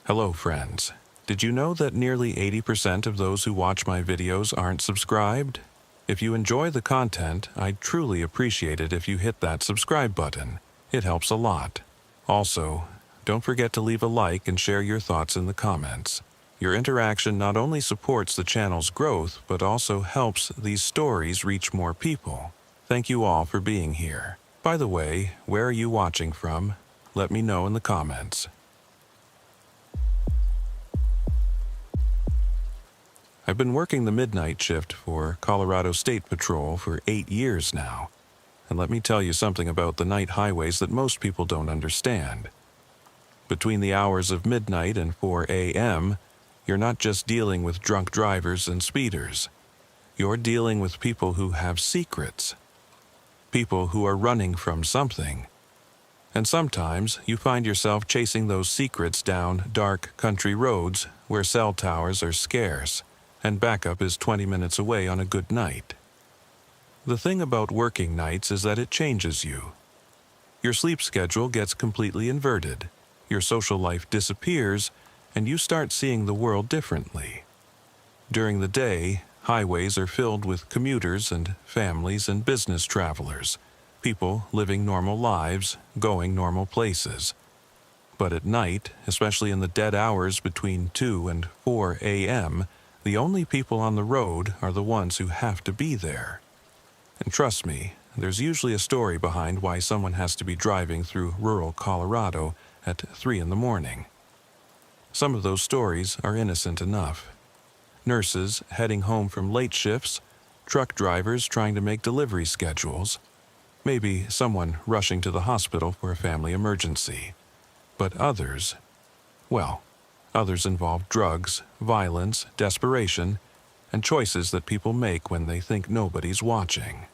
Hello, friends. Did you know that nearly 80% of those who watch my videos aren't subscribed? If you enjoy the content, I'd truly appreciate it if you hit that subscribe button. It helps a lot. Also, don't forget to leave a like and share your thoughts in the comments. Your interaction not only supports the channel's growth, but also helps these stories reach more people. Thank you all for being here. By the way, where are you watching from? Let me know in the comments. I've been working the midnight shift for Colorado State Patrol for 8 years now. And let me tell you something about the night highways that most people don't understand. Between the hours of midnight and 4 a.m., you're not just dealing with drunk drivers and speeders. You're dealing with people who have secrets. People who are running from something. And sometimes you find yourself chasing those secrets down dark country roads where cell towers are scarce and backup is 20 minutes away on a good night. The thing about working nights is that it changes you. Your sleep schedule gets completely inverted, your social life disappears, and you start seeing the world differently. During the day, highways are filled with commuters and families and business travelers, people living normal lives, going normal places. But at night, especially in the dead hours between 2 and 4 a.m., the only people on the road are the ones who have to be there. And trust me, there's usually a story behind why someone has to be driving through rural Colorado at 3 in the morning. Some of those stories are innocent enough. Nurses heading home from late shifts, truck drivers trying to make delivery schedules, maybe someone rushing to the hospital for a family emergency. But others, well, others involve drugs, violence, desperation, and choices that people make when they think nobody's watching.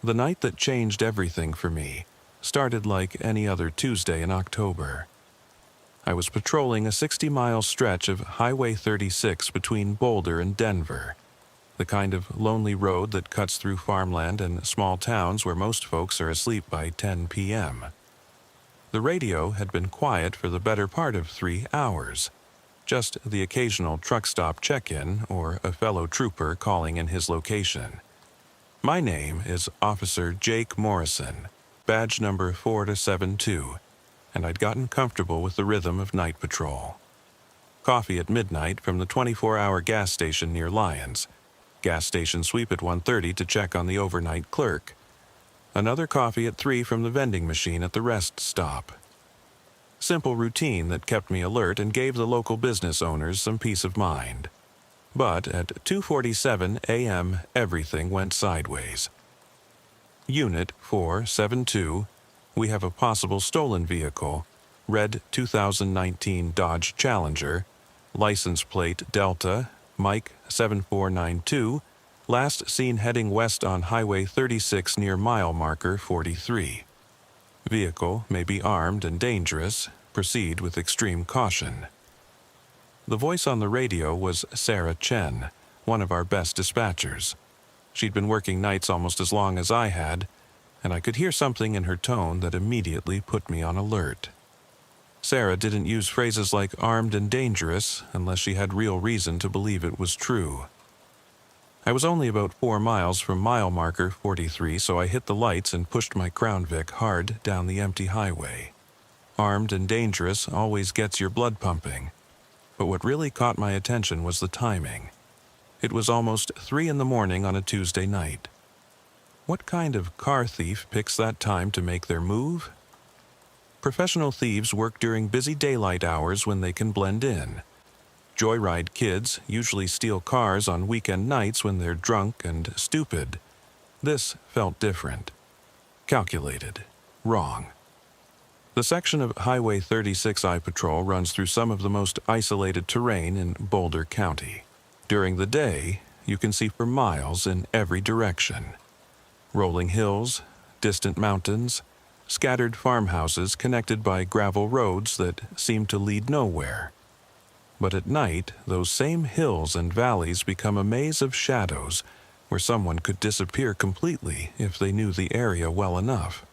The night that changed everything for me started like any other Tuesday in October. I was patrolling a 60-mile stretch of Highway 36 between Boulder and Denver, the kind of lonely road that cuts through farmland and small towns where most folks are asleep by 10 p.m. The radio had been quiet for the better part of 3 hours, just the occasional truck stop check-in or a fellow trooper calling in his location. My name is Officer Jake Morrison, badge number 4272, and I'd gotten comfortable with the rhythm of night patrol. Coffee at midnight from the 24-hour gas station near Lyons, gas station sweep at 1:30 to check on the overnight clerk, another coffee at 3 from the vending machine at the rest stop. Simple routine that kept me alert and gave the local business owners some peace of mind. But at 2:47 a.m., everything went sideways. Unit 472, we have a possible stolen vehicle, red 2019 Dodge Challenger, license plate Delta, Mike 7492, last seen heading west on Highway 36 near mile marker 43. Vehicle may be armed and dangerous. Proceed with extreme caution. The voice on the radio was Sarah Chen, one of our best dispatchers. She'd been working nights almost as long as I had, and I could hear something in her tone that immediately put me on alert. Sarah didn't use phrases like armed and dangerous unless she had real reason to believe it was true. I was only about 4 miles from mile marker 43, so I hit the lights and pushed my Crown Vic hard down the empty highway. Armed and dangerous always gets your blood pumping. But what really caught my attention was the timing. It was almost 3 in the morning on a Tuesday night. What kind of car thief picks that time to make their move? Professional thieves work during busy daylight hours when they can blend in. Joyride kids usually steal cars on weekend nights when they're drunk and stupid. This felt different. Calculated. Wrong. The section of Highway 36 I patrol runs through some of the most isolated terrain in Boulder County. During the day, you can see for miles in every direction. Rolling hills, distant mountains, scattered farmhouses connected by gravel roads that seem to lead nowhere. But at night, those same hills and valleys become a maze of shadows where someone could disappear completely if they knew the area well enough.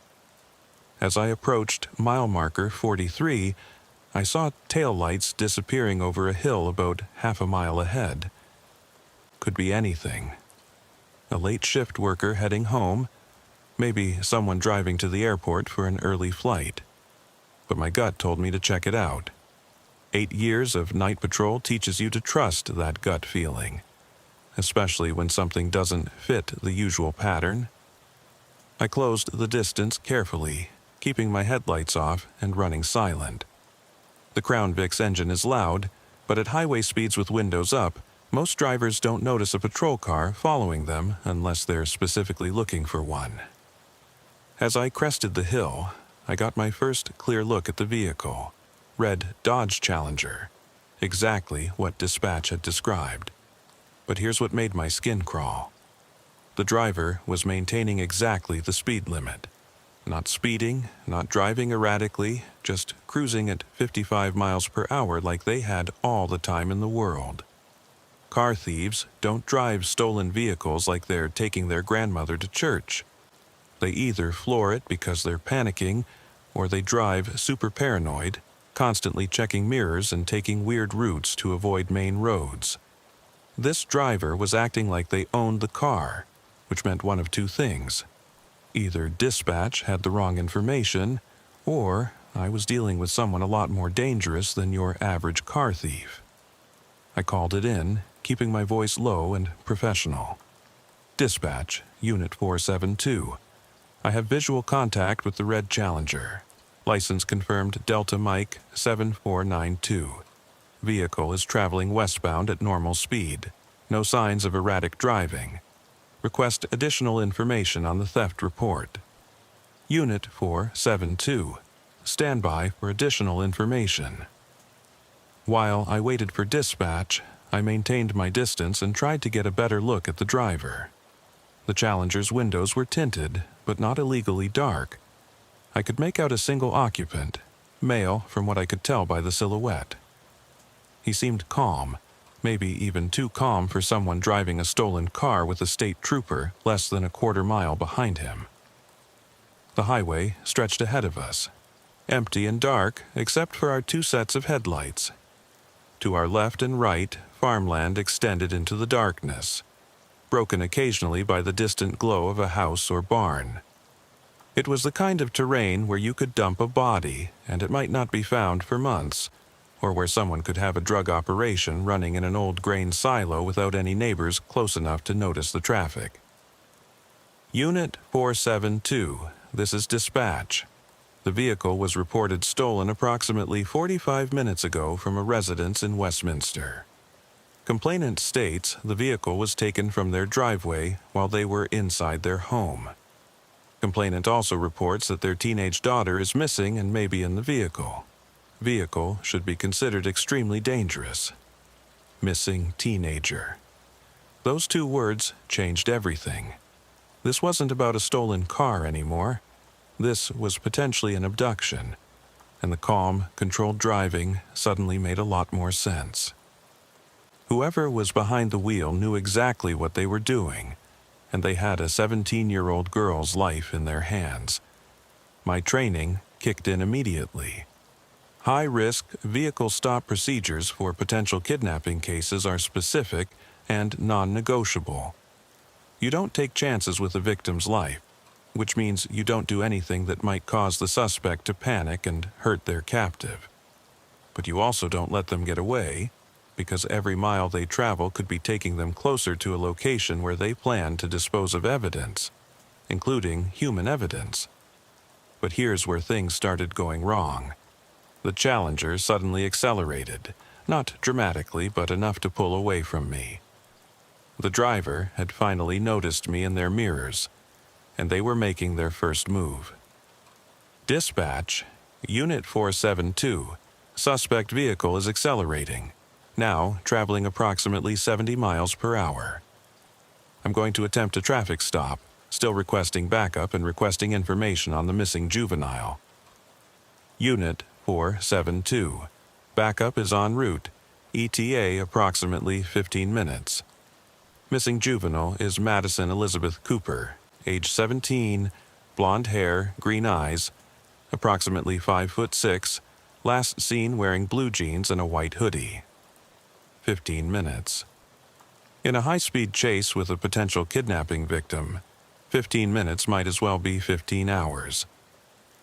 As I approached mile marker 43, I saw taillights disappearing over a hill about half a mile ahead. Could be anything. A late shift worker heading home, maybe someone driving to the airport for an early flight. But my gut told me to check it out. 8 years of night patrol teaches you to trust that gut feeling, especially when something doesn't fit the usual pattern. I closed the distance carefully, keeping my headlights off and running silent. The Crown Vic's engine is loud, but at highway speeds with windows up, most drivers don't notice a patrol car following them unless they're specifically looking for one. As I crested the hill, I got my first clear look at the vehicle. Red Dodge Challenger. Exactly what dispatch had described. But here's what made my skin crawl. The driver was maintaining exactly the speed limit. Not speeding, not driving erratically, just cruising at 55 miles per hour like they had all the time in the world. Car thieves don't drive stolen vehicles like they're taking their grandmother to church. They either floor it because they're panicking, or they drive super paranoid, constantly checking mirrors and taking weird routes to avoid main roads. This driver was acting like they owned the car, which meant one of two things. Either dispatch had the wrong information, or I was dealing with someone a lot more dangerous than your average car thief. I called it in, keeping my voice low and professional. Dispatch, Unit 472. I have visual contact with the Red Challenger. License confirmed Delta Mike 7492. Vehicle is traveling westbound at normal speed. No signs of erratic driving. Request additional information on the theft report. Unit 472. Stand by for additional information. While I waited for dispatch, I maintained my distance and tried to get a better look at the driver. The Challenger's windows were tinted, but not illegally dark. I could make out a single occupant, male from what I could tell by the silhouette. He seemed calm, maybe even too calm for someone driving a stolen car with a state trooper less than a quarter mile behind him. The highway stretched ahead of us, empty and dark except for our 2 sets of headlights. To our left and right, farmland extended into the darkness, broken occasionally by the distant glow of a house or barn. It was the kind of terrain where you could dump a body and it might not be found for months, or where someone could have a drug operation running in an old grain silo without any neighbors close enough to notice the traffic. Unit 472, this is dispatch. The vehicle was reported stolen approximately 45 minutes ago from a residence in Westminster. Complainant states the vehicle was taken from their driveway while they were inside their home. Complainant also reports that their teenage daughter is missing and may be in the vehicle. Vehicle should be considered extremely dangerous. Missing teenager. Those 2 words changed everything. This wasn't about a stolen car anymore. This was potentially an abduction, and the calm, controlled driving suddenly made a lot more sense. Whoever was behind the wheel knew exactly what they were doing, and they had a 17-year-old girl's life in their hands. My training kicked in immediately. High-risk vehicle stop procedures for potential kidnapping cases are specific and non-negotiable. You don't take chances with a victim's life, which means you don't do anything that might cause the suspect to panic and hurt their captive. But you also don't let them get away, because every mile they travel could be taking them closer to a location where they plan to dispose of evidence, including human evidence. But here's where things started going wrong. The Challenger suddenly accelerated, not dramatically, but enough to pull away from me. The driver had finally noticed me in their mirrors, and they were making their first move. Dispatch, Unit 472, suspect vehicle is accelerating, now traveling approximately 70 miles per hour. I'm going to attempt a traffic stop, still requesting backup and requesting information on the missing juvenile. Unit 472, backup is en route, ETA approximately 15 minutes. Missing juvenile is Madison Elizabeth Cooper, age 17, blonde hair, green eyes, approximately 5'6", Last seen wearing blue jeans and a white hoodie. 15 minutes. In a high-speed chase with a potential kidnapping victim, 15 minutes might as well be 15 hours.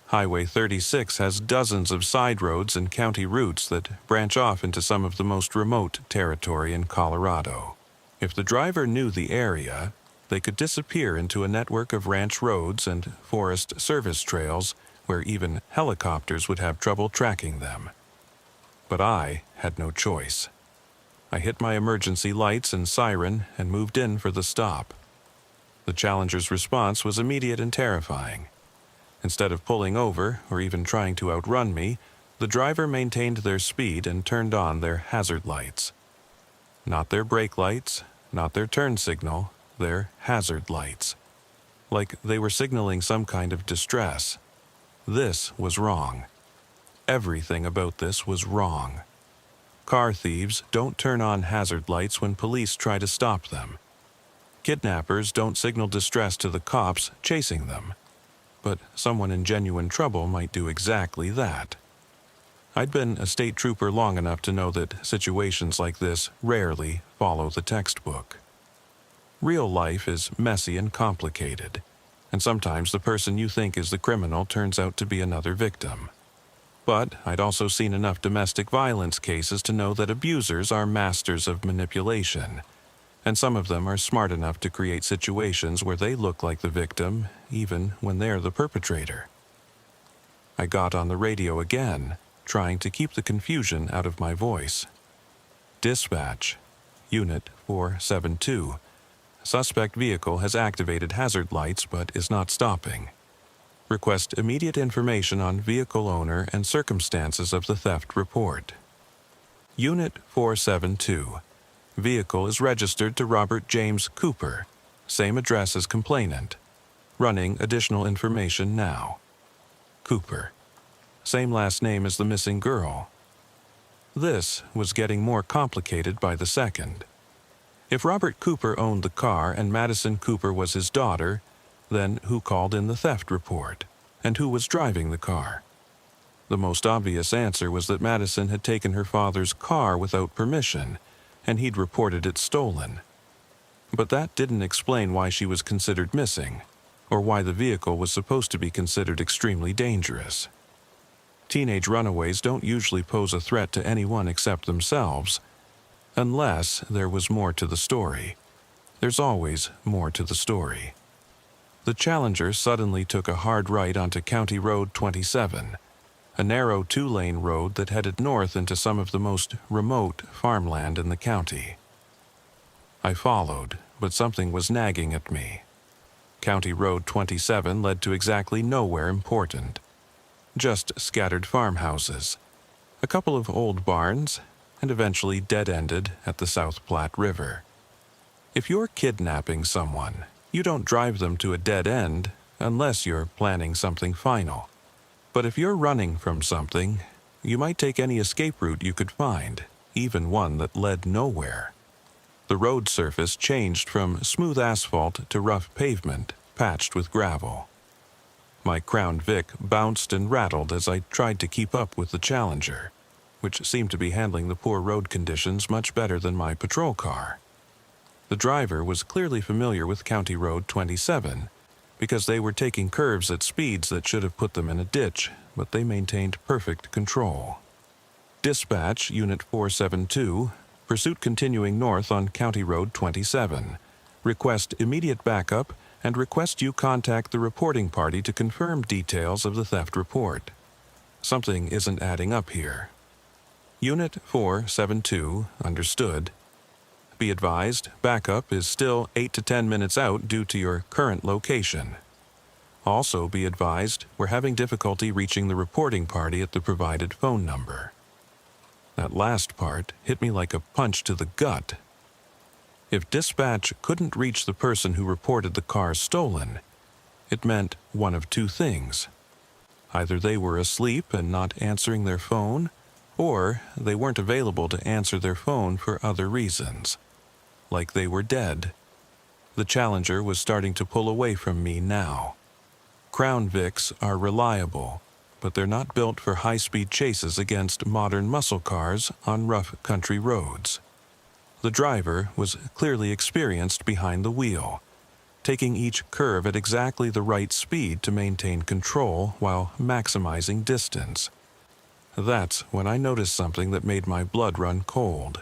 Highway 36 has dozens of side roads and county routes that branch off into some of the most remote territory in Colorado. If the driver knew the area, they could disappear into a network of ranch roads and forest service trails where even helicopters would have trouble tracking them. But I had no choice. I hit my emergency lights and siren and moved in for the stop. The Challenger's response was immediate and terrifying. Instead of pulling over or even trying to outrun me, the driver maintained their speed and turned on their hazard lights. Not their brake lights, not their turn signal, their hazard lights. Like they were signaling some kind of distress. This was wrong. Everything about this was wrong. Car thieves don't turn on hazard lights when police try to stop them. Kidnappers don't signal distress to the cops chasing them. But someone in genuine trouble might do exactly that. I'd been a state trooper long enough to know that situations like this rarely follow the textbook. Real life is messy and complicated, and sometimes the person you think is the criminal turns out to be another victim. But I'd also seen enough domestic violence cases to know that abusers are masters of manipulation, and some of them are smart enough to create situations where they look like the victim, even when they're the perpetrator. I got on the radio again, trying to keep the confusion out of my voice. Dispatch, Unit 472. Suspect vehicle has activated hazard lights but is not stopping. Request immediate information on vehicle owner and circumstances of the theft report. Unit 472. Vehicle is registered to Robert James Cooper, same address as complainant. Running additional information now. Cooper. Same last name as the missing girl. This was getting more complicated by the second. If Robert Cooper owned the car and Madison Cooper was his daughter, then who called in the theft report? And who was driving the car? The most obvious answer was that Madison had taken her father's car without permission, and he'd reported it stolen. But that didn't explain why she was considered missing, or why the vehicle was supposed to be considered extremely dangerous. Teenage runaways don't usually pose a threat to anyone except themselves, unless there was more to the story. There's always more to the story. The Challenger suddenly took a hard right onto County Road 27, a narrow two-lane road that headed north into some of the most remote farmland in the county. I followed, but something was nagging at me. County Road 27 led to exactly nowhere important. Just scattered farmhouses, a couple of old barns, and eventually dead-ended at the South Platte River. If you're kidnapping someone, you don't drive them to a dead end unless you're planning something final. But if you're running from something, you might take any escape route you could find, even one that led nowhere. The road surface changed from smooth asphalt to rough pavement, patched with gravel. My Crown Vic bounced and rattled as I tried to keep up with the Challenger, which seemed to be handling the poor road conditions much better than my patrol car. The driver was clearly familiar with County Road 27, because they were taking curves at speeds that should have put them in a ditch, but they maintained perfect control. Dispatch, Unit 472, pursuit continuing north on County Road 27. Request immediate backup and request you contact the reporting party to confirm details of the theft report. Something isn't adding up here. Unit 472, understood. Be advised, backup is still 8 to 10 minutes out due to your current location. Also be advised, we're having difficulty reaching the reporting party at the provided phone number. That last part hit me like a punch to the gut. If dispatch couldn't reach the person who reported the car stolen, it meant one of two things. Either they were asleep and not answering their phone, or they weren't available to answer their phone for other reasons. Like they were dead. The Challenger was starting to pull away from me now. Crown Vics are reliable, but they're not built for high-speed chases against modern muscle cars on rough country roads. The driver was clearly experienced behind the wheel, taking each curve at exactly the right speed to maintain control while maximizing distance. That's when I noticed something that made my blood run cold.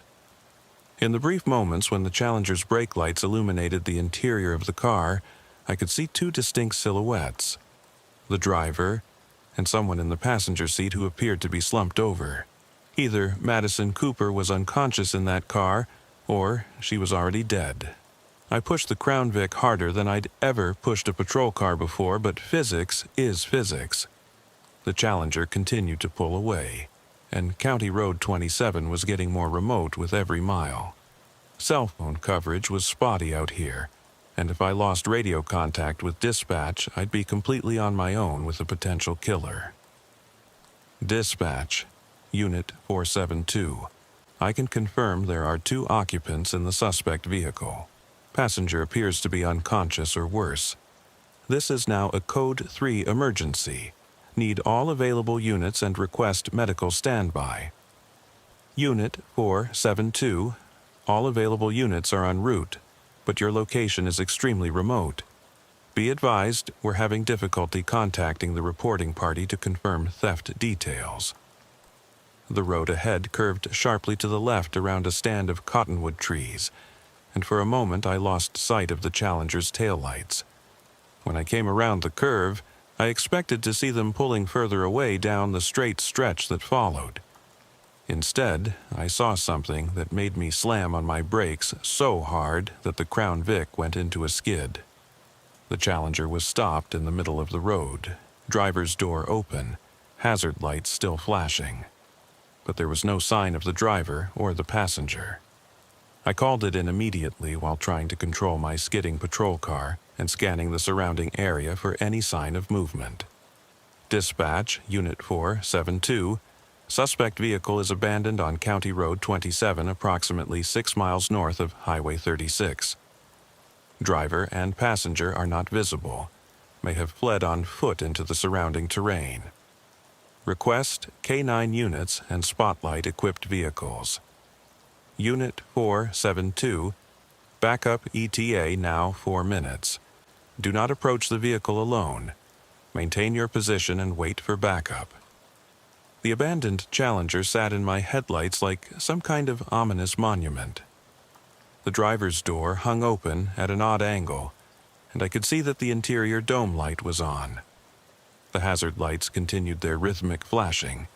In the brief moments when the Challenger's brake lights illuminated the interior of the car, I could see two distinct silhouettes: the driver and someone in the passenger seat who appeared to be slumped over. Either Madison Cooper was unconscious in that car, or she was already dead. I pushed the Crown Vic harder than I'd ever pushed a patrol car before, but physics is physics. The Challenger continued to pull away, and County Road 27 was getting more remote with every mile. Cell phone coverage was spotty out here, and if I lost radio contact with dispatch, I'd be completely on my own with a potential killer. Dispatch, Unit 472. I can confirm there are 2 occupants in the suspect vehicle. Passenger appears to be unconscious or worse. This is now a Code 3 emergency. Need all available units and request medical standby. Unit 472. All available units are en route, but your location is extremely remote. Be advised, we're having difficulty contacting the reporting party to confirm theft details. The road ahead curved sharply to the left around a stand of cottonwood trees, and for a moment I lost sight of the Challenger's taillights. When I came around the curve, I expected to see them pulling further away down the straight stretch that followed. Instead, I saw something that made me slam on my brakes so hard that the Crown Vic went into a skid. The Challenger was stopped in the middle of the road, driver's door open, hazard lights still flashing. But there was no sign of the driver or the passenger. I called it in immediately while trying to control my skidding patrol car and scanning the surrounding area for any sign of movement. Dispatch, Unit 472. Suspect vehicle is abandoned on County Road 27, approximately 6 miles north of Highway 36. Driver and passenger are not visible. May have fled on foot into the surrounding terrain. Request K9 units and spotlight-equipped vehicles. Unit 472. Backup ETA now 4 minutes. Do not approach the vehicle alone. Maintain your position and wait for backup. The abandoned Challenger sat in my headlights like some kind of ominous monument. The driver's door hung open at an odd angle, and I could see that the interior dome light was on. The hazard lights continued their rhythmic flashing,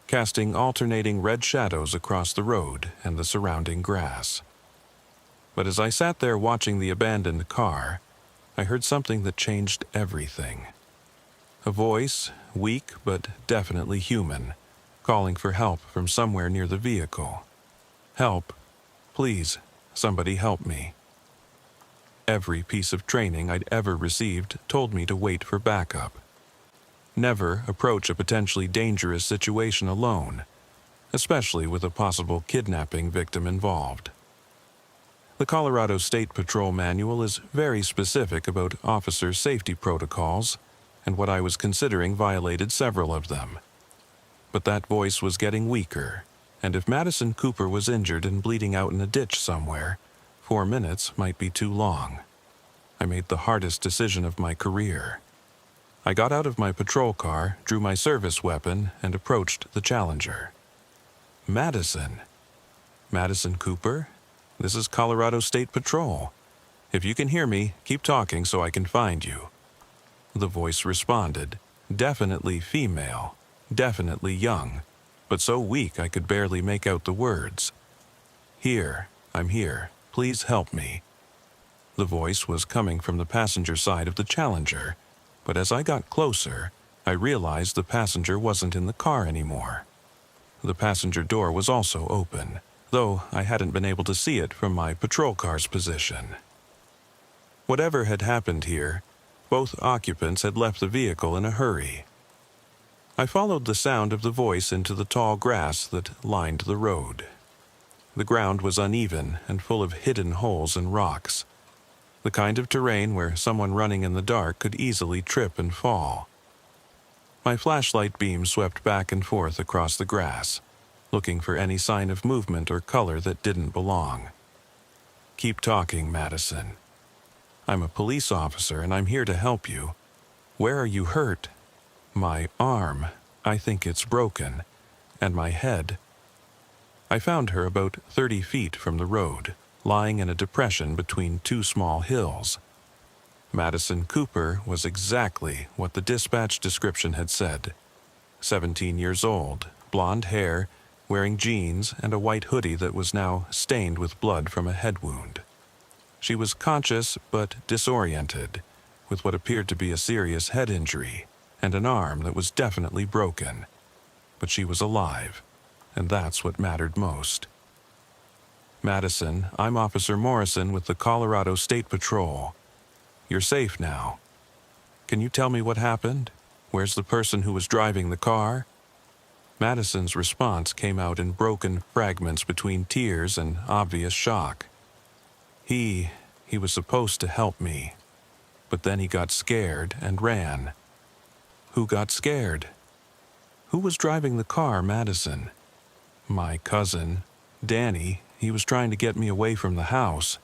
casting alternating red shadows across the road and the surrounding grass. But as I sat there watching the abandoned car, I heard something that changed everything. A voice, weak but definitely human, calling for help from somewhere near the vehicle. Help. Please, somebody help me. Every piece of training I'd ever received told me to wait for backup. Never approach a potentially dangerous situation alone, especially with a possible kidnapping victim involved. The Colorado State Patrol Manual is very specific about officer safety protocols, and what I was considering violated several of them. But that voice was getting weaker, and if Madison Cooper was injured and bleeding out in a ditch somewhere, 4 minutes might be too long. I made the hardest decision of my career. I got out of my patrol car, drew my service weapon, and approached the Challenger. Madison. Madison Cooper? This is Colorado State Patrol. If you can hear me, keep talking so I can find you. The voice responded, definitely female, definitely young, but so weak I could barely make out the words. Here, I'm here. Please help me. The voice was coming from the passenger side of the Challenger, but as I got closer, I realized the passenger wasn't in the car anymore. The passenger door was also open, though I hadn't been able to see it from my patrol car's position. Whatever had happened here, both occupants had left the vehicle in a hurry. I followed the sound of the voice into the tall grass that lined the road. The ground was uneven and full of hidden holes and rocks, the kind of terrain where someone running in the dark could easily trip and fall. My flashlight beam swept back and forth across the grass, looking for any sign of movement or color that didn't belong. Keep talking, Madison. I'm a police officer and I'm here to help you. Where are you hurt? My arm. I think it's broken. And my head. I found her about 30 feet from the road, lying in a depression between two small hills. Madison Cooper was exactly what the dispatch description had said. 17 years old, blonde hair, wearing jeans and a white hoodie that was now stained with blood from a head wound. She was conscious but disoriented, with what appeared to be a serious head injury and an arm that was definitely broken. But she was alive, and that's what mattered most. Madison, I'm Officer Morrison with the Colorado State Patrol. You're safe now. Can you tell me what happened? Where's the person who was driving the car? Madison's response came out in broken fragments between tears and obvious shock. He was supposed to help me, but then he got scared and ran. Who got scared? Who was driving the car, Madison? My cousin, Danny. He was trying to get me away from the house.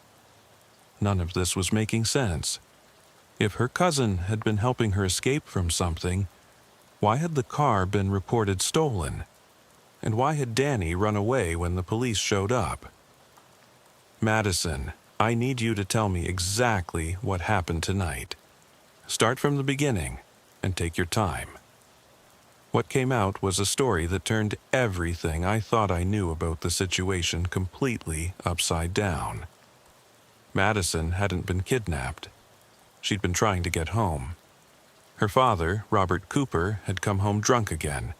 None of this was making sense. If her cousin had been helping her escape from something, why had the car been reported stolen? And why had Danny run away when the police showed up? Madison, I need you to tell me exactly what happened tonight. Start from the beginning and take your time. What came out was a story that turned everything I thought I knew about the situation completely upside down. Madison hadn't been kidnapped. She'd been trying to get home. Her father, Robert Cooper, had come home drunk again,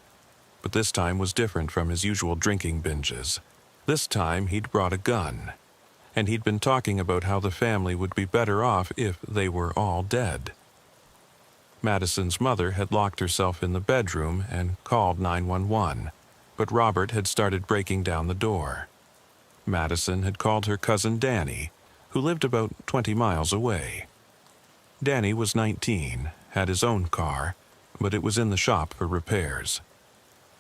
but this time was different from his usual drinking binges. This time he'd brought a gun, and he'd been talking about how the family would be better off if they were all dead. Madison's mother had locked herself in the bedroom and called 911, but Robert had started breaking down the door. Madison had called her cousin Danny, who lived about 20 miles away. Danny was 19, had his own car, but it was in the shop for repairs.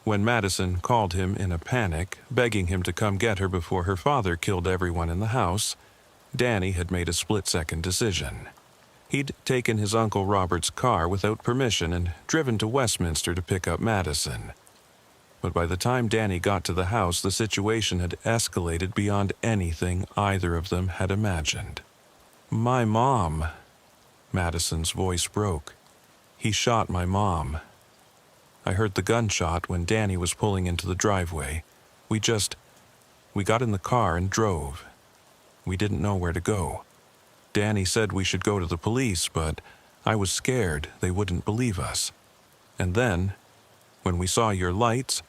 When Madison called him in a panic, begging him to come get her before her father killed everyone in the house, Danny had made a split-second decision. He'd taken his Uncle Robert's car without permission and driven to Westminster to pick up Madison. But by the time Danny got to the house, the situation had escalated beyond anything either of them had imagined. My mom. Madison's voice broke. He shot my mom. I heard the gunshot when Danny was pulling into the driveway. We got in the car and drove. We didn't know where to go. Danny said we should go to the police, but I was scared they wouldn't believe us. And then, when we saw your lights,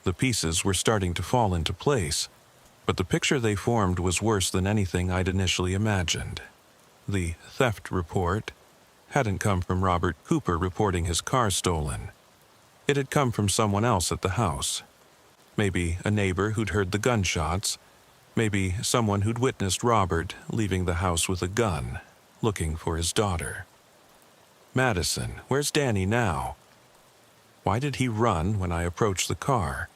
the pieces were starting to fall into place, but the picture they formed was worse than anything I'd initially imagined. The theft report hadn't come from Robert Cooper reporting his car stolen. It had come from someone else at the house. Maybe a neighbor who'd heard the gunshots, maybe someone who'd witnessed Robert leaving the house with a gun, looking for his daughter. Madison, where's Danny now? Why did he run when I approached the car?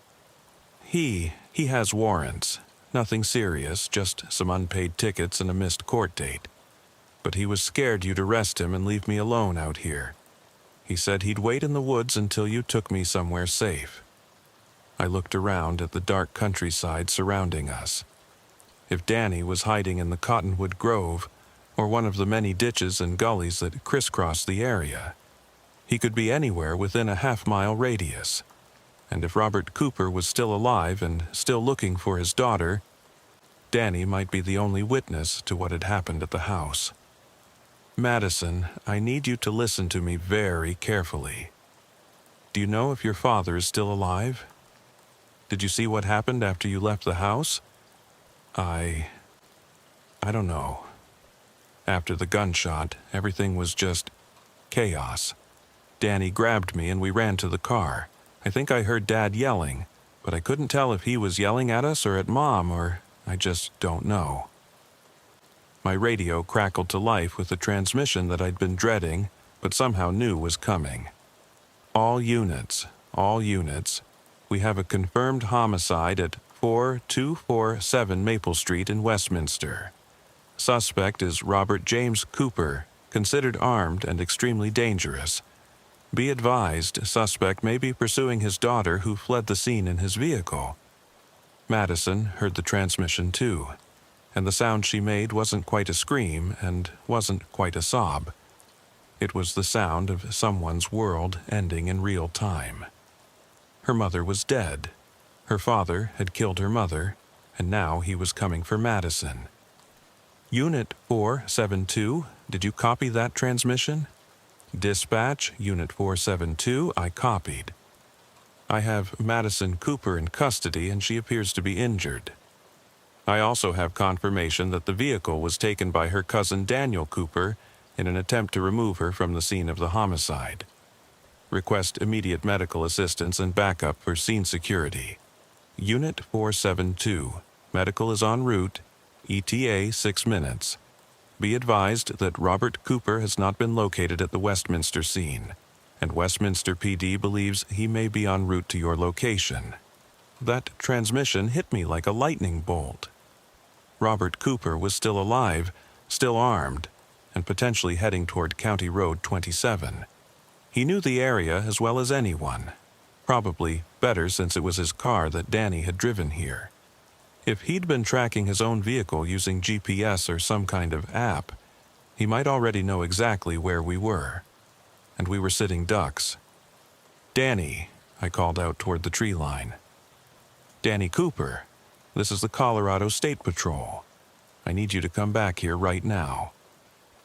He has warrants. Nothing serious, just some unpaid tickets and a missed court date. But he was scared you'd arrest him and leave me alone out here. He said he'd wait in the woods until you took me somewhere safe. I looked around at the dark countryside surrounding us. If Danny was hiding in the Cottonwood Grove, or one of the many ditches and gullies that crisscrossed the area, he could be anywhere within a half-mile radius. And if Robert Cooper was still alive and still looking for his daughter, Danny might be the only witness to what had happened at the house. Madison, I need you to listen to me very carefully. Do you know if your father is still alive? Did you see what happened after you left the house? I don't know. After the gunshot, everything was just chaos. Danny grabbed me and we ran to the car. I think I heard Dad yelling, but I couldn't tell if he was yelling at us or at Mom, or I just don't know. My radio crackled to life with a transmission that I'd been dreading, but somehow knew was coming. All units, all units. We have a confirmed homicide at 4247 Maple Street in Westminster. Suspect is Robert James Cooper, considered armed and extremely dangerous. Be advised, suspect may be pursuing his daughter who fled the scene in his vehicle. Madison heard the transmission too, and the sound she made wasn't quite a scream and wasn't quite a sob. It was the sound of someone's world ending in real time. Her mother was dead. Her father had killed her mother, and now he was coming for Madison. Unit 472, did you copy that transmission? Dispatch, Unit 472, I copied. I have Madison Cooper in custody and she appears to be injured. I also have confirmation that the vehicle was taken by her cousin Daniel Cooper in an attempt to remove her from the scene of the homicide. Request immediate medical assistance and backup for scene security. Unit 472, medical is en route, ETA 6 minutes. Be advised that Robert Cooper has not been located at the Westminster scene, and Westminster PD believes he may be en route to your location. That transmission hit me like a lightning bolt. Robert Cooper was still alive, still armed, and potentially heading toward County Road 27. He knew the area as well as anyone, probably better since it was his car that Danny had driven here. If he'd been tracking his own vehicle using GPS or some kind of app, he might already know exactly where we were. And we were sitting ducks. "Danny," I called out toward the tree line. "Danny Cooper, this is the Colorado State Patrol. I need you to come back here right now.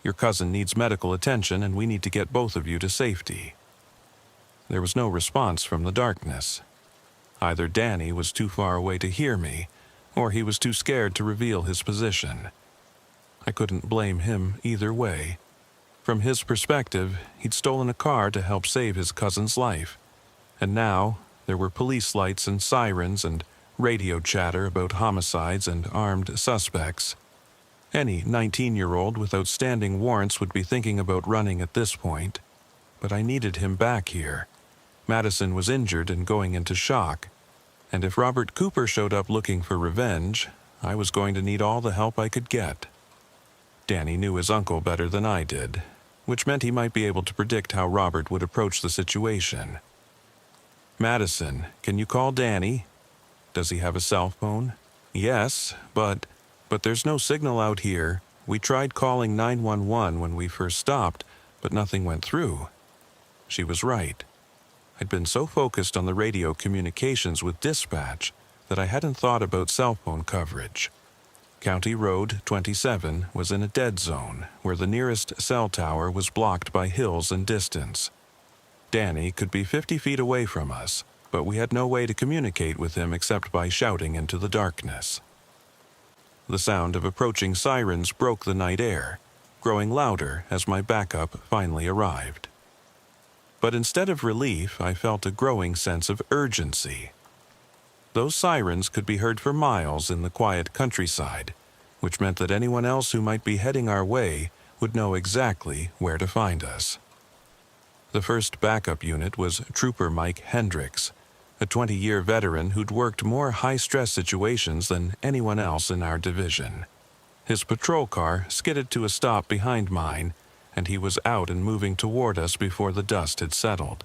Your cousin needs medical attention and we need to get both of you to safety." There was no response from the darkness. Either Danny was too far away to hear me, or he was too scared to reveal his position. I couldn't blame him either way. From his perspective, he'd stolen a car to help save his cousin's life, and now there were police lights and sirens and radio chatter about homicides and armed suspects. Any 19-year-old with outstanding warrants would be thinking about running at this point, but I needed him back here. Madison was injured and going into shock, and if Robert Cooper showed up looking for revenge, I was going to need all the help I could get. Danny knew his uncle better than I did, which meant he might be able to predict how Robert would approach the situation. "Madison, can you call Danny? Does he have a cell phone?" "Yes, but there's no signal out here. We tried calling 911 when we first stopped, but nothing went through." She was right. I'd been so focused on the radio communications with dispatch that I hadn't thought about cell phone coverage. County Road 27 was in a dead zone where the nearest cell tower was blocked by hills and distance. Danny could be 50 feet away from us, but we had no way to communicate with him except by shouting into the darkness. The sound of approaching sirens broke the night air, growing louder as my backup finally arrived. But instead of relief, I felt a growing sense of urgency. Those sirens could be heard for miles in the quiet countryside, which meant that anyone else who might be heading our way would know exactly where to find us. The first backup unit was Trooper Mike Hendricks, a 20-year veteran who'd worked more high-stress situations than anyone else in our division. His patrol car skidded to a stop behind mine, and he was out and moving toward us before the dust had settled.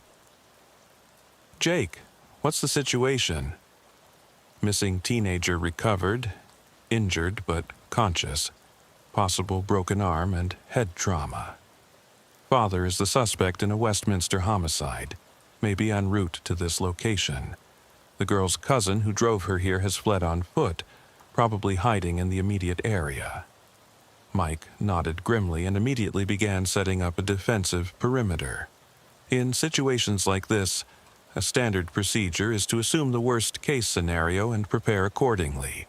"Jake, what's the situation?" Missing teenager recovered, injured but conscious, possible broken arm and head trauma. Father is the suspect in a Westminster homicide, may be en route to this location. The girl's cousin who drove her here has fled on foot, probably hiding in the immediate area. Mike nodded grimly and immediately began setting up a defensive perimeter. In situations like this, a standard procedure is to assume the worst-case scenario and prepare accordingly.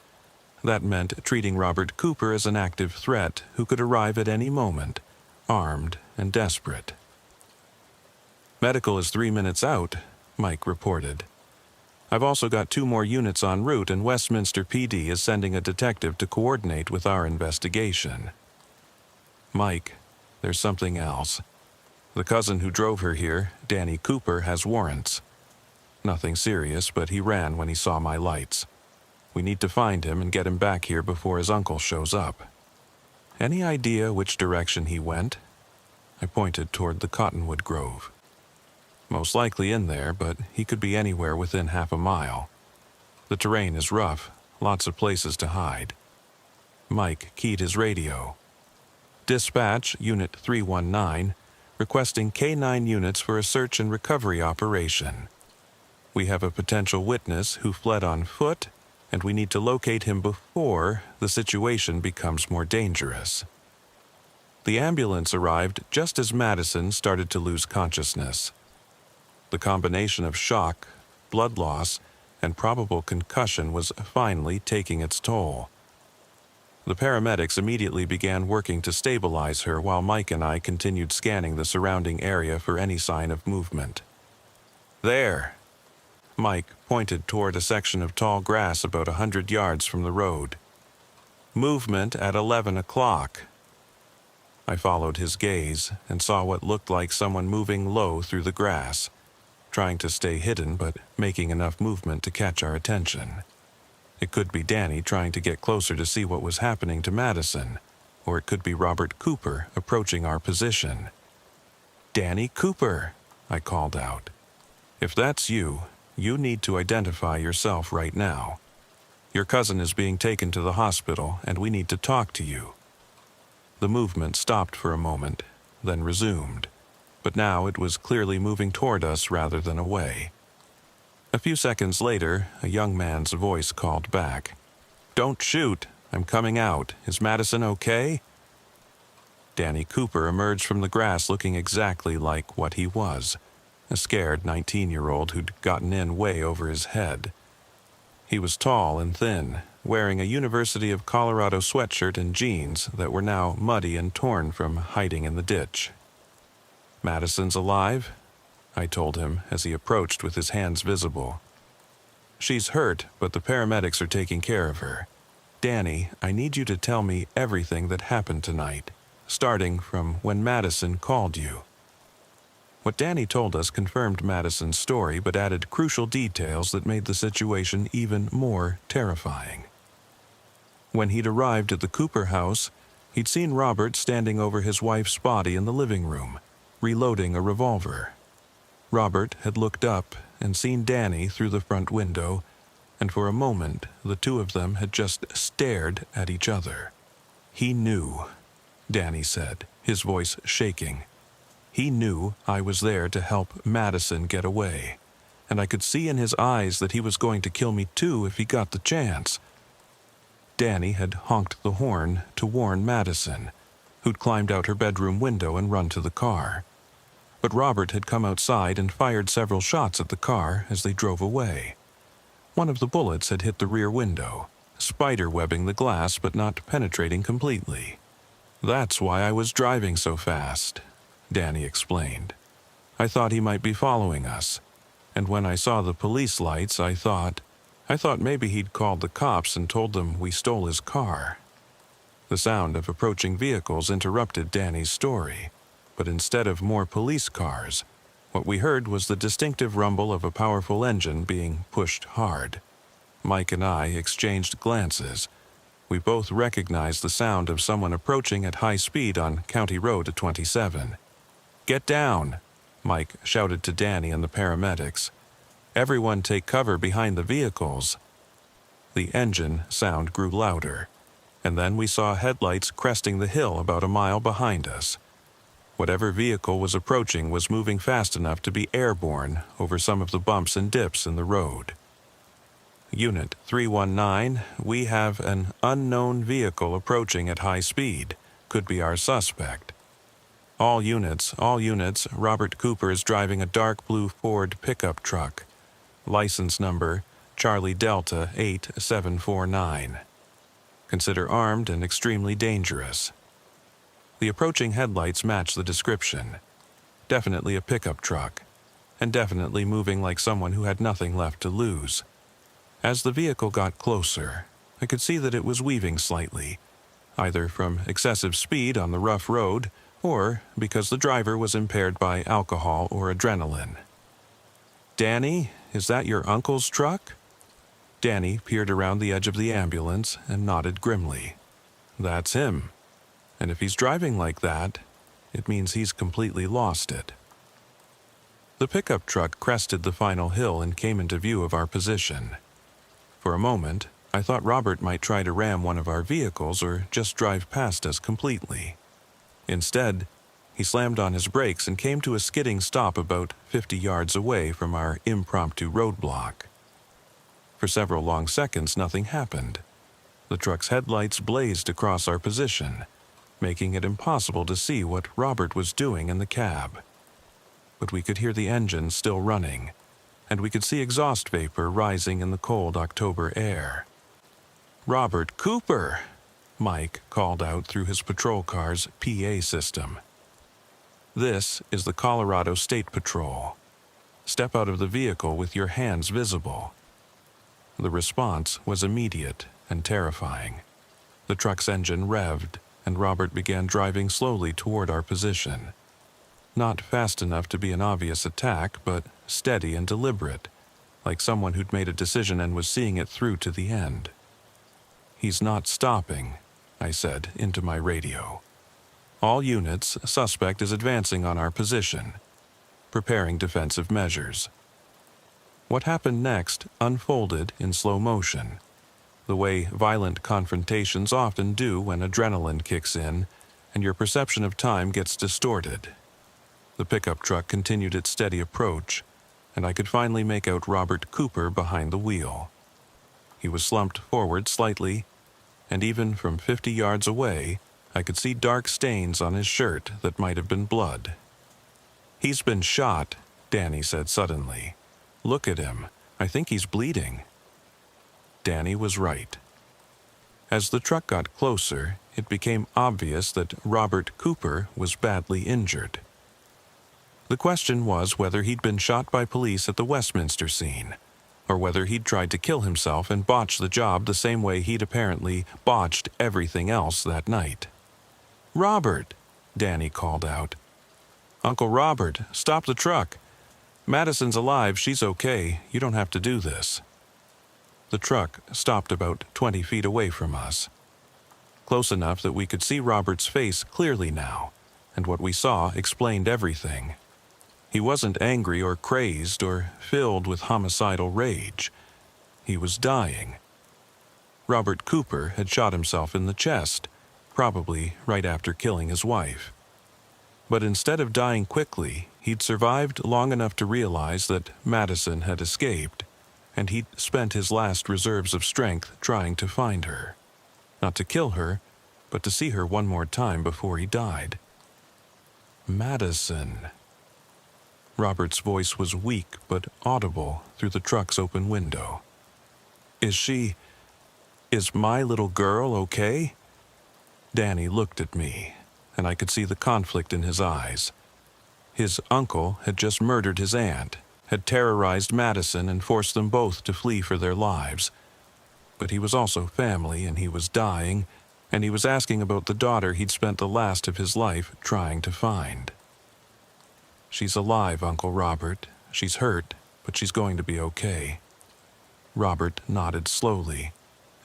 That meant treating Robert Cooper as an active threat who could arrive at any moment, armed and desperate. "Medical is 3 minutes out," Mike reported. "I've also got 2 more units en route and Westminster PD is sending a detective to coordinate with our investigation." "Mike, there's something else. The cousin who drove her here, Danny Cooper, has warrants. Nothing serious, but he ran when he saw my lights. We need to find him and get him back here before his uncle shows up. Any idea which direction he went? I pointed toward the cottonwood grove. Most likely in there, but he could be anywhere within half a mile. The terrain is rough, lots of places to hide. Mike keyed his radio. Dispatch, Unit 319, requesting K-9 units for a search and recovery operation. We have a potential witness who fled on foot, and we need to locate him before the situation becomes more dangerous. The ambulance arrived just as Madison started to lose consciousness. The combination of shock, blood loss, and probable concussion was finally taking its toll. The paramedics immediately began working to stabilize her while Mike and I continued scanning the surrounding area for any sign of movement. There! Mike pointed toward a section of tall grass about 100 yards from the road. Movement at 11 o'clock. I followed his gaze and saw what looked like someone moving low through the grass, trying to stay hidden but making enough movement to catch our attention. It could be Danny trying to get closer to see what was happening to Madison, or it could be Robert Cooper approaching our position. "Danny Cooper," I called out. "If that's you, you need to identify yourself right now. Your cousin is being taken to the hospital, and we need to talk to you." The movement stopped for a moment, then resumed, but now it was clearly moving toward us rather than away. A few seconds later, a young man's voice called back, "Don't shoot, I'm coming out. Is Madison okay?" Danny Cooper emerged from the grass looking exactly like what he was, a scared 19-year-old who'd gotten in way over his head. He was tall and thin, wearing a University of Colorado sweatshirt and jeans that were now muddy and torn from hiding in the ditch. "Madison's alive?" I told him as he approached with his hands visible. "She's hurt, but the paramedics are taking care of her. Danny, I need you to tell me everything that happened tonight, starting from when Madison called you." What Danny told us confirmed Madison's story but added crucial details that made the situation even more terrifying. When he'd arrived at the Cooper house, he'd seen Robert standing over his wife's body in the living room, reloading a revolver. Robert had looked up and seen Danny through the front window, and for a moment the two of them had just stared at each other. "He knew," Danny said, his voice shaking. "He knew I was there to help Madison get away, and I could see in his eyes that he was going to kill me too if he got the chance." Danny had honked the horn to warn Madison, who'd climbed out her bedroom window and run to the car. But Robert had come outside and fired several shots at the car as they drove away. One of the bullets had hit the rear window, spider-webbing the glass but not penetrating completely. "That's why I was driving so fast," Danny explained. "I thought he might be following us, and when I saw the police lights, I thought maybe he'd called the cops and told them we stole his car." The sound of approaching vehicles interrupted Danny's story, but instead of more police cars, what we heard was the distinctive rumble of a powerful engine being pushed hard. Mike and I exchanged glances. We both recognized the sound of someone approaching at high speed on County Road 27. "Get down!" Mike shouted to Danny and the paramedics. "Everyone take cover behind the vehicles." The engine sound grew louder, and then we saw headlights cresting the hill about a mile behind us. Whatever vehicle was approaching was moving fast enough to be airborne over some of the bumps and dips in the road. "Unit 319, we have an unknown vehicle approaching at high speed. Could be our suspect." All units, Robert Cooper is driving a dark blue Ford pickup truck. License number, Charlie Delta 8749. Consider armed and extremely dangerous." The approaching headlights match the description. Definitely a pickup truck, and definitely moving like someone who had nothing left to lose. As the vehicle got closer, I could see that it was weaving slightly, either from excessive speed on the rough road or because the driver was impaired by alcohol or adrenaline. "Danny, is that your uncle's truck?" Danny peered around the edge of the ambulance and nodded grimly. "That's him. And if he's driving like that, it means he's completely lost it." The pickup truck crested the final hill and came into view of our position. For a moment, I thought Robert might try to ram one of our vehicles or just drive past us completely. Instead, he slammed on his brakes and came to a skidding stop about 50 yards away from our impromptu roadblock. For several long seconds, nothing happened. The truck's headlights blazed across our position, making it impossible to see what Robert was doing in the cab. But we could hear the engine still running, and we could see exhaust vapor rising in the cold October air. "Robert Cooper!" Mike called out through his patrol car's PA system. "This is the Colorado State Patrol. Step out of the vehicle with your hands visible." The response was immediate and terrifying. The truck's engine revved, and Robert began driving slowly toward our position. Not fast enough to be an obvious attack, but steady and deliberate, like someone who'd made a decision and was seeing it through to the end. "He's not stopping," I said into my radio. "All units, suspect is advancing on our position, preparing defensive measures." What happened next unfolded in slow motion, the way violent confrontations often do when adrenaline kicks in and your perception of time gets distorted. The pickup truck continued its steady approach, and I could finally make out Robert Cooper behind the wheel. He was slumped forward slightly, and even from 50 yards away, I could see dark stains on his shirt that might have been blood. "He's been shot," Danny said suddenly. "Look at him. I think he's bleeding." Danny was right. As the truck got closer, it became obvious that Robert Cooper was badly injured. The question was whether he'd been shot by police at the Westminster scene, or whether he'd tried to kill himself and botch the job the same way he'd apparently botched everything else that night. "Robert!" Danny called out. "Uncle Robert, stop the truck. Madison's alive, she's okay, you don't have to do this." The truck stopped about 20 feet away from us, close enough that we could see Robert's face clearly now, and what we saw explained everything. He wasn't angry or crazed or filled with homicidal rage. He was dying. Robert Cooper had shot himself in the chest, probably right after killing his wife. But instead of dying quickly, he'd survived long enough to realize that Madison had escaped, and he'd spent his last reserves of strength trying to find her. Not to kill her, but to see her one more time before he died. Madison. Robert's voice was weak but audible through the truck's open window. Is my little girl okay?" Danny looked at me, and I could see the conflict in his eyes. His uncle had just murdered his aunt, had terrorized Madison and forced them both to flee for their lives. But he was also family, and he was dying, and he was asking about the daughter he'd spent the last of his life trying to find. "She's alive, Uncle Robert. She's hurt, but she's going to be okay." Robert nodded slowly,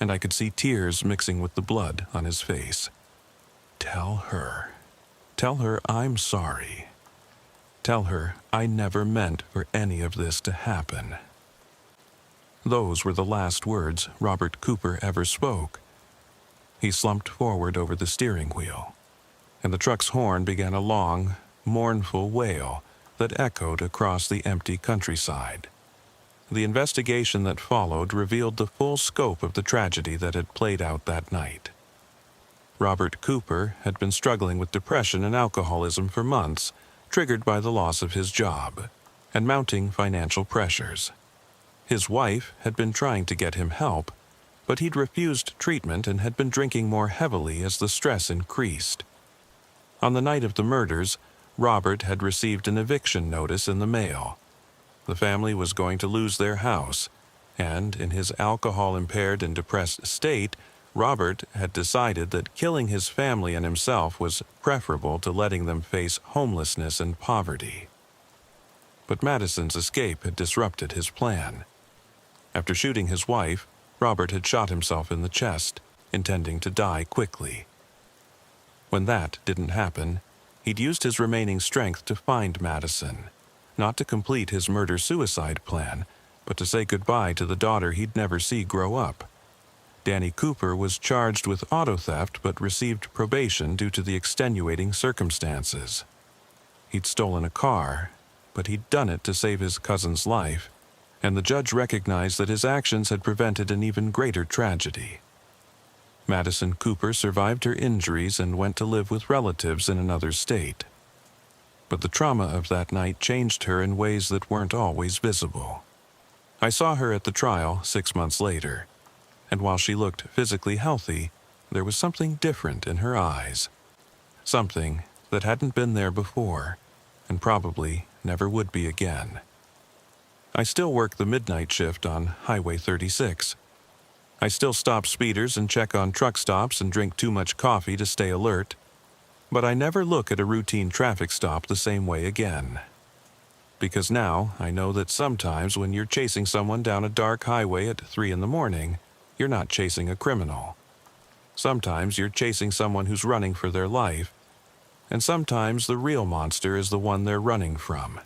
and I could see tears mixing with the blood on his face. Tell her I'm sorry. Tell her I never meant for any of this to happen." Those were the last words Robert Cooper ever spoke. He slumped forward over the steering wheel, and the truck's horn began a long, mournful wail that echoed across the empty countryside. The investigation that followed revealed the full scope of the tragedy that had played out that night. Robert Cooper had been struggling with depression and alcoholism for months, triggered by the loss of his job and mounting financial pressures. His wife had been trying to get him help, but he'd refused treatment and had been drinking more heavily as the stress increased. On the night of the murders, Robert had received an eviction notice in the mail. The family was going to lose their house, and in his alcohol-impaired and depressed state, Robert had decided that killing his family and himself was preferable to letting them face homelessness and poverty. But Madison's escape had disrupted his plan. After shooting his wife, Robert had shot himself in the chest, intending to die quickly. When that didn't happen, he'd used his remaining strength to find Madison, not to complete his murder-suicide plan, but to say goodbye to the daughter he'd never see grow up. Danny Cooper was charged with auto theft but received probation due to the extenuating circumstances. He'd stolen a car, but he'd done it to save his cousin's life, and the judge recognized that his actions had prevented an even greater tragedy. Madison Cooper survived her injuries and went to live with relatives in another state. But the trauma of that night changed her in ways that weren't always visible. I saw her at the trial 6 months later, and while she looked physically healthy, there was something different in her eyes. Something that hadn't been there before, and probably never would be again. I still work the midnight shift on Highway 36. I still stop speeders and check on truck stops and drink too much coffee to stay alert. But I never look at a routine traffic stop the same way again. Because now I know that sometimes when you're chasing someone down a dark highway at 3 in the morning, you're not chasing a criminal. Sometimes you're chasing someone who's running for their life, and sometimes the real monster is the one they're running from.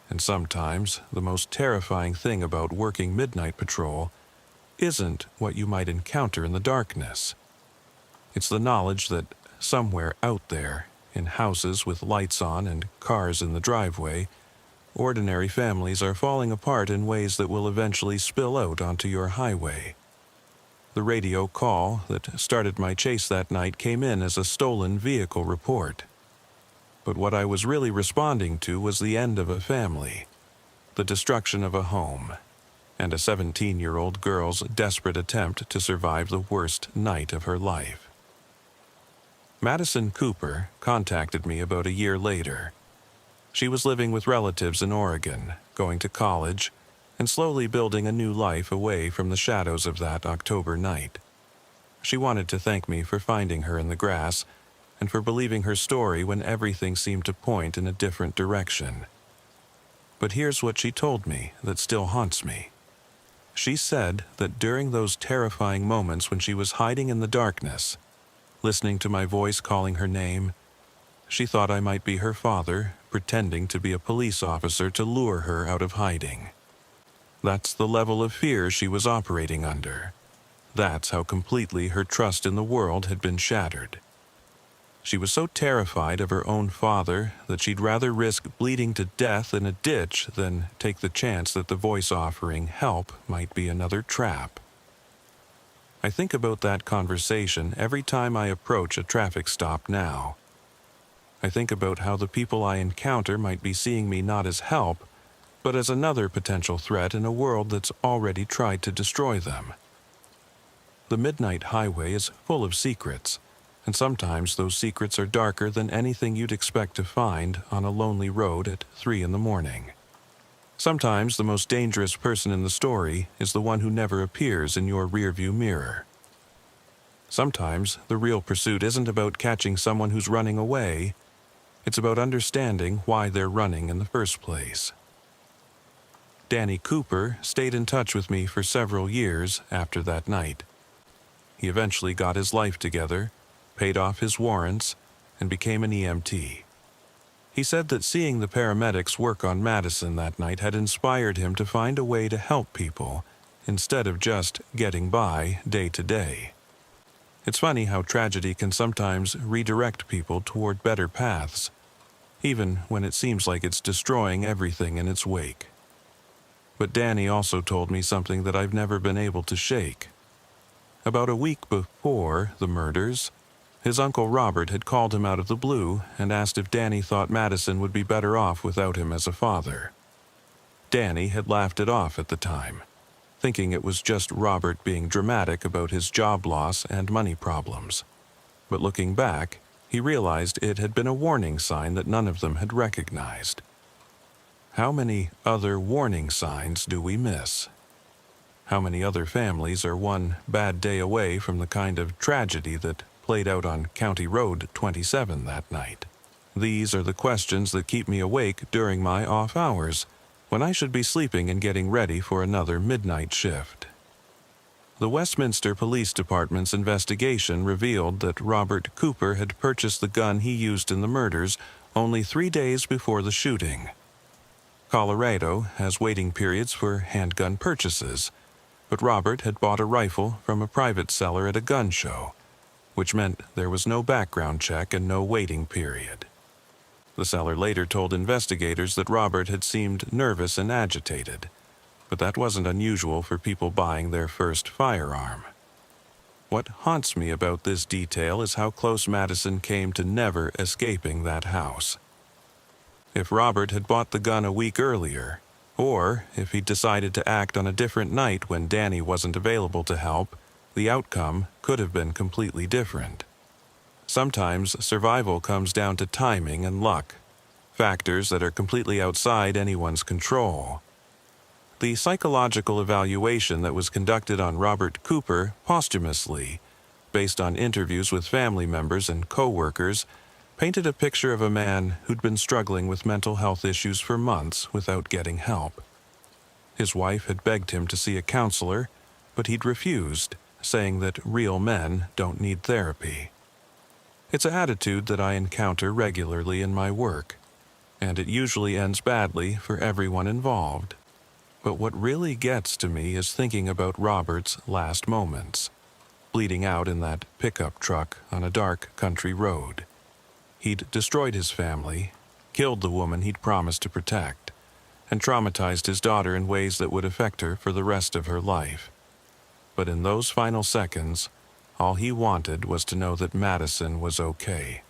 And sometimes the most terrifying thing about working midnight patrol isn't what you might encounter in the darkness. It's the knowledge that somewhere out there, in houses with lights on and cars in the driveway, ordinary families are falling apart in ways that will eventually spill out onto your highway. The radio call that started my chase that night came in as a stolen vehicle report. But what I was really responding to was the end of a family, the destruction of a home, and a 17-year-old girl's desperate attempt to survive the worst night of her life. Madison Cooper contacted me about a year later. She was living with relatives in Oregon, going to college, and slowly building a new life away from the shadows of that October night. She wanted to thank me for finding her in the grass and for believing her story when everything seemed to point in a different direction. But here's what she told me that still haunts me. She said that during those terrifying moments when she was hiding in the darkness, listening to my voice calling her name, she thought I might be her father, pretending to be a police officer to lure her out of hiding. That's the level of fear she was operating under. That's how completely her trust in the world had been shattered. She was so terrified of her own father that she'd rather risk bleeding to death in a ditch than take the chance that the voice offering help might be another trap. I think about that conversation every time I approach a traffic stop now. I think about how the people I encounter might be seeing me not as help, but as another potential threat in a world that's already tried to destroy them. The midnight highway is full of secrets, and sometimes those secrets are darker than anything you'd expect to find on a lonely road at 3 in the morning. Sometimes the most dangerous person in the story is the one who never appears in your rearview mirror. Sometimes the real pursuit isn't about catching someone who's running away, it's about understanding why they're running in the first place. Danny Cooper stayed in touch with me for several years after that night. He eventually got his life together, paid off his warrants, and became an EMT. He said that seeing the paramedics work on Madison that night had inspired him to find a way to help people instead of just getting by day to day. It's funny how tragedy can sometimes redirect people toward better paths, even when it seems like it's destroying everything in its wake. But Danny also told me something that I've never been able to shake. About a week before the murders, his uncle Robert had called him out of the blue and asked if Danny thought Madison would be better off without him as a father. Danny had laughed it off at the time, thinking it was just Robert being dramatic about his job loss and money problems. But looking back, he realized it had been a warning sign that none of them had recognized. How many other warning signs do we miss? How many other families are one bad day away from the kind of tragedy that played out on County Road 27 that night? These are the questions that keep me awake during my off hours, when I should be sleeping and getting ready for another midnight shift. The Westminster Police Department's investigation revealed that Robert Cooper had purchased the gun he used in the murders only 3 days before the shooting. Colorado has waiting periods for handgun purchases, but Robert had bought a rifle from a private seller at a gun show, which meant there was no background check and no waiting period. The seller later told investigators that Robert had seemed nervous and agitated, but that wasn't unusual for people buying their first firearm. What haunts me about this detail is how close Madison came to never escaping that house. If Robert had bought the gun a week earlier, or if he decided to act on a different night when Danny wasn't available to help, the outcome could have been completely different. Sometimes survival comes down to timing and luck, factors that are completely outside anyone's control. The psychological evaluation that was conducted on Robert Cooper posthumously, based on interviews with family members and co-workers, painted a picture of a man who'd been struggling with mental health issues for months without getting help. His wife had begged him to see a counselor, but he'd refused, saying that real men don't need therapy. It's an attitude that I encounter regularly in my work, and it usually ends badly for everyone involved. But what really gets to me is thinking about Robert's last moments, bleeding out in that pickup truck on a dark country road. He'd destroyed his family, killed the woman he'd promised to protect, and traumatized his daughter in ways that would affect her for the rest of her life. But in those final seconds, all he wanted was to know that Madison was okay.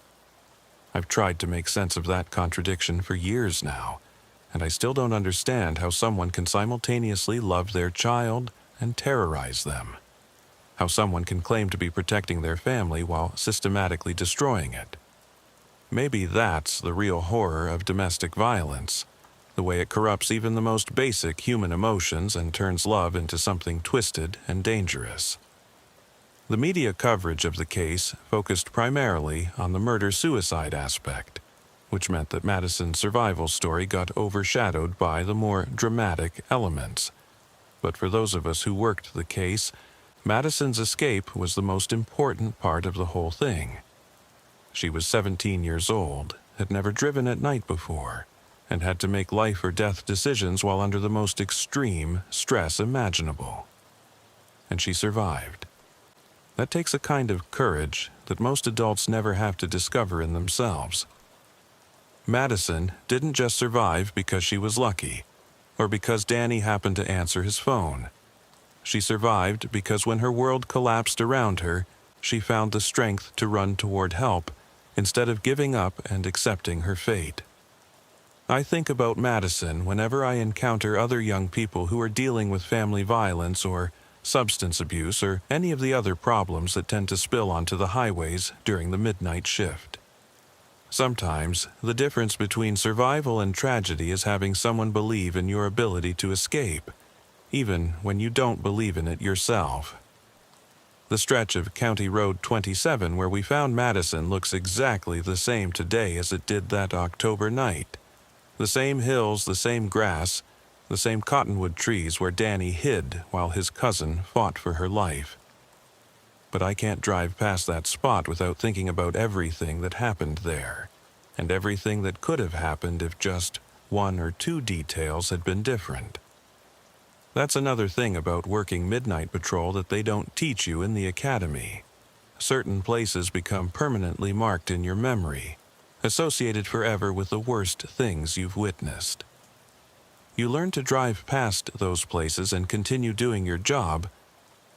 I've tried to make sense of that contradiction for years now, and I still don't understand how someone can simultaneously love their child and terrorize them. How someone can claim to be protecting their family while systematically destroying it. Maybe that's the real horror of domestic violence, the way it corrupts even the most basic human emotions and turns love into something twisted and dangerous. The media coverage of the case focused primarily on the murder-suicide aspect, which meant that Madison's survival story got overshadowed by the more dramatic elements. But for those of us who worked the case, Madison's escape was the most important part of the whole thing. She was 17 years old, had never driven at night before, and had to make life or death decisions while under the most extreme stress imaginable. And she survived. That takes a kind of courage that most adults never have to discover in themselves. Madison didn't just survive because she was lucky, or because Danny happened to answer his phone. She survived because when her world collapsed around her, she found the strength to run toward help instead of giving up and accepting her fate. I think about Madison whenever I encounter other young people who are dealing with family violence or substance abuse or any of the other problems that tend to spill onto the highways during the midnight shift. Sometimes, the difference between survival and tragedy is having someone believe in your ability to escape, even when you don't believe in it yourself. The stretch of County Road 27 where we found Madison looks exactly the same today as it did that October night. The same hills, the same grass, the same cottonwood trees where Danny hid while his cousin fought for her life. But I can't drive past that spot without thinking about everything that happened there, and everything that could have happened if just one or two details had been different. That's another thing about working midnight patrol that they don't teach you in the academy. Certain places become permanently marked in your memory, associated forever with the worst things you've witnessed. You learn to drive past those places and continue doing your job,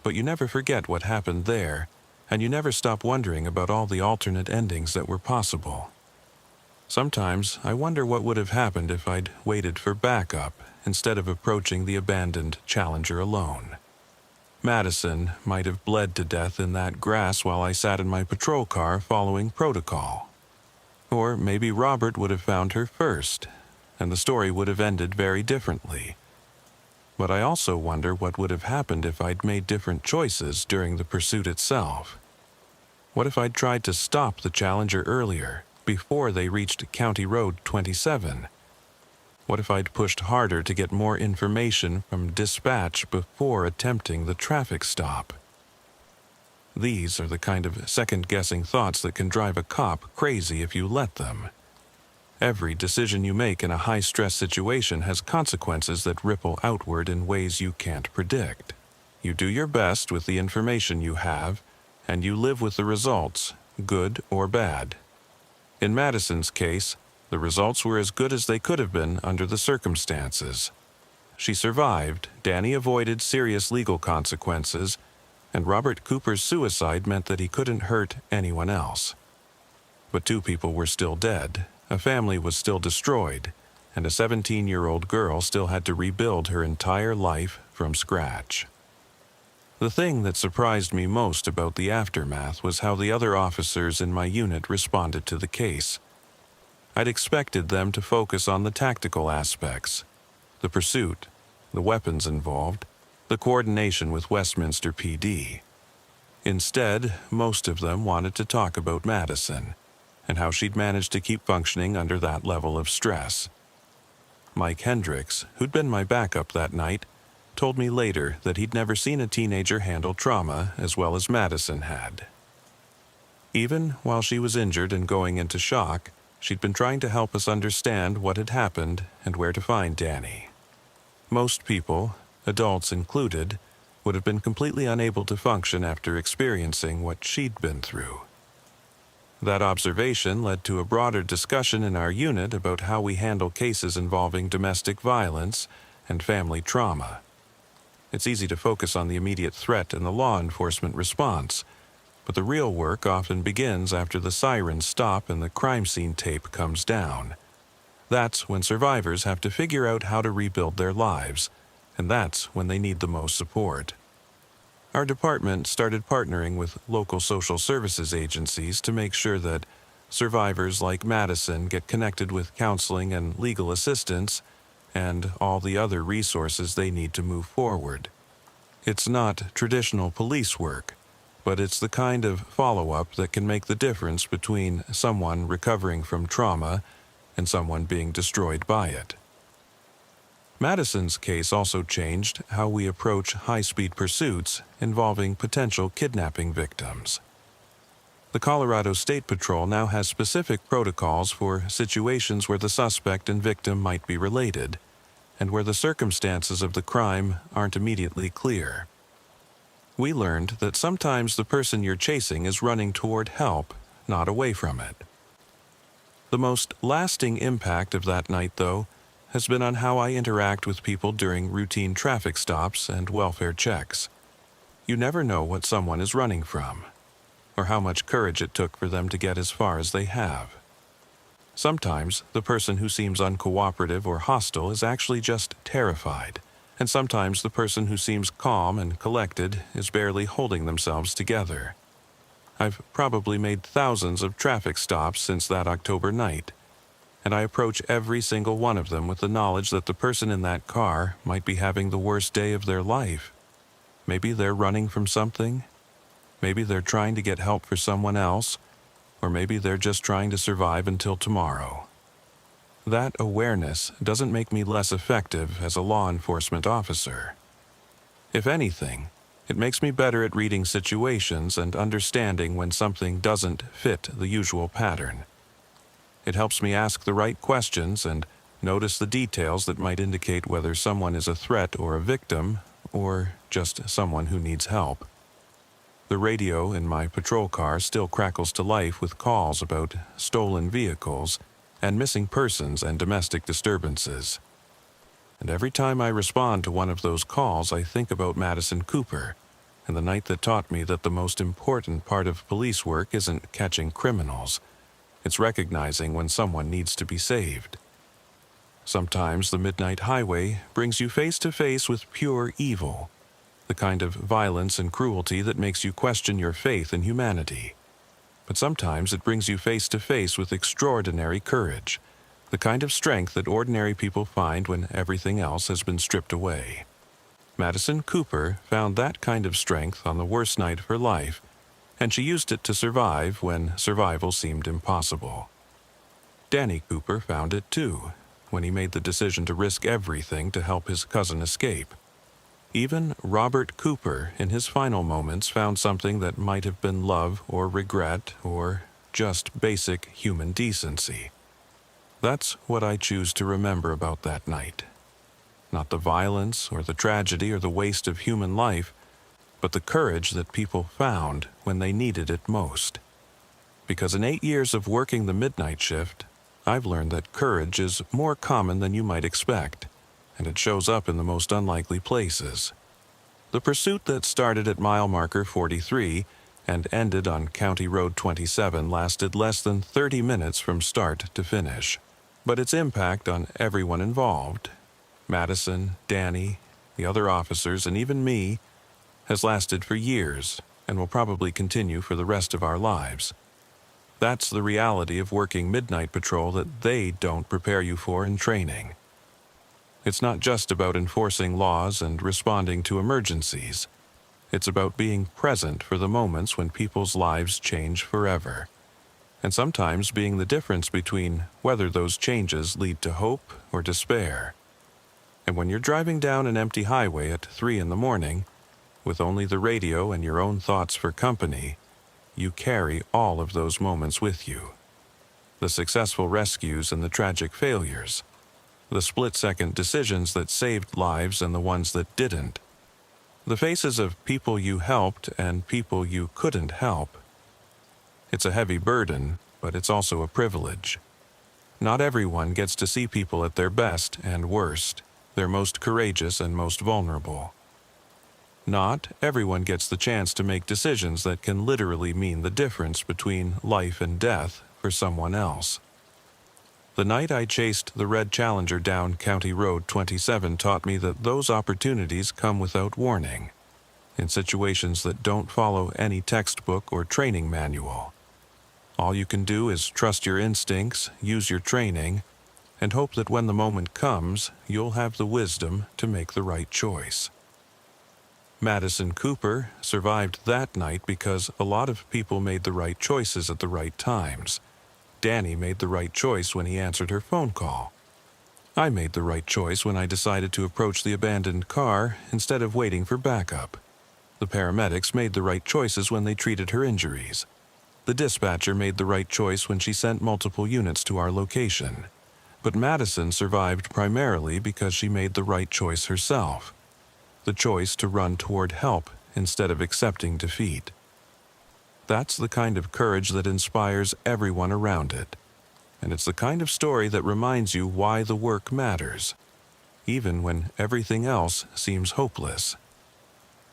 but you never forget what happened there, and you never stop wondering about all the alternate endings that were possible. Sometimes I wonder what would have happened if I'd waited for backup instead of approaching the abandoned Challenger alone. Madison might have bled to death in that grass while I sat in my patrol car following protocol. Or maybe Robert would have found her first, and the story would have ended very differently. But I also wonder what would have happened if I'd made different choices during the pursuit itself. What if I'd tried to stop the Challenger earlier, before they reached County Road 27? What if I'd pushed harder to get more information from dispatch before attempting the traffic stop? These are the kind of second-guessing thoughts that can drive a cop crazy if you let them. Every decision you make in a high-stress situation has consequences that ripple outward in ways you can't predict. You do your best with the information you have, and you live with the results, good or bad. In Madison's case, the results were as good as they could have been under the circumstances. She survived, Danny avoided serious legal consequences, and Robert Cooper's suicide meant that he couldn't hurt anyone else. But 2 people were still dead, a family was still destroyed, and a 17-year-old girl still had to rebuild her entire life from scratch. The thing that surprised me most about the aftermath was how the other officers in my unit responded to the case. I'd expected them to focus on the tactical aspects, the pursuit, the weapons involved, the coordination with Westminster PD. Instead, most of them wanted to talk about Madison and how she'd managed to keep functioning under that level of stress. Mike Hendricks, who'd been my backup that night, told me later that he'd never seen a teenager handle trauma as well as Madison had. Even while she was injured and going into shock, she'd been trying to help us understand what had happened and where to find Danny. Most people, adults included, would have been completely unable to function after experiencing what she'd been through. That observation led to a broader discussion in our unit about how we handle cases involving domestic violence and family trauma. It's easy to focus on the immediate threat and the law enforcement response, but the real work often begins after the sirens stop and the crime scene tape comes down. That's when survivors have to figure out how to rebuild their lives, and that's when they need the most support. Our department started partnering with local social services agencies to make sure that survivors like Madison get connected with counseling and legal assistance and all the other resources they need to move forward. It's not traditional police work, but it's the kind of follow-up that can make the difference between someone recovering from trauma and someone being destroyed by it. Madison's case also changed how we approach high-speed pursuits involving potential kidnapping victims. The Colorado State Patrol now has specific protocols for situations where the suspect and victim might be related, and where the circumstances of the crime aren't immediately clear. We learned that sometimes the person you're chasing is running toward help, not away from it. The most lasting impact of that night, though, has been on how I interact with people during routine traffic stops and welfare checks. You never know what someone is running from, or how much courage it took for them to get as far as they have. Sometimes the person who seems uncooperative or hostile is actually just terrified, and sometimes the person who seems calm and collected is barely holding themselves together. I've probably made thousands of traffic stops since that October night, and I approach every single one of them with the knowledge that the person in that car might be having the worst day of their life. Maybe they're running from something. Maybe they're trying to get help for someone else, or maybe they're just trying to survive until tomorrow. That awareness doesn't make me less effective as a law enforcement officer. If anything, it makes me better at reading situations and understanding when something doesn't fit the usual pattern. It helps me ask the right questions and notice the details that might indicate whether someone is a threat or a victim, or just someone who needs help. The radio in my patrol car still crackles to life with calls about stolen vehicles and missing persons and domestic disturbances. And every time I respond to one of those calls, I think about Madison Cooper and the night that taught me that the most important part of police work isn't catching criminals. It's recognizing when someone needs to be saved. Sometimes the midnight highway brings you face to face with pure evil, the kind of violence and cruelty that makes you question your faith in humanity. But sometimes it brings you face to face with extraordinary courage, the kind of strength that ordinary people find when everything else has been stripped away. Madison Cooper found that kind of strength on the worst night of her life, and she used it to survive when survival seemed impossible. Danny Cooper found it too, when he made the decision to risk everything to help his cousin escape. Even Robert Cooper, in his final moments, found something that might have been love or regret or just basic human decency. That's what I choose to remember about that night. Not the violence or the tragedy or the waste of human life, but the courage that people found when they needed it most. Because in 8 years of working the midnight shift, I've learned that courage is more common than you might expect, and it shows up in the most unlikely places. The pursuit that started at mile marker 43 and ended on County Road 27 lasted less than 30 minutes from start to finish. But its impact on everyone involved, Madison, Danny, the other officers, and even me, has lasted for years and will probably continue for the rest of our lives. That's the reality of working midnight patrol that they don't prepare you for in training. It's not just about enforcing laws and responding to emergencies. It's about being present for the moments when people's lives change forever, and sometimes being the difference between whether those changes lead to hope or despair. And when you're driving down an empty highway at 3 a.m, with only the radio and your own thoughts for company, you carry all of those moments with you. The successful rescues and the tragic failures. The split-second decisions that saved lives and the ones that didn't. The faces of people you helped and people you couldn't help. It's a heavy burden, but it's also a privilege. Not everyone gets to see people at their best and worst, their most courageous and most vulnerable. Not everyone gets the chance to make decisions that can literally mean the difference between life and death for someone else. The night I chased the red Challenger down County Road 27 taught me that those opportunities come without warning, in situations that don't follow any textbook or training manual. All you can do is trust your instincts, use your training, and hope that when the moment comes, you'll have the wisdom to make the right choice. Madison Cooper survived that night because a lot of people made the right choices at the right times. Danny made the right choice when he answered her phone call. I made the right choice when I decided to approach the abandoned car instead of waiting for backup. The paramedics made the right choices when they treated her injuries. The dispatcher made the right choice when she sent multiple units to our location. But Madison survived primarily because she made the right choice herself. The choice to run toward help instead of accepting defeat. That's the kind of courage that inspires everyone around it. And it's the kind of story that reminds you why the work matters, even when everything else seems hopeless.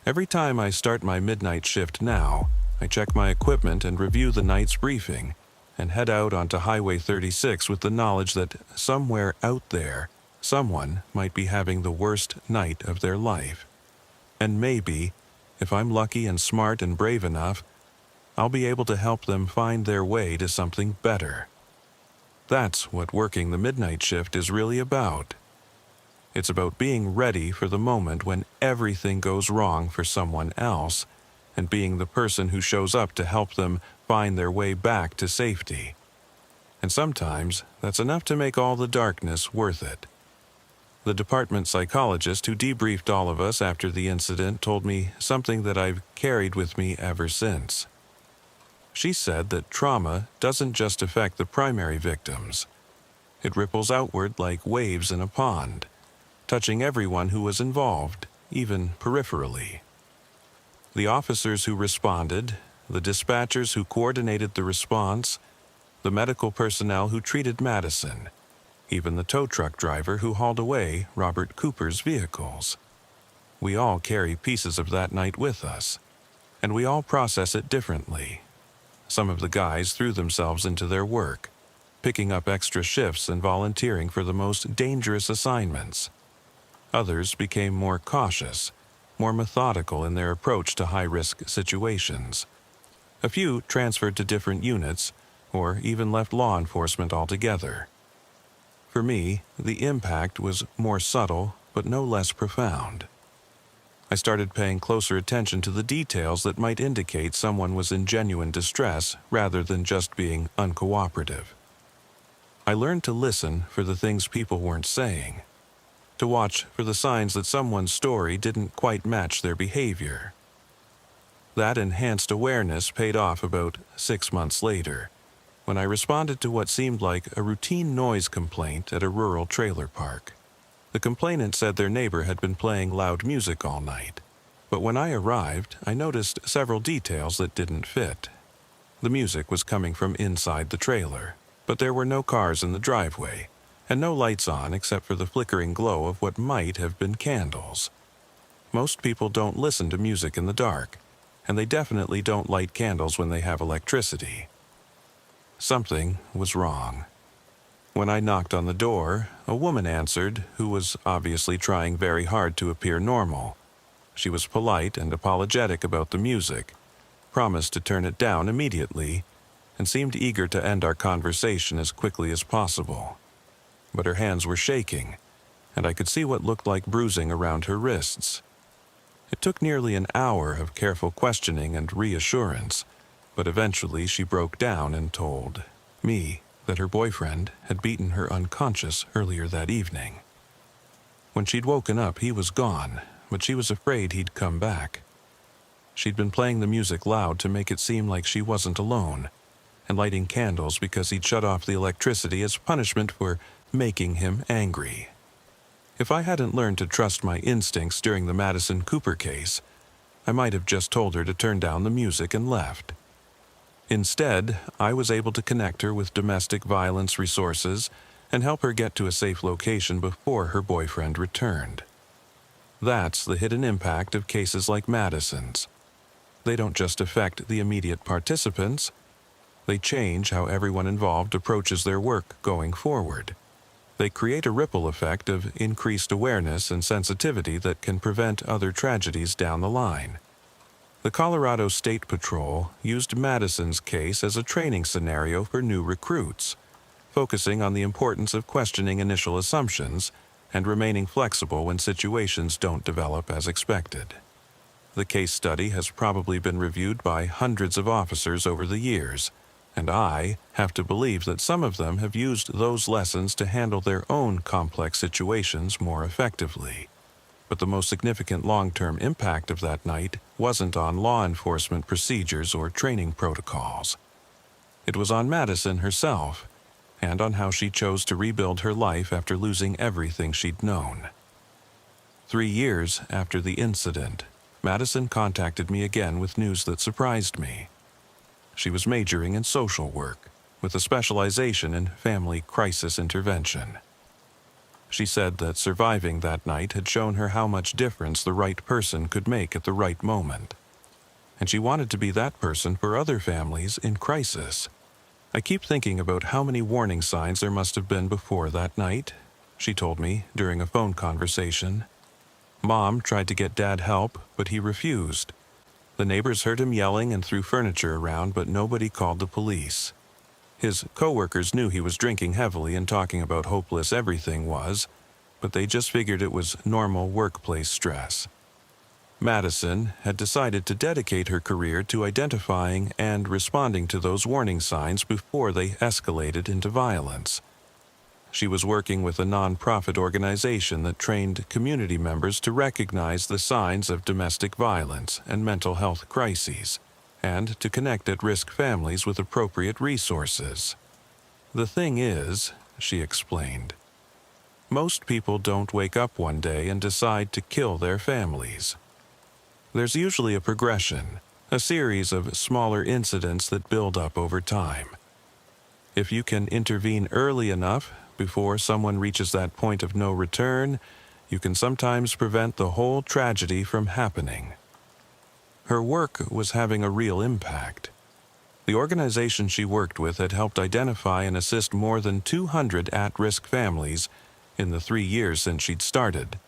Every time I start my midnight shift now, I check my equipment and review the night's briefing, and head out onto Highway 36 with the knowledge that somewhere out there, someone might be having the worst night of their life. And maybe, if I'm lucky and smart and brave enough, I'll be able to help them find their way to something better. That's what working the midnight shift is really about. It's about being ready for the moment when everything goes wrong for someone else, and being the person who shows up to help them find their way back to safety. And sometimes that's enough to make all the darkness worth it. The department psychologist who debriefed all of us after the incident told me something that I've carried with me ever since. She said that trauma doesn't just affect the primary victims. It ripples outward like waves in a pond, touching everyone who was involved, even peripherally. The officers who responded, the dispatchers who coordinated the response, the medical personnel who treated Madison, even the tow truck driver who hauled away Robert Cooper's vehicles. We all carry pieces of that night with us, and we all process it differently. Some of the guys threw themselves into their work, picking up extra shifts and volunteering for the most dangerous assignments. Others became more cautious, more methodical in their approach to high-risk situations. A few transferred to different units, or even left law enforcement altogether. For me, the impact was more subtle, but no less profound. I started paying closer attention to the details that might indicate someone was in genuine distress rather than just being uncooperative. I learned to listen for the things people weren't saying, to watch for the signs that someone's story didn't quite match their behavior. That enhanced awareness paid off about 6 months later, when I responded to what seemed like a routine noise complaint at a rural trailer park. The complainant said their neighbor had been playing loud music all night, but when I arrived, I noticed several details that didn't fit. The music was coming from inside the trailer, but there were no cars in the driveway, and no lights on except for the flickering glow of what might have been candles. Most people don't listen to music in the dark, and they definitely don't light candles when they have electricity. Something was wrong. When I knocked on the door, a woman answered who was obviously trying very hard to appear normal. She was polite and apologetic about the music, promised to turn it down immediately, and seemed eager to end our conversation as quickly as possible. But her hands were shaking, and I could see what looked like bruising around her wrists. It took nearly an hour of careful questioning and reassurance, but eventually she broke down and told me that her boyfriend had beaten her unconscious earlier that evening. When she'd woken up, he was gone, but she was afraid he'd come back. She'd been playing the music loud to make it seem like she wasn't alone, and lighting candles because he'd shut off the electricity as punishment for making him angry. If I hadn't learned to trust my instincts during the Madison Cooper case, I might have just told her to turn down the music and left. Instead, I was able to connect her with domestic violence resources and help her get to a safe location before her boyfriend returned. That's the hidden impact of cases like Madison's. They don't just affect the immediate participants, they change how everyone involved approaches their work going forward. They create a ripple effect of increased awareness and sensitivity that can prevent other tragedies down the line. The Colorado State Patrol used Madison's case as a training scenario for new recruits, focusing on the importance of questioning initial assumptions and remaining flexible when situations don't develop as expected. The case study has probably been reviewed by hundreds of officers over the years, and I have to believe that some of them have used those lessons to handle their own complex situations more effectively. But the most significant long-term impact of that night wasn't on law enforcement procedures or training protocols. It was on Madison herself, and on how she chose to rebuild her life after losing everything she'd known. 3 years after the incident, Madison contacted me again with news that surprised me. She was majoring in social work, with a specialization in family crisis intervention. She said that surviving that night had shown her how much difference the right person could make at the right moment. And she wanted to be that person for other families in crisis. I keep thinking about how many warning signs there must have been before that night, she told me during a phone conversation. Mom tried to get Dad help, but he refused. The neighbors heard him yelling and threw furniture around, but nobody called the police. His coworkers knew he was drinking heavily and talking about hopeless everything was, but they just figured it was normal workplace stress. Madison had decided to dedicate her career to identifying and responding to those warning signs before they escalated into violence. She was working with a nonprofit organization that trained community members to recognize the signs of domestic violence and mental health crises, and to connect at-risk families with appropriate resources. The thing is, she explained, most people don't wake up one day and decide to kill their families. There's usually a progression, a series of smaller incidents that build up over time. If you can intervene early enough, before someone reaches that point of no return, you can sometimes prevent the whole tragedy from happening. Her work was having a real impact. The organization she worked with had helped identify and assist more than 200 at-risk families in the 3 years since she'd started,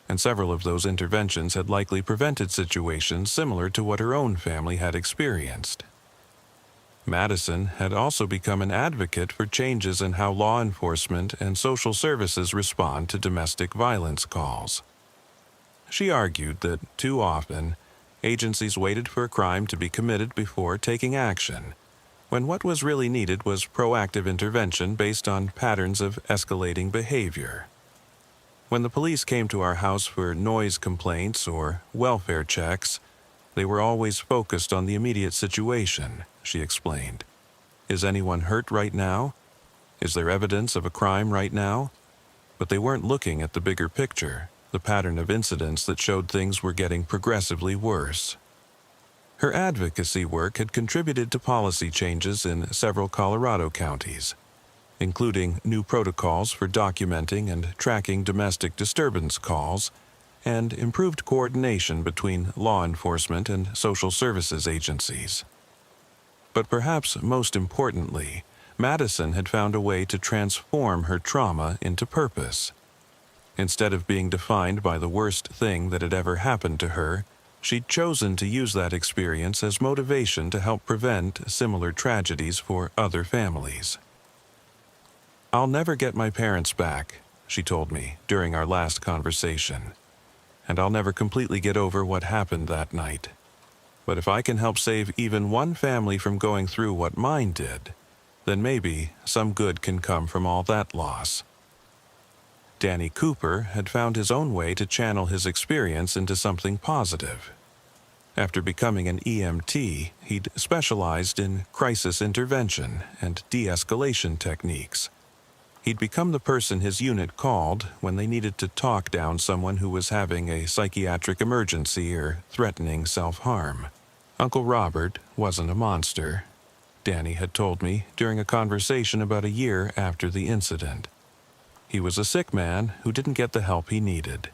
and several of those interventions had likely prevented situations similar to what her own family had experienced. Madison had also become an advocate for changes in how law enforcement and social services respond to domestic violence calls. She argued that, too often, agencies waited for a crime to be committed before taking action, when what was really needed was proactive intervention based on patterns of escalating behavior. When the police came to our house for noise complaints or welfare checks, they were always focused on the immediate situation, she explained. Is anyone hurt right now? Is there evidence of a crime right now? But they weren't looking at the bigger picture, the pattern of incidents that showed things were getting progressively worse. Her advocacy work had contributed to policy changes in several Colorado counties, including new protocols for documenting and tracking domestic disturbance calls, and improved coordination between law enforcement and social services agencies. But perhaps most importantly, Madison had found a way to transform her trauma into purpose. Instead of being defined by the worst thing that had ever happened to her, she'd chosen to use that experience as motivation to help prevent similar tragedies for other families. "I'll never get my parents back," she told me during our last conversation, "and I'll never completely get over what happened that night. But if I can help save even one family from going through what mine did, then maybe some good can come from all that loss." Danny Cooper had found his own way to channel his experience into something positive. After becoming an EMT, he'd specialized in crisis intervention and de-escalation techniques. He'd become the person his unit called when they needed to talk down someone who was having a psychiatric emergency or threatening self-harm. Uncle Robert wasn't a monster, Danny had told me during a conversation about a year after the incident. He was a sick man who didn't get the help he needed.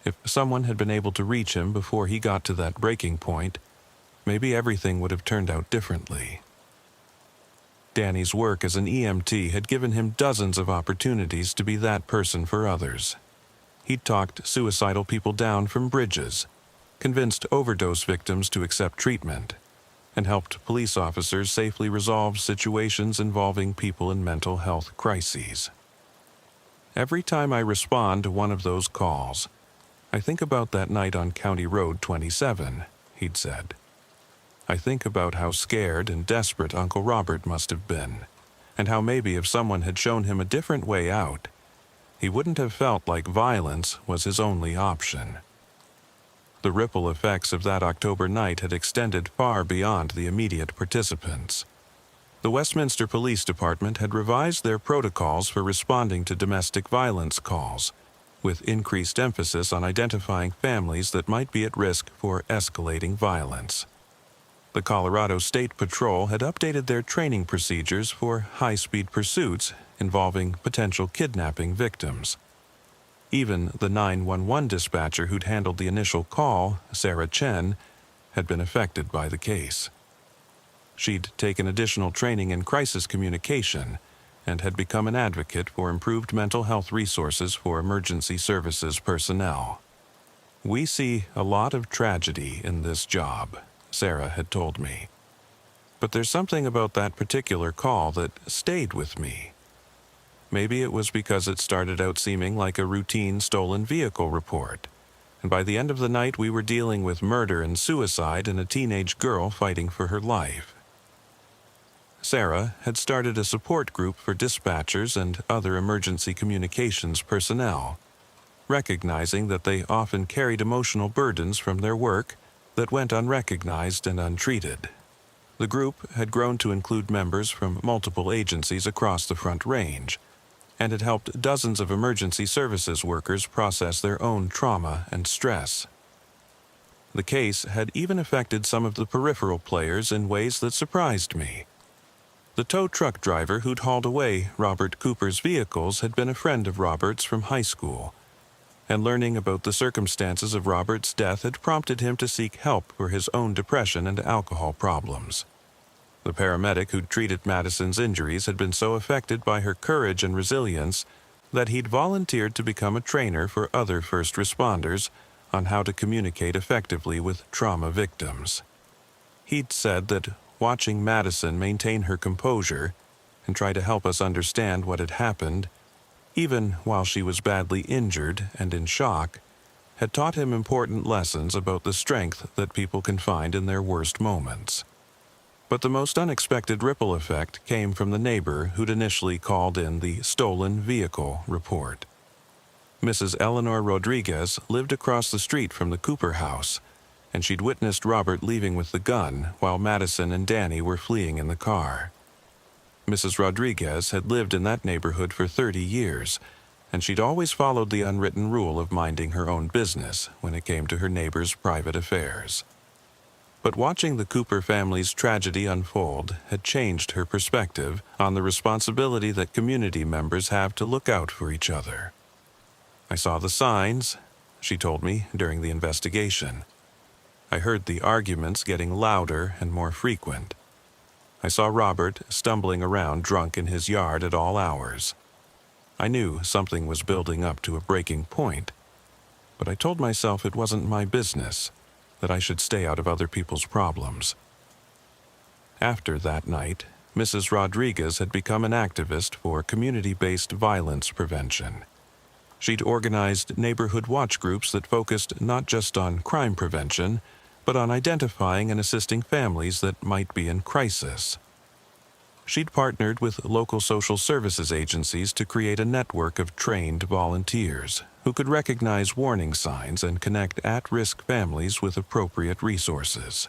If someone had been able to reach him before he got to that breaking point, maybe everything would have turned out differently. Danny's work as an EMT had given him dozens of opportunities to be that person for others. He'd talked suicidal people down from bridges, convinced overdose victims to accept treatment, and helped police officers safely resolve situations involving people in mental health crises. Every time I respond to one of those calls, I think about that night on County Road 27, he'd said. I think about how scared and desperate Uncle Robert must have been, and how maybe if someone had shown him a different way out, he wouldn't have felt like violence was his only option. The ripple effects of that October night had extended far beyond the immediate participants. The Westminster Police Department had revised their protocols for responding to domestic violence calls, with increased emphasis on identifying families that might be at risk for escalating violence. The Colorado State Patrol had updated their training procedures for high-speed pursuits involving potential kidnapping victims. Even the 911 dispatcher who'd handled the initial call, Sarah Chen, had been affected by the case. She'd taken additional training in crisis communication and had become an advocate for improved mental health resources for emergency services personnel. "We see a lot of tragedy in this job," Sarah had told me. "But there's something about that particular call that stayed with me. Maybe it was because it started out seeming like a routine stolen vehicle report, and by the end of the night we were dealing with murder and suicide and a teenage girl fighting for her life." Sarah had started a support group for dispatchers and other emergency communications personnel, recognizing that they often carried emotional burdens from their work that went unrecognized and untreated. The group had grown to include members from multiple agencies across the Front Range, and had helped dozens of emergency services workers process their own trauma and stress. The case had even affected some of the peripheral players in ways that surprised me. The tow truck driver who'd hauled away Robert Cooper's vehicles had been a friend of Robert's from high school, and learning about the circumstances of Robert's death had prompted him to seek help for his own depression and alcohol problems. The paramedic who'd treated Madison's injuries had been so affected by her courage and resilience that he'd volunteered to become a trainer for other first responders on how to communicate effectively with trauma victims. He'd said that watching Madison maintain her composure and try to help us understand what had happened, even while she was badly injured and in shock, had taught him important lessons about the strength that people can find in their worst moments. But the most unexpected ripple effect came from the neighbor who'd initially called in the stolen vehicle report. Mrs. Eleanor Rodriguez lived across the street from the Cooper house, and she'd witnessed Robert leaving with the gun while Madison and Danny were fleeing in the car. Mrs. Rodriguez had lived in that neighborhood for 30 years, and she'd always followed the unwritten rule of minding her own business when it came to her neighbors' private affairs. But watching the Cooper family's tragedy unfold had changed her perspective on the responsibility that community members have to look out for each other. "I saw the signs," she told me during the investigation. "I heard the arguments getting louder and more frequent. I saw Robert stumbling around drunk in his yard at all hours. I knew something was building up to a breaking point, but I told myself it wasn't my business, that I should stay out of other people's problems." After that night, Mrs. Rodriguez had become an activist for community-based violence prevention. She'd organized neighborhood watch groups that focused not just on crime prevention, but on identifying and assisting families that might be in crisis. She'd partnered with local social services agencies to create a network of trained volunteers who could recognize warning signs and connect at-risk families with appropriate resources.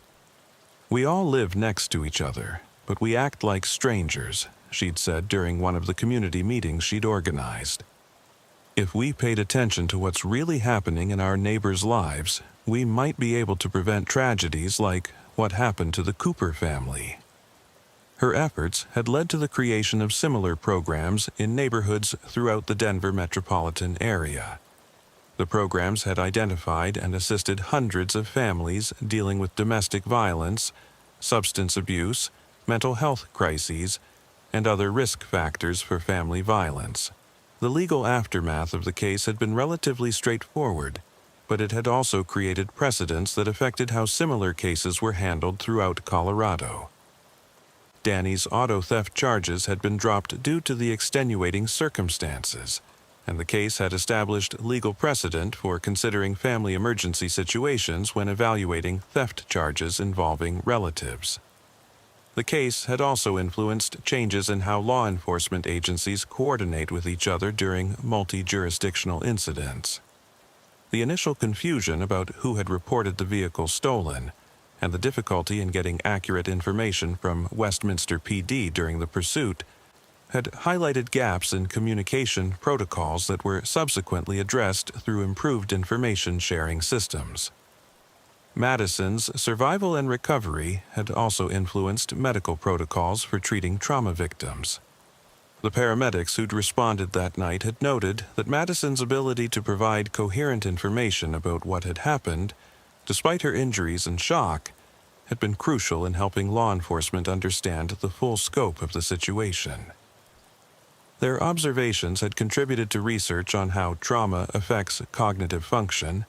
"We all live next to each other, but we act like strangers," she'd said during one of the community meetings she'd organized. "If we paid attention to what's really happening in our neighbors' lives, we might be able to prevent tragedies like what happened to the Cooper family." Her efforts had led to the creation of similar programs in neighborhoods throughout the Denver metropolitan area. The programs had identified and assisted hundreds of families dealing with domestic violence, substance abuse, mental health crises, and other risk factors for family violence. The legal aftermath of the case had been relatively straightforward, but it had also created precedents that affected how similar cases were handled throughout Colorado. Danny's auto theft charges had been dropped due to the extenuating circumstances, and the case had established legal precedent for considering family emergency situations when evaluating theft charges involving relatives. The case had also influenced changes in how law enforcement agencies coordinate with each other during multi-jurisdictional incidents. The initial confusion about who had reported the vehicle stolen, and the difficulty in getting accurate information from Westminster PD during the pursuit, had highlighted gaps in communication protocols that were subsequently addressed through improved information sharing systems. Madison's survival and recovery had also influenced medical protocols for treating trauma victims. The paramedics who'd responded that night had noted that Madison's ability to provide coherent information about what had happened, despite her injuries and shock, had been crucial in helping law enforcement understand the full scope of the situation. Their observations had contributed to research on how trauma affects cognitive function,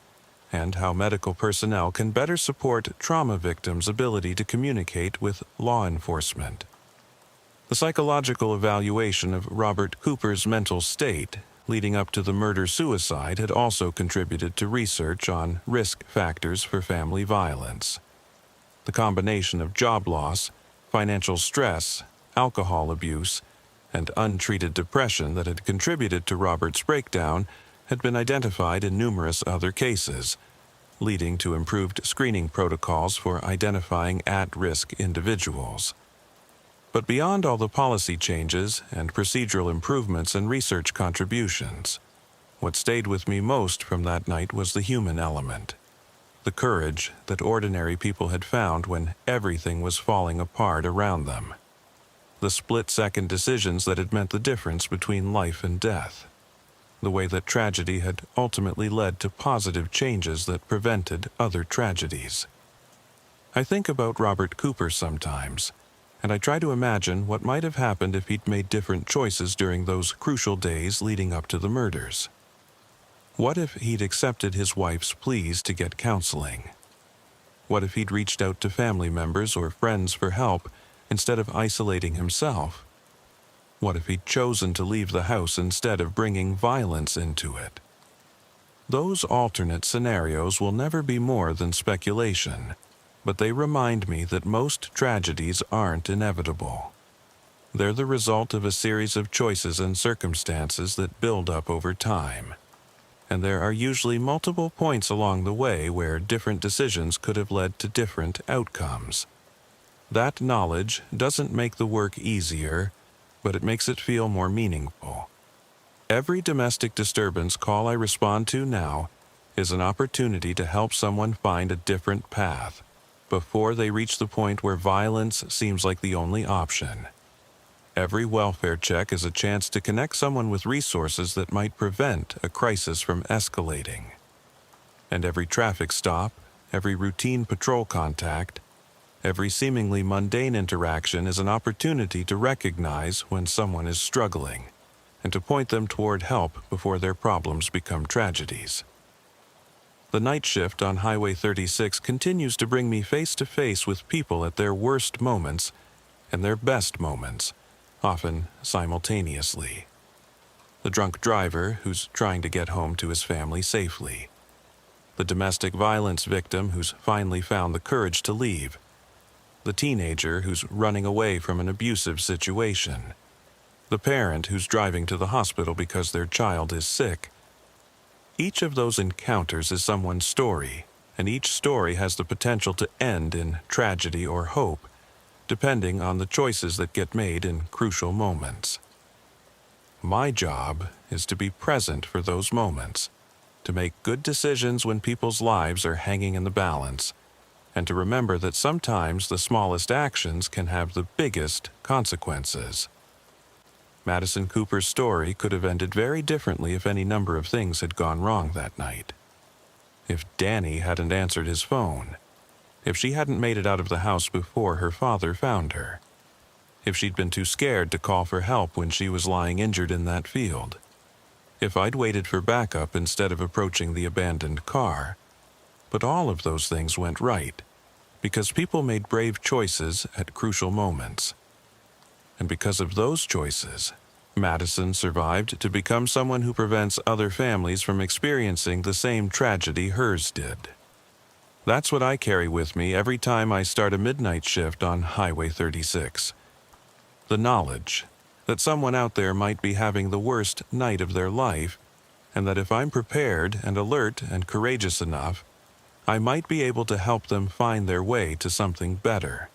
and how medical personnel can better support trauma victims' ability to communicate with law enforcement. The psychological evaluation of Robert Cooper's mental state leading up to the murder-suicide had also contributed to research on risk factors for family violence. The combination of job loss, financial stress, alcohol abuse, and untreated depression that had contributed to Robert's breakdown had been identified in numerous other cases, leading to improved screening protocols for identifying at-risk individuals. But beyond all the policy changes and procedural improvements and research contributions, what stayed with me most from that night was the human element, the courage that ordinary people had found when everything was falling apart around them, the split-second decisions that had meant the difference between life and death, the way that tragedy had ultimately led to positive changes that prevented other tragedies. I think about Robert Cooper sometimes, and I try to imagine what might have happened if he'd made different choices during those crucial days leading up to the murders. What if he'd accepted his wife's pleas to get counseling? What if he'd reached out to family members or friends for help instead of isolating himself? What if he'd chosen to leave the house instead of bringing violence into it? Those alternate scenarios will never be more than speculation, but they remind me that most tragedies aren't inevitable. They're the result of a series of choices and circumstances that build up over time. And there are usually multiple points along the way where different decisions could have led to different outcomes. That knowledge doesn't make the work easier, but it makes it feel more meaningful. Every domestic disturbance call I respond to now is an opportunity to help someone find a different path before they reach the point where violence seems like the only option. Every welfare check is a chance to connect someone with resources that might prevent a crisis from escalating. And every traffic stop, every routine patrol contact, every seemingly mundane interaction is an opportunity to recognize when someone is struggling and to point them toward help before their problems become tragedies. The night shift on Highway 36 continues to bring me face to face with people at their worst moments and their best moments, often simultaneously. The drunk driver who's trying to get home to his family safely. The domestic violence victim who's finally found the courage to leave. The teenager who's running away from an abusive situation. The parent who's driving to the hospital because their child is sick. Each of those encounters is someone's story, and each story has the potential to end in tragedy or hope, depending on the choices that get made in crucial moments. My job is to be present for those moments, to make good decisions when people's lives are hanging in the balance, and to remember that sometimes the smallest actions can have the biggest consequences. Madison Cooper's story could have ended very differently if any number of things had gone wrong that night. If Danny hadn't answered his phone, if she hadn't made it out of the house before her father found her, if she'd been too scared to call for help when she was lying injured in that field, if I'd waited for backup instead of approaching the abandoned car. But all of those things went right, because people made brave choices at crucial moments. And because of those choices, Madison survived to become someone who prevents other families from experiencing the same tragedy hers did. That's what I carry with me every time I start a midnight shift on Highway 36. The knowledge that someone out there might be having the worst night of their life, and that if I'm prepared and alert and courageous enough, I might be able to help them find their way to something better.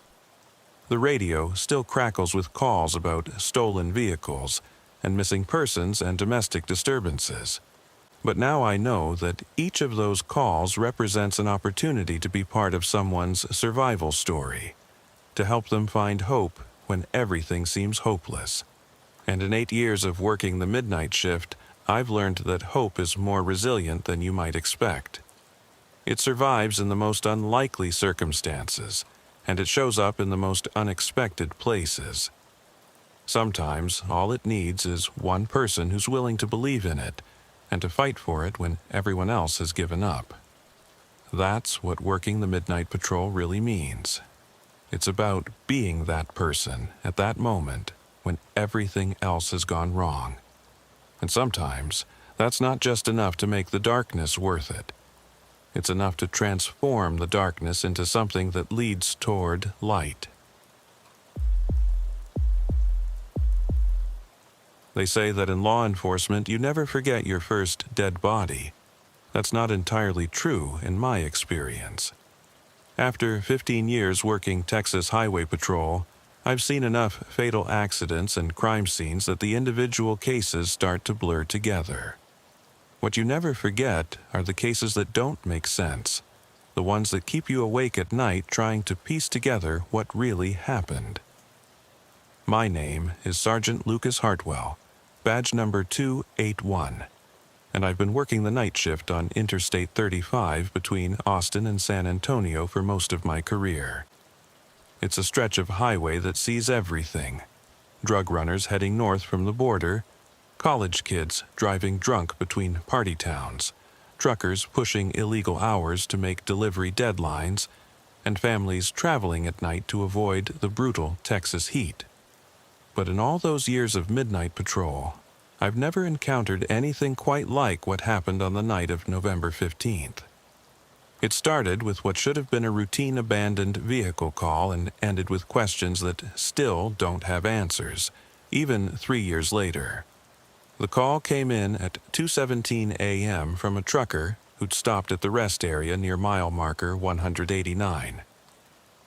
The radio still crackles with calls about stolen vehicles and missing persons and domestic disturbances. But now I know that each of those calls represents an opportunity to be part of someone's survival story, to help them find hope when everything seems hopeless. And in 8 years of working the midnight shift, I've learned that hope is more resilient than you might expect. It survives in the most unlikely circumstances, and it shows up in the most unexpected places. Sometimes all it needs is one person who's willing to believe in it, and to fight for it when everyone else has given up. That's what working the Midnight Patrol really means. It's about being that person at that moment when everything else has gone wrong. And sometimes that's not just enough to make the darkness worth it. It's enough to transform the darkness into something that leads toward light. They say that in law enforcement, you never forget your first dead body. That's not entirely true in my experience. After 15 years working Texas Highway Patrol, I've seen enough fatal accidents and crime scenes that the individual cases start to blur together. What you never forget are the cases that don't make sense, the ones that keep you awake at night trying to piece together what really happened. My name is Sergeant Lucas Hartwell, badge number 281, and I've been working the night shift on Interstate 35 between Austin and San Antonio for most of my career. It's a stretch of highway that sees everything: drug runners heading north from the border, college kids driving drunk between party towns, truckers pushing illegal hours to make delivery deadlines, and families traveling at night to avoid the brutal Texas heat. But in all those years of midnight patrol, I've never encountered anything quite like what happened on the night of November 15th. It started with what should have been a routine abandoned vehicle call and ended with questions that still don't have answers, even 3 years later. The call came in at 2:17 a.m. from a trucker who'd stopped at the rest area near mile marker 189.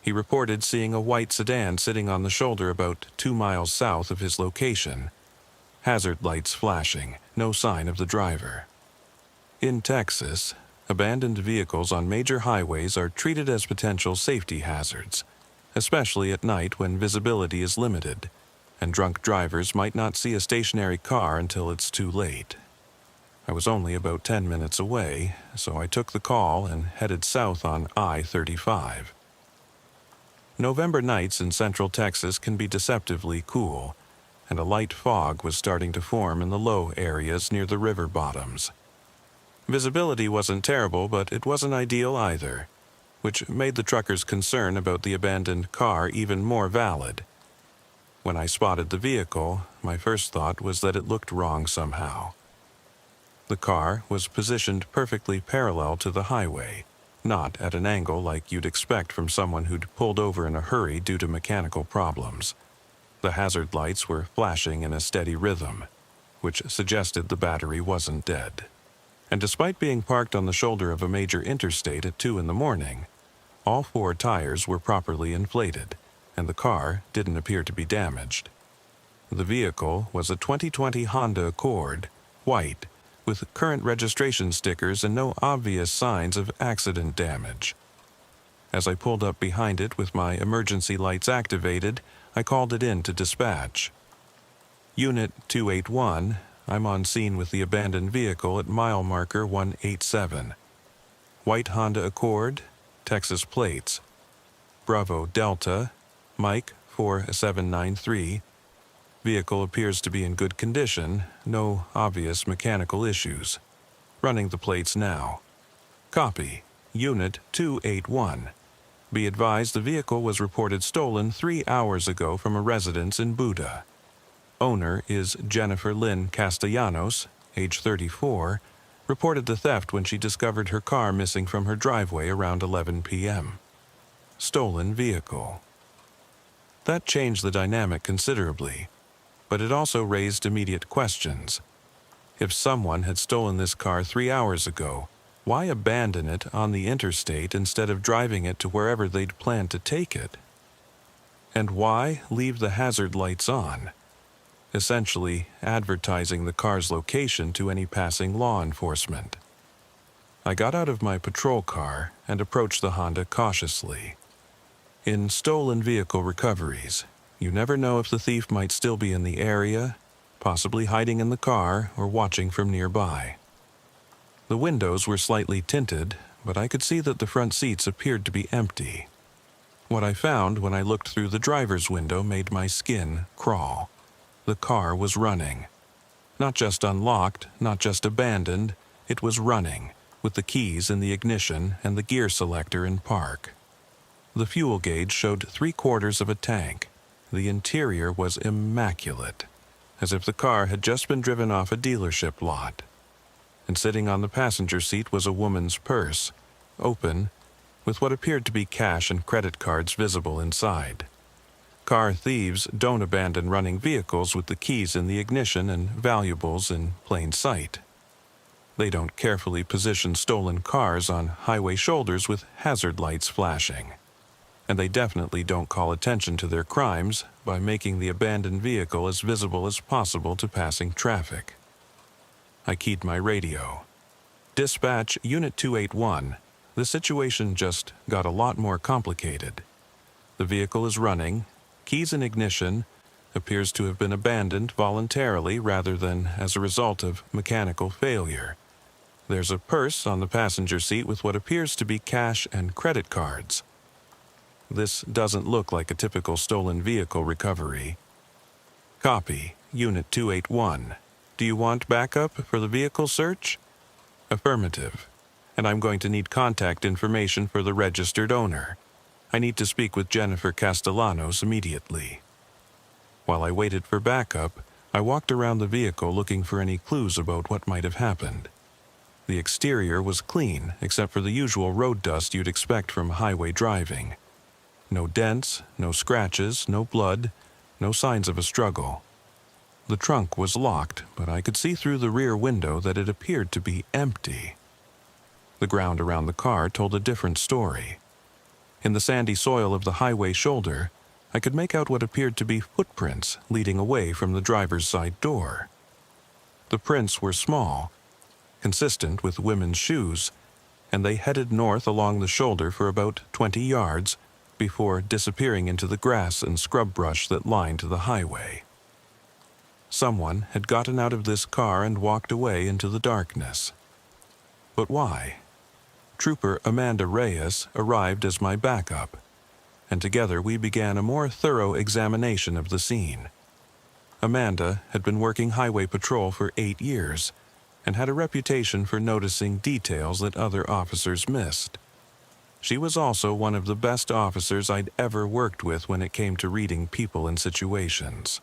He reported seeing a white sedan sitting on the shoulder about 2 miles south of his location. Hazard lights flashing, no sign of the driver. In Texas, abandoned vehicles on major highways are treated as potential safety hazards, especially at night when visibility is limited, and drunk drivers might not see a stationary car until it's too late. I was only about 10 minutes away, so I took the call and headed south on I-35. November nights in central Texas can be deceptively cool, and a light fog was starting to form in the low areas near the river bottoms. Visibility wasn't terrible, but it wasn't ideal either, which made the trucker's concern about the abandoned car even more valid. When I spotted the vehicle, my first thought was that it looked wrong somehow. The car was positioned perfectly parallel to the highway, not at an angle like you'd expect from someone who'd pulled over in a hurry due to mechanical problems. The hazard lights were flashing in a steady rhythm, which suggested the battery wasn't dead. And despite being parked on the shoulder of a major interstate at 2 in the morning, all 4 tires were properly inflated, and the car didn't appear to be damaged. The vehicle was a 2020 Honda Accord, white, with current registration stickers and no obvious signs of accident damage. As I pulled up behind it with my emergency lights activated, I called it in to dispatch. Unit 281, I'm on scene with the abandoned vehicle at mile marker 187. White Honda Accord, Texas plates. Bravo Delta, Mike 4793. Vehicle appears to be in good condition, no obvious mechanical issues. Running the plates now. Copy, Unit 281. Be advised the vehicle was reported stolen 3 hours ago from a residence in Buda. Owner is Jennifer Lynn Castellanos, age 34, reported the theft when she discovered her car missing from her driveway around 11 p.m. Stolen vehicle. That changed the dynamic considerably, but it also raised immediate questions. If someone had stolen this car 3 hours ago, why abandon it on the interstate instead of driving it to wherever they'd planned to take it? And why leave the hazard lights on, essentially advertising the car's location to any passing law enforcement? I got out of my patrol car and approached the Honda cautiously. In stolen vehicle recoveries, you never know if the thief might still be in the area, possibly hiding in the car or watching from nearby. The windows were slightly tinted, but I could see that the front seats appeared to be empty. What I found when I looked through the driver's window made my skin crawl. The car was running. Not just unlocked, not just abandoned, it was running, with the keys in the ignition and the gear selector in park. The fuel gauge showed 3/4 of a tank. The interior was immaculate, as if the car had just been driven off a dealership lot. And sitting on the passenger seat was a woman's purse, open, with what appeared to be cash and credit cards visible inside. Car thieves don't abandon running vehicles with the keys in the ignition and valuables in plain sight. They don't carefully position stolen cars on highway shoulders with hazard lights flashing. And they definitely don't call attention to their crimes by making the abandoned vehicle as visible as possible to passing traffic. I keyed my radio. Dispatch Unit 281. The situation just got a lot more complicated. The vehicle is running, keys in ignition, appears to have been abandoned voluntarily rather than as a result of mechanical failure. There's a purse on the passenger seat with what appears to be cash and credit cards. This doesn't look like a typical stolen vehicle recovery. Copy, Unit 281. Do you want backup for the vehicle search? Affirmative. And I'm going to need contact information for the registered owner. I need to speak with Jennifer Castellanos immediately. While I waited for backup, I walked around the vehicle looking for any clues about what might have happened. The exterior was clean, except for the usual road dust you'd expect from highway driving. No dents, no scratches, no blood, no signs of a struggle. The trunk was locked, but I could see through the rear window that it appeared to be empty. The ground around the car told a different story. In the sandy soil of the highway shoulder, I could make out what appeared to be footprints leading away from the driver's side door. The prints were small, consistent with women's shoes, and they headed north along the shoulder for about 20 yards before disappearing into the grass and scrub brush that lined the highway. Someone had gotten out of this car and walked away into the darkness. But why? Trooper Amanda Reyes arrived as my backup, and together we began a more thorough examination of the scene. Amanda had been working highway patrol for 8 years and had a reputation for noticing details that other officers missed. She was also one of the best officers I'd ever worked with when it came to reading people and situations.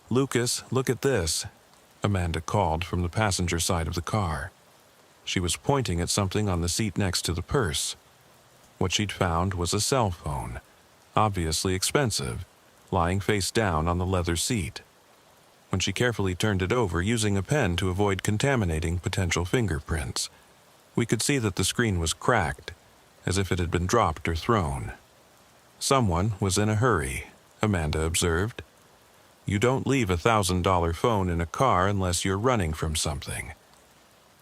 "Lucas, look at this," Amanda called from the passenger side of the car. She was pointing at something on the seat next to the purse. What she'd found was a cell phone, obviously expensive, lying face down on the leather seat. When she carefully turned it over using a pen to avoid contaminating potential fingerprints, we could see that the screen was cracked, as if it had been dropped or thrown. Someone was in a hurry, Amanda observed. You don't leave a $1,000 phone in a car unless you're running from something.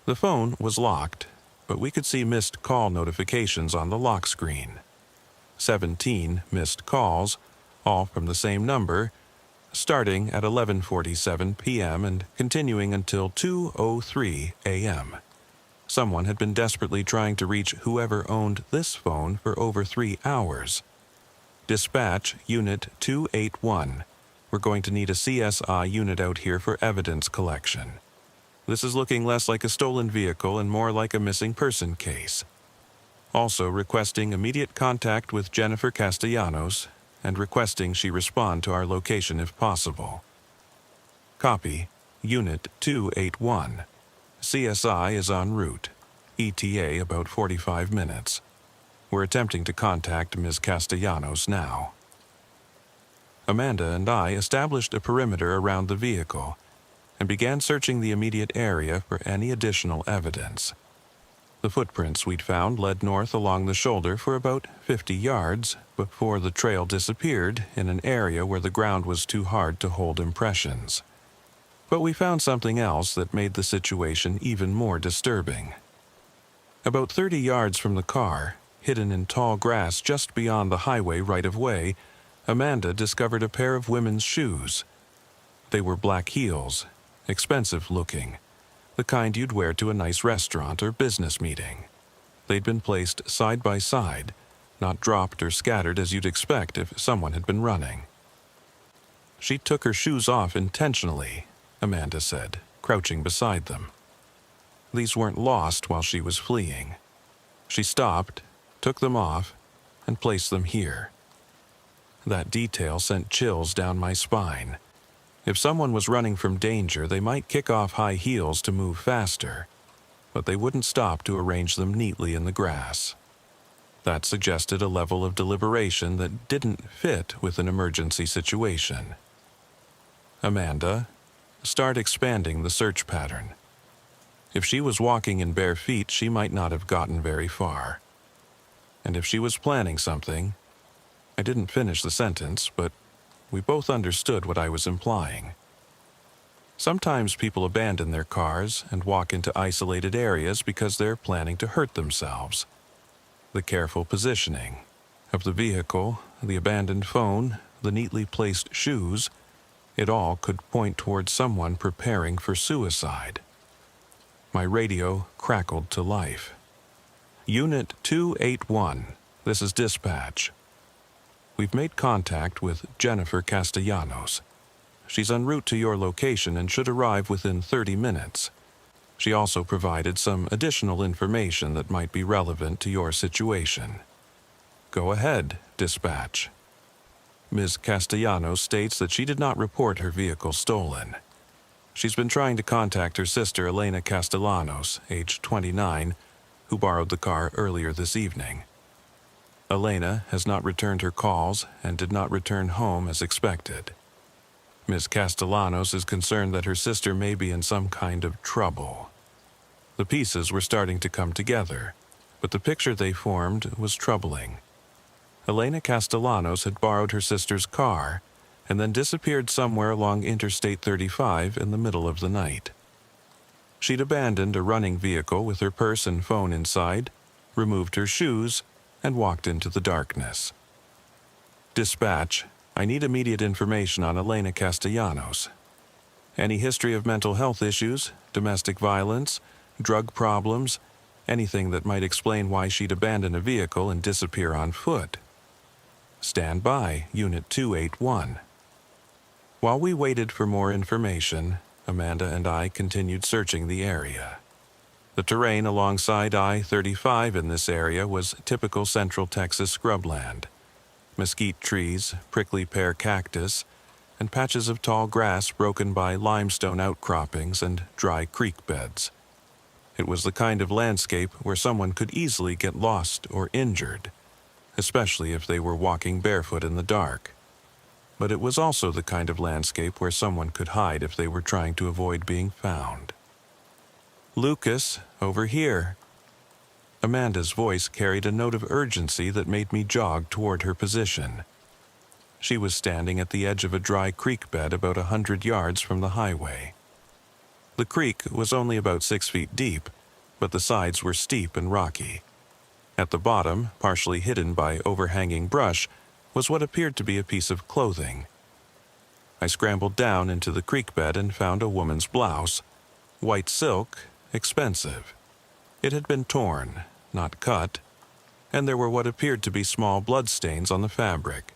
The phone was locked, but we could see missed call notifications on the lock screen. 17 missed calls, all from the same number, starting at 11:47 p.m. and continuing until 2:03 a.m. Someone had been desperately trying to reach whoever owned this phone for over 3 hours. Dispatch Unit 281. We're going to need a CSI unit out here for evidence collection. This is looking less like a stolen vehicle and more like a missing person case. Also requesting immediate contact with Jennifer Castellanos and requesting she respond to our location if possible. Copy, Unit 281. CSI is en route. ETA about 45 minutes. We're attempting to contact Ms. Castellanos now. Amanda and I established a perimeter around the vehicle and began searching the immediate area for any additional evidence. The footprints we'd found led north along the shoulder for about 50 yards before the trail disappeared in an area where the ground was too hard to hold impressions. But we found something else that made the situation even more disturbing. About 30 yards from the car, hidden in tall grass just beyond the highway right-of-way, Amanda discovered a pair of women's shoes. They were black heels, expensive looking, the kind you'd wear to a nice restaurant or business meeting. They'd been placed side by side, not dropped or scattered as you'd expect if someone had been running. She took her shoes off intentionally, Amanda said, crouching beside them. These weren't lost while she was fleeing. She stopped, took them off, and placed them here. That detail sent chills down my spine. If someone was running from danger, they might kick off high heels to move faster, but they wouldn't stop to arrange them neatly in the grass. That suggested a level of deliberation that didn't fit with an emergency situation. Amanda, start expanding the search pattern. If she was walking in bare feet, she might not have gotten very far. And if she was planning something, I didn't finish the sentence, but we both understood what I was implying. Sometimes people abandon their cars and walk into isolated areas because they're planning to hurt themselves. The careful positioning of the vehicle, the abandoned phone, the neatly placed shoes, it all could point towards someone preparing for suicide. My radio crackled to life. Unit 281, this is dispatch. We've made contact with Jennifer Castellanos. She's en route to your location and should arrive within 30 minutes. She also provided some additional information that might be relevant to your situation. Go ahead, dispatch. Ms. Castellanos states that she did not report her vehicle stolen. She's been trying to contact her sister Elena Castellanos, age 29, who borrowed the car earlier this evening. Elena has not returned her calls and did not return home as expected. Ms. Castellanos is concerned that her sister may be in some kind of trouble. The pieces were starting to come together, but the picture they formed was troubling. Elena Castellanos had borrowed her sister's car and then disappeared somewhere along Interstate 35 in the middle of the night. She'd abandoned a running vehicle with her purse and phone inside, removed her shoes, and walked into the darkness. Dispatch, I need immediate information on Elena Castellanos. Any history of mental health issues, domestic violence, drug problems, anything that might explain why she'd abandon a vehicle and disappear on foot. Stand by, Unit 281. While we waited for more information, Amanda and I continued searching the area. The terrain alongside I-35 in this area was typical Central Texas scrubland. Mesquite trees, prickly pear cactus, and patches of tall grass broken by limestone outcroppings and dry creek beds. It was the kind of landscape where someone could easily get lost or injured, especially if they were walking barefoot in the dark. But it was also the kind of landscape where someone could hide if they were trying to avoid being found. "Lucas, over here." Amanda's voice carried a note of urgency that made me jog toward her position. She was standing at the edge of a dry creek bed about 100 yards from the highway. The creek was only about 6 feet deep, but the sides were steep and rocky. At the bottom, partially hidden by overhanging brush, was what appeared to be a piece of clothing. I scrambled down into the creek bed and found a woman's blouse. White silk, expensive. It had been torn, not cut, and there were what appeared to be small bloodstains on the fabric.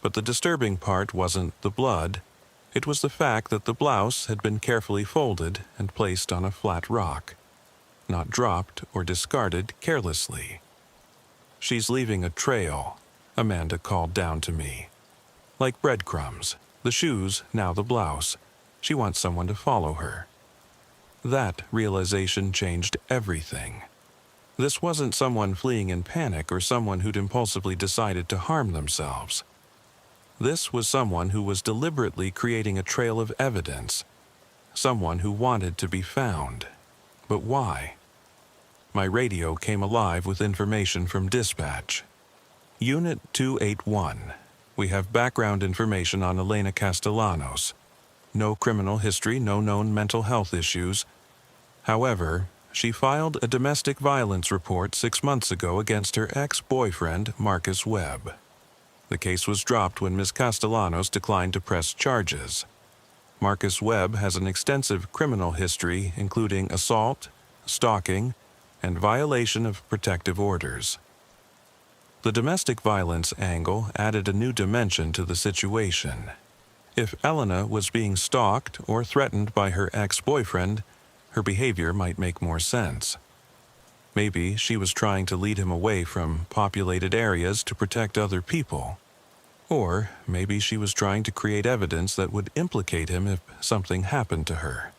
But the disturbing part wasn't the blood. It was the fact that the blouse had been carefully folded and placed on a flat rock, not dropped or discarded carelessly. "She's leaving a trail," Amanda called down to me. "Like breadcrumbs, the shoes, now the blouse. She wants someone to follow her." That realization changed everything. This wasn't someone fleeing in panic or someone who'd impulsively decided to harm themselves. This was someone who was deliberately creating a trail of evidence, someone who wanted to be found. But why? My radio came alive with information from dispatch. "Unit 281. We have background information on Elena Castellanos. No criminal history, no known mental health issues. However, she filed a domestic violence report 6 months ago against her ex-boyfriend, Marcus Webb. The case was dropped when Ms. Castellanos declined to press charges. Marcus Webb has an extensive criminal history, including assault, stalking, and violation of protective orders." The domestic violence angle added a new dimension to the situation. If Elena was being stalked or threatened by her ex-boyfriend, her behavior might make more sense. Maybe she was trying to lead him away from populated areas to protect other people. Or maybe she was trying to create evidence that would implicate him if something happened to her.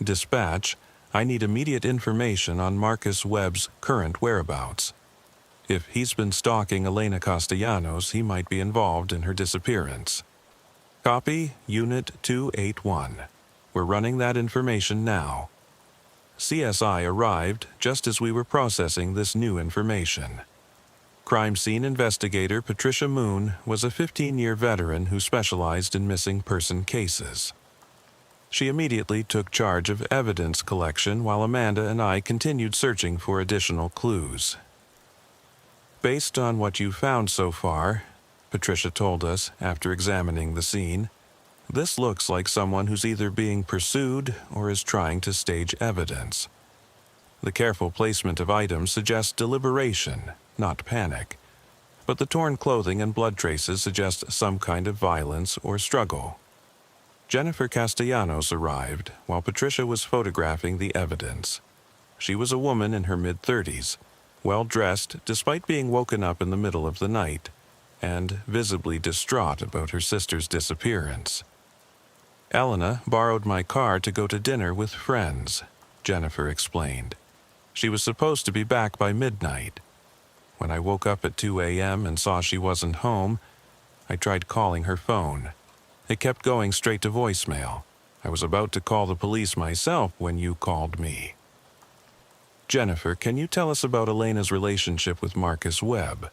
Dispatch, I need immediate information on Marcus Webb's current whereabouts. If he's been stalking Elena Castellanos, he might be involved in her disappearance. Copy, Unit 281. We're running that information now. CSI arrived just as we were processing this new information. Crime scene investigator Patricia Moon was a 15-year veteran who specialized in missing person cases. She immediately took charge of evidence collection while Amanda and I continued searching for additional clues. "Based on what you've found so far," Patricia told us after examining the scene, "this looks like someone who's either being pursued or is trying to stage evidence. The careful placement of items suggests deliberation, not panic, but the torn clothing and blood traces suggest some kind of violence or struggle." Jennifer Castellanos arrived while Patricia was photographing the evidence. She was a woman in her mid-30s, well-dressed despite being woken up in the middle of the night, and visibly distraught about her sister's disappearance. "Elena borrowed my car to go to dinner with friends," Jennifer explained. "She was supposed to be back by midnight. When I woke up at 2 a.m. and saw she wasn't home, I tried calling her phone. It kept going straight to voicemail. I was about to call the police myself when you called me." "Jennifer, can you tell us about Elena's relationship with Marcus Webb?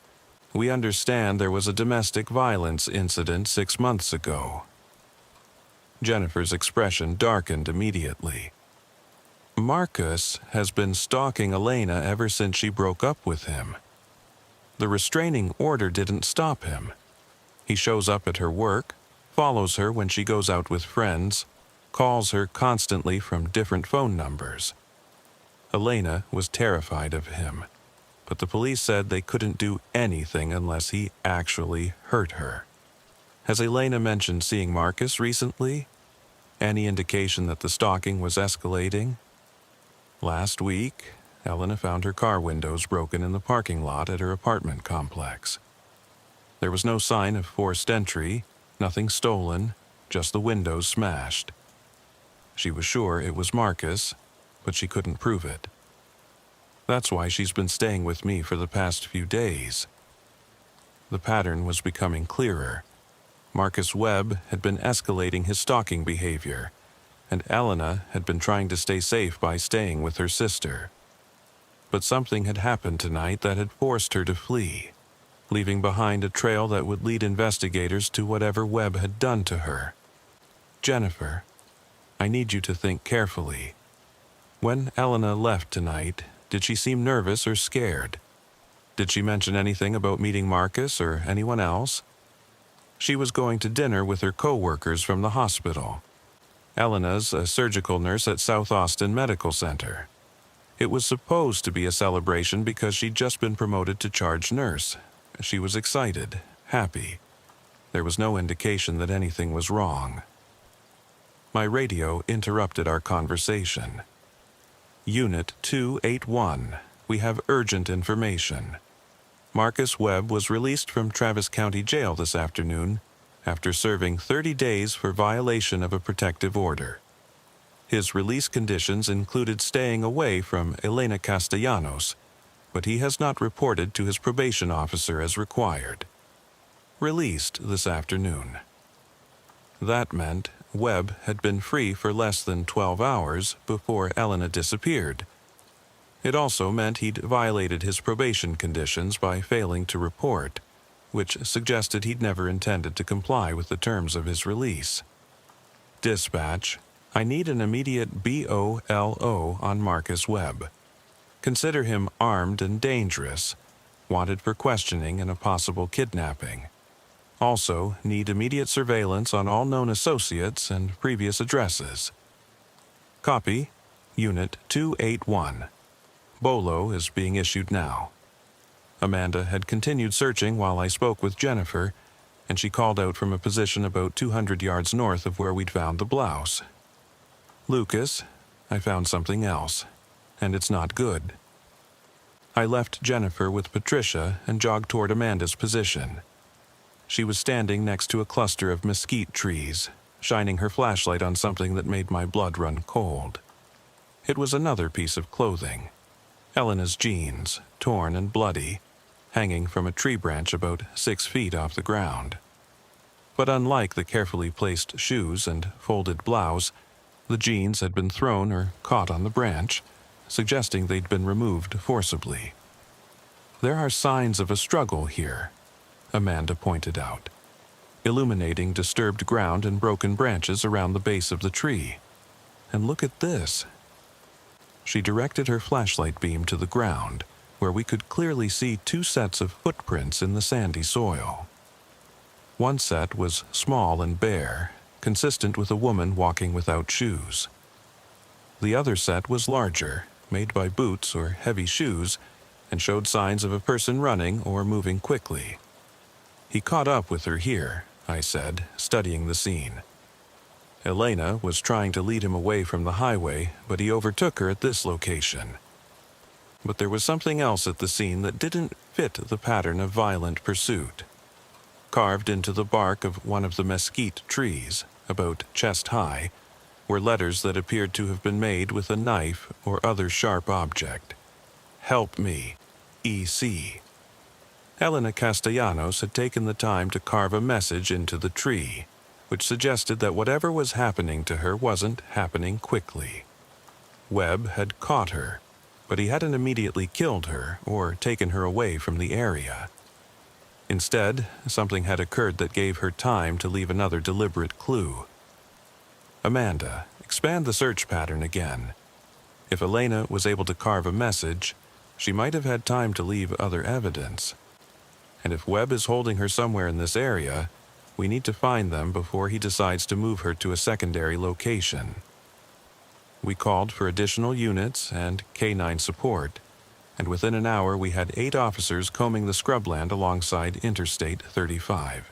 We understand there was a domestic violence incident 6 months ago." Jennifer's expression darkened immediately. "Marcus has been stalking Elena ever since she broke up with him. The restraining order didn't stop him. He shows up at her work, follows her when she goes out with friends, calls her constantly from different phone numbers. Elena was terrified of him, but the police said they couldn't do anything unless he actually hurt her. Has Elena mentioned seeing Marcus recently? Any indication that the stalking was escalating?" "Last week, Elena found her car windows broken in the parking lot at her apartment complex. There was no sign of forced entry, nothing stolen, just the windows smashed. She was sure it was Marcus, but she couldn't prove it. That's why she's been staying with me for the past few days." The pattern was becoming clearer. Marcus Webb had been escalating his stalking behavior, and Elena had been trying to stay safe by staying with her sister. But something had happened tonight that had forced her to flee, leaving behind a trail that would lead investigators to whatever Webb had done to her. "Jennifer, I need you to think carefully. When Elena left tonight, did she seem nervous or scared? Did she mention anything about meeting Marcus or anyone else? She was going to dinner with her co-workers from the hospital. Elena's a surgical nurse at South Austin Medical Center. It was supposed to be a celebration because she'd just been promoted to charge nurse. She was excited, happy. There was no indication that anything was wrong." My radio interrupted our conversation. "Unit 281, we have urgent information. Marcus Webb was released from Travis County Jail this afternoon after serving 30 days for violation of a protective order. His release conditions included staying away from Elena Castellanos, but he has not reported to his probation officer as required. Released this afternoon." That meant Webb had been free for less than 12 hours before Elena disappeared. It also meant he'd violated his probation conditions by failing to report, which suggested he'd never intended to comply with the terms of his release. "Dispatch, I need an immediate BOLO on Marcus Webb. Consider him armed and dangerous, wanted for questioning and a possible kidnapping. Also, need immediate surveillance on all known associates and previous addresses." "Copy, Unit 281. Bolo is being issued now." Amanda had continued searching while I spoke with Jennifer, and she called out from a position about 200 yards north of where we'd found the blouse. "Lucas, I found something else, and it's not good." I left Jennifer with Patricia and jogged toward Amanda's position. She was standing next to a cluster of mesquite trees, shining her flashlight on something that made my blood run cold. It was another piece of clothing. Elena's jeans, torn and bloody, hanging from a tree branch about 6 feet off the ground. But unlike the carefully placed shoes and folded blouse, the jeans had been thrown or caught on the branch, suggesting they'd been removed forcibly. "There are signs of a struggle here," Amanda pointed out, illuminating disturbed ground and broken branches around the base of the tree. "And look at this." She directed her flashlight beam to the ground, where we could clearly see 2 sets of footprints in the sandy soil. One set was small and bare, consistent with a woman walking without shoes. The other set was larger, made by boots or heavy shoes, and showed signs of a person running or moving quickly. "He caught up with her here," I said, studying the scene. "Elena was trying to lead him away from the highway, but he overtook her at this location." But there was something else at the scene that didn't fit the pattern of violent pursuit. Carved into the bark of one of the mesquite trees, about chest high, were letters that appeared to have been made with a knife or other sharp object. Help me, E.C. Elena Castellanos had taken the time to carve a message into the tree, which suggested that whatever was happening to her wasn't happening quickly. Webb had caught her, but he hadn't immediately killed her or taken her away from the area. Instead, something had occurred that gave her time to leave another deliberate clue. Amanda, expand the search pattern again. If Elena was able to carve a message, she might have had time to leave other evidence. And if Webb is holding her somewhere in this area, we need to find them before he decides to move her to a secondary location. We called for additional units and canine support, and within an hour we had 8 officers combing the scrubland alongside Interstate 35.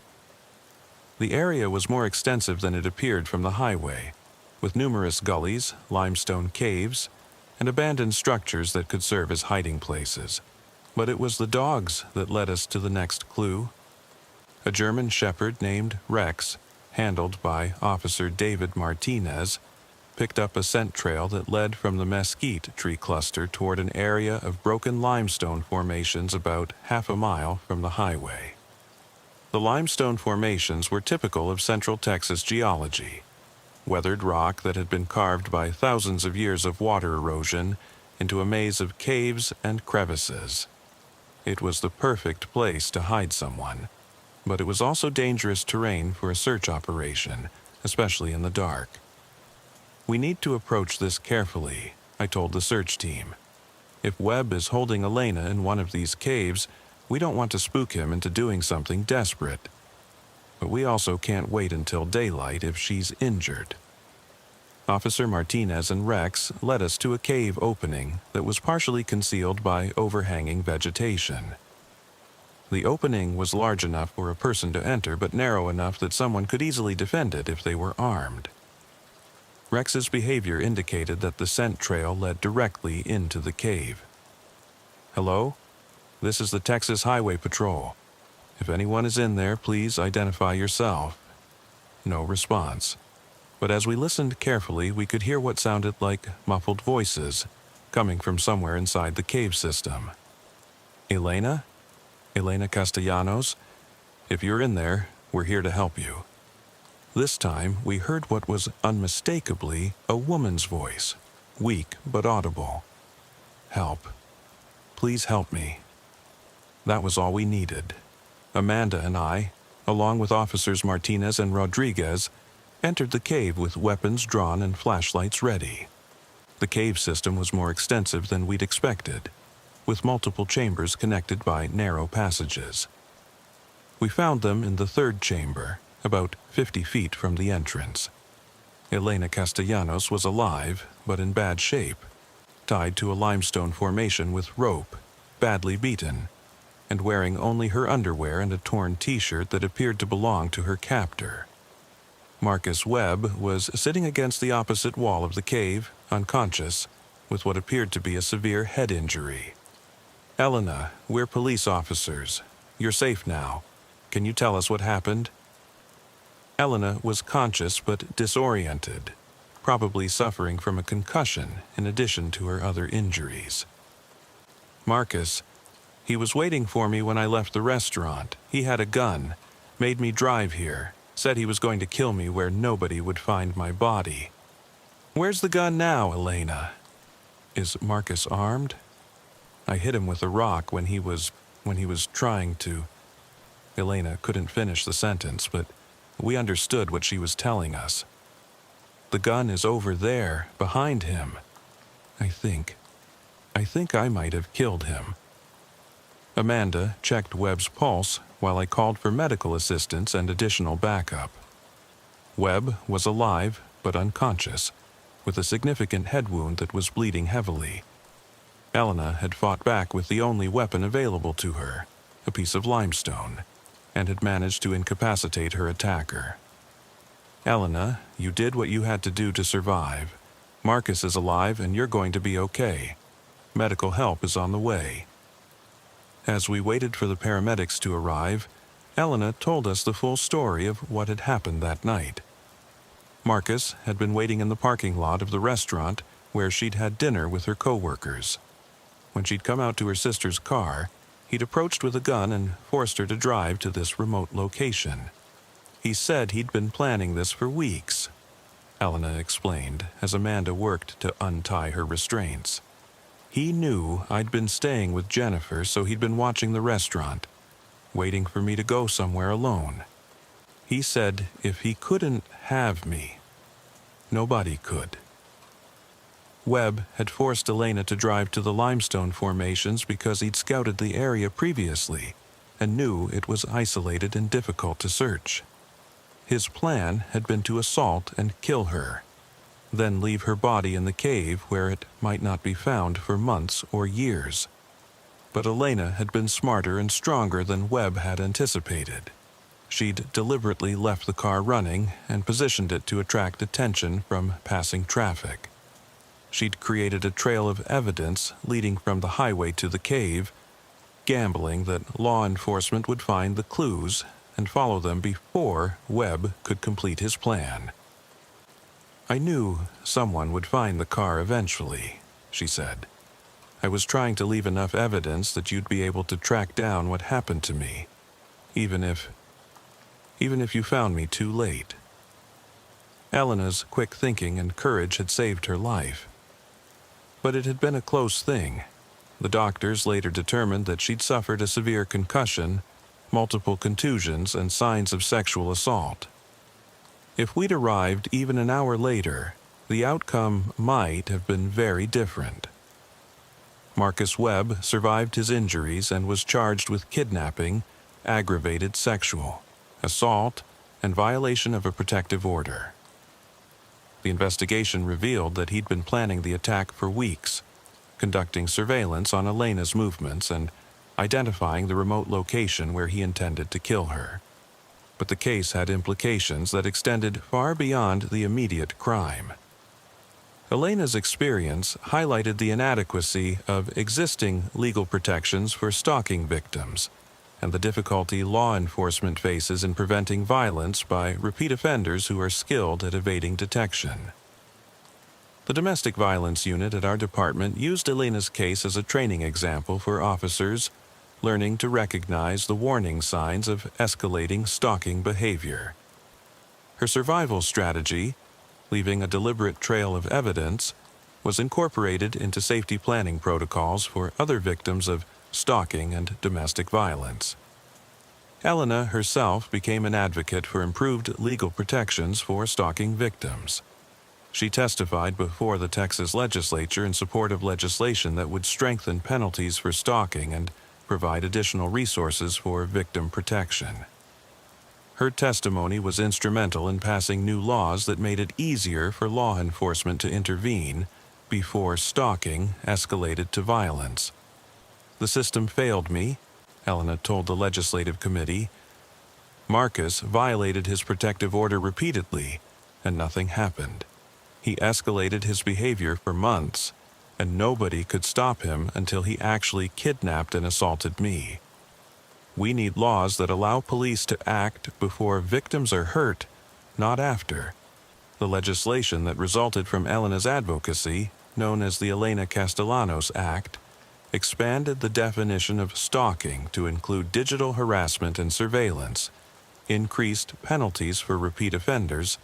The area was more extensive than it appeared from the highway, with numerous gullies, limestone caves, and abandoned structures that could serve as hiding places. But it was the dogs that led us to the next clue. A German shepherd named Rex, handled by Officer David Martinez, picked up a scent trail that led from the mesquite tree cluster toward an area of broken limestone formations about half a mile from the highway. The limestone formations were typical of Central Texas geology, weathered rock that had been carved by thousands of years of water erosion into a maze of caves and crevices. It was the perfect place to hide someone, but it was also dangerous terrain for a search operation, especially in the dark. We need to approach this carefully, I told the search team. If Webb is holding Elena in one of these caves, we don't want to spook him into doing something desperate. But we also can't wait until daylight if she's injured. Officer Martinez and Rex led us to a cave opening that was partially concealed by overhanging vegetation. The opening was large enough for a person to enter, but narrow enough that someone could easily defend it if they were armed. Rex's behavior indicated that the scent trail led directly into the cave. Hello? This is the Texas Highway Patrol. If anyone is in there, please identify yourself. No response. But as we listened carefully, we could hear what sounded like muffled voices coming from somewhere inside the cave system. Elena? Elena Castellanos? If you're in there, we're here to help you. This time, we heard what was unmistakably a woman's voice, weak but audible. Help. Please help me. That was all we needed. Amanda and I, along with Officers Martinez and Rodriguez, entered the cave with weapons drawn and flashlights ready. The cave system was more extensive than we'd expected, with multiple chambers connected by narrow passages. We found them in the 3rd chamber, about 50 feet from the entrance. Elena Castellanos was alive, but in bad shape, tied to a limestone formation with rope, badly beaten, and wearing only her underwear and a torn t-shirt that appeared to belong to her captor. Marcus Webb was sitting against the opposite wall of the cave, unconscious, with what appeared to be a severe head injury. Elena, we're police officers. You're safe now. Can you tell us what happened? Elena was conscious but disoriented, probably suffering from a concussion in addition to her other injuries. Marcus, he was waiting for me when I left the restaurant. He had a gun, made me drive here, said he was going to kill me where nobody would find my body. Where's the gun now, Elena? Is Marcus armed? I hit him with a rock when he was trying to... Elena couldn't finish the sentence, but we understood what she was telling us. The gun is over there, behind him. I think I might have killed him. Amanda checked Webb's pulse while I called for medical assistance and additional backup. Webb was alive but unconscious, with a significant head wound that was bleeding heavily. Elena had fought back with the only weapon available to her, a piece of limestone, and had managed to incapacitate her attacker. Elena, you did what you had to do to survive. Marcus is alive and you're going to be okay. Medical help is on the way. As we waited for the paramedics to arrive, Elena told us the full story of what had happened that night. Marcus had been waiting in the parking lot of the restaurant where she'd had dinner with her co-workers. When she'd come out to her sister's car, he'd approached with a gun and forced her to drive to this remote location. He said he'd been planning this for weeks, Elena explained as Amanda worked to untie her restraints. He knew I'd been staying with Jennifer, so he'd been watching the restaurant, waiting for me to go somewhere alone. He said if he couldn't have me, nobody could. Webb had forced Elena to drive to the limestone formations because he'd scouted the area previously and knew it was isolated and difficult to search. His plan had been to assault and kill her, then leave her body in the cave where it might not be found for months or years. But Elena had been smarter and stronger than Webb had anticipated. She'd deliberately left the car running and positioned it to attract attention from passing traffic. She'd created a trail of evidence leading from the highway to the cave, gambling that law enforcement would find the clues and follow them before Webb could complete his plan. I knew someone would find the car eventually, she said. I was trying to leave enough evidence that you'd be able to track down what happened to me, even if you found me too late. Elena's quick thinking and courage had saved her life. But it had been a close thing. The doctors later determined that she'd suffered a severe concussion, multiple contusions, and signs of sexual assault. If we'd arrived even an hour later, the outcome might have been very different. Marcus Webb survived his injuries and was charged with kidnapping, aggravated sexual assault, and violation of a protective order. The investigation revealed that he'd been planning the attack for weeks, conducting surveillance on Elena's movements and identifying the remote location where he intended to kill her. But the case had implications that extended far beyond the immediate crime. Elena's experience highlighted the inadequacy of existing legal protections for stalking victims and the difficulty law enforcement faces in preventing violence by repeat offenders who are skilled at evading detection. The domestic violence unit at our department used Elena's case as a training example for officers learning to recognize the warning signs of escalating stalking behavior. Her survival strategy, leaving a deliberate trail of evidence, was incorporated into safety planning protocols for other victims of stalking and domestic violence. Elena herself became an advocate for improved legal protections for stalking victims. She testified before the Texas legislature in support of legislation that would strengthen penalties for stalking and provide additional resources for victim protection. Her testimony was instrumental in passing new laws that made it easier for law enforcement to intervene before stalking escalated to violence. The system failed me, Elena told the legislative committee. Marcus violated his protective order repeatedly, and nothing happened. He escalated his behavior for months, and nobody could stop him until he actually kidnapped and assaulted me. We need laws that allow police to act before victims are hurt, not after. The legislation that resulted from Elena's advocacy, known as the Elena Castellanos Act, expanded the definition of stalking to include digital harassment and surveillance, increased penalties for repeat offenders,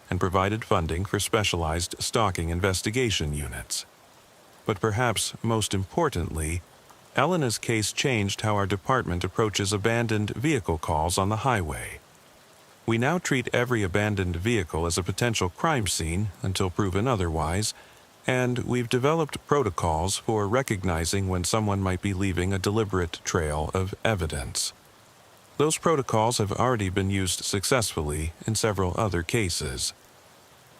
and provided funding for specialized stalking investigation units. But perhaps most importantly, Elena's case changed how our department approaches abandoned vehicle calls on the highway. We now treat every abandoned vehicle as a potential crime scene until proven otherwise, and we've developed protocols for recognizing when someone might be leaving a deliberate trail of evidence. Those protocols have already been used successfully in several other cases.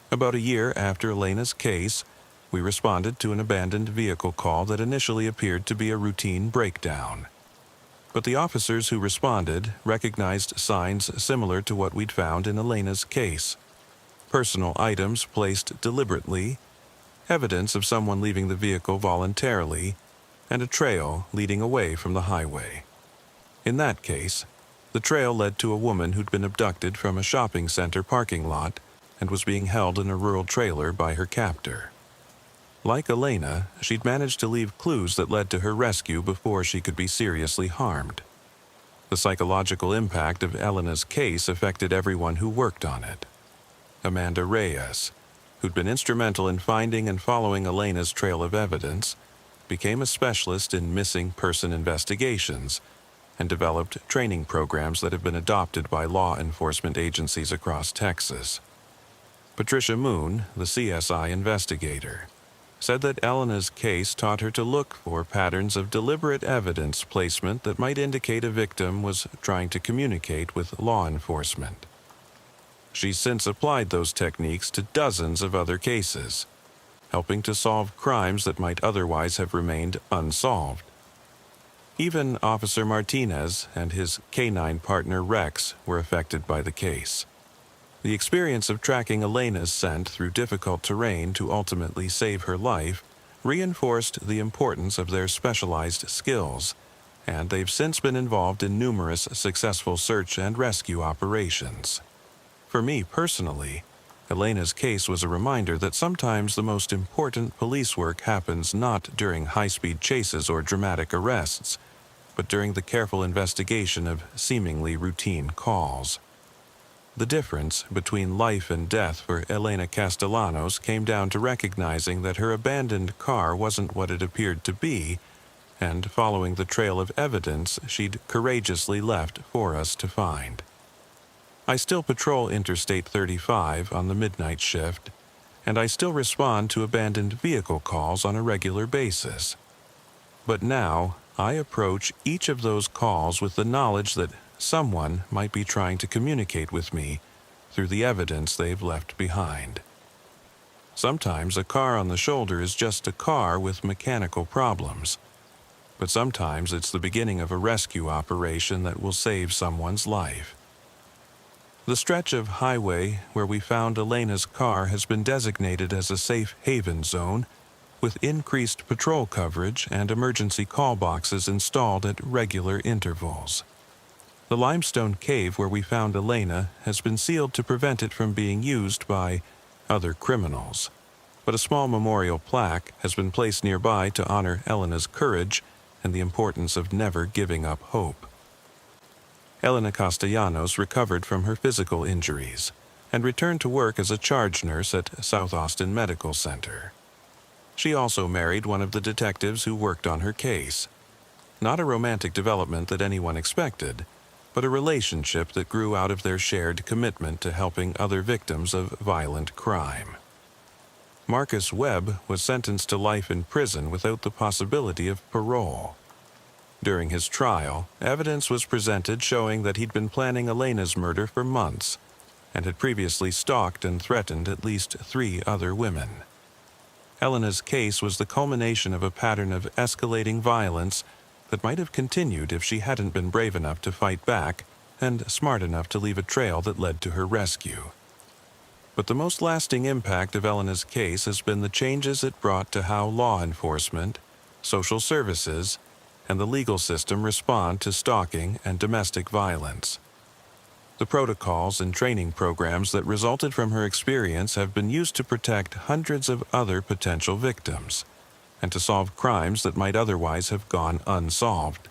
About a year after Elena's case, we responded to an abandoned vehicle call that initially appeared to be a routine breakdown. But the officers who responded recognized signs similar to what we'd found in Elena's case. Personal items placed deliberately, evidence of someone leaving the vehicle voluntarily, and a trail leading away from the highway. In that case, The trail led to a woman who'd been abducted from a shopping center parking lot and was being held in a rural trailer by her captor. Like Elena, she'd managed to leave clues that led to her rescue before she could be seriously harmed. The psychological impact of Elena's case affected everyone who worked on it. Amanda Reyes, who'd been instrumental in finding and following Elena's trail of evidence, became a specialist in missing person investigations and developed training programs that have been adopted by law enforcement agencies across Texas. Patricia Moon, the CSI investigator, said that Elena's case taught her to look for patterns of deliberate evidence placement that might indicate a victim was trying to communicate with law enforcement. She's since applied those techniques to dozens of other cases, helping to solve crimes that might otherwise have remained unsolved. Even Officer Martinez and his canine partner Rex were affected by the case. The experience of tracking Elena's scent through difficult terrain to ultimately save her life reinforced the importance of their specialized skills, and they've since been involved in numerous successful search and rescue operations. For me personally, Elena's case was a reminder that sometimes the most important police work happens not during high-speed chases or dramatic arrests, but during the careful investigation of seemingly routine calls. The difference between life and death for Elena Castellanos came down to recognizing that her abandoned car wasn't what it appeared to be, and following the trail of evidence she'd courageously left for us to find. I still patrol Interstate 35 on the midnight shift, and I still respond to abandoned vehicle calls on a regular basis. But now, I approach each of those calls with the knowledge that someone might be trying to communicate with me through the evidence they've left behind. Sometimes a car on the shoulder is just a car with mechanical problems, but sometimes it's the beginning of a rescue operation that will save someone's life. The stretch of highway where we found Elena's car has been designated as a safe haven zone, with increased patrol coverage and emergency call boxes installed at regular intervals. The limestone cave where we found Elena has been sealed to prevent it from being used by other criminals, but a small memorial plaque has been placed nearby to honor Elena's courage and the importance of never giving up hope. Elena Castellanos recovered from her physical injuries and returned to work as a charge nurse at South Austin Medical Center. She also married one of the detectives who worked on her case. Not a romantic development that anyone expected, but a relationship that grew out of their shared commitment to helping other victims of violent crime. Marcus Webb was sentenced to life in prison without the possibility of parole. During his trial, evidence was presented showing that he'd been planning Elena's murder for months and had previously stalked and threatened at least 3 other women. Elena's case was the culmination of a pattern of escalating violence that might have continued if she hadn't been brave enough to fight back and smart enough to leave a trail that led to her rescue. But the most lasting impact of Elena's case has been the changes it brought to how law enforcement, social services, and the legal system respond to stalking and domestic violence. The protocols and training programs that resulted from her experience have been used to protect hundreds of other potential victims and to solve crimes that might otherwise have gone unsolved.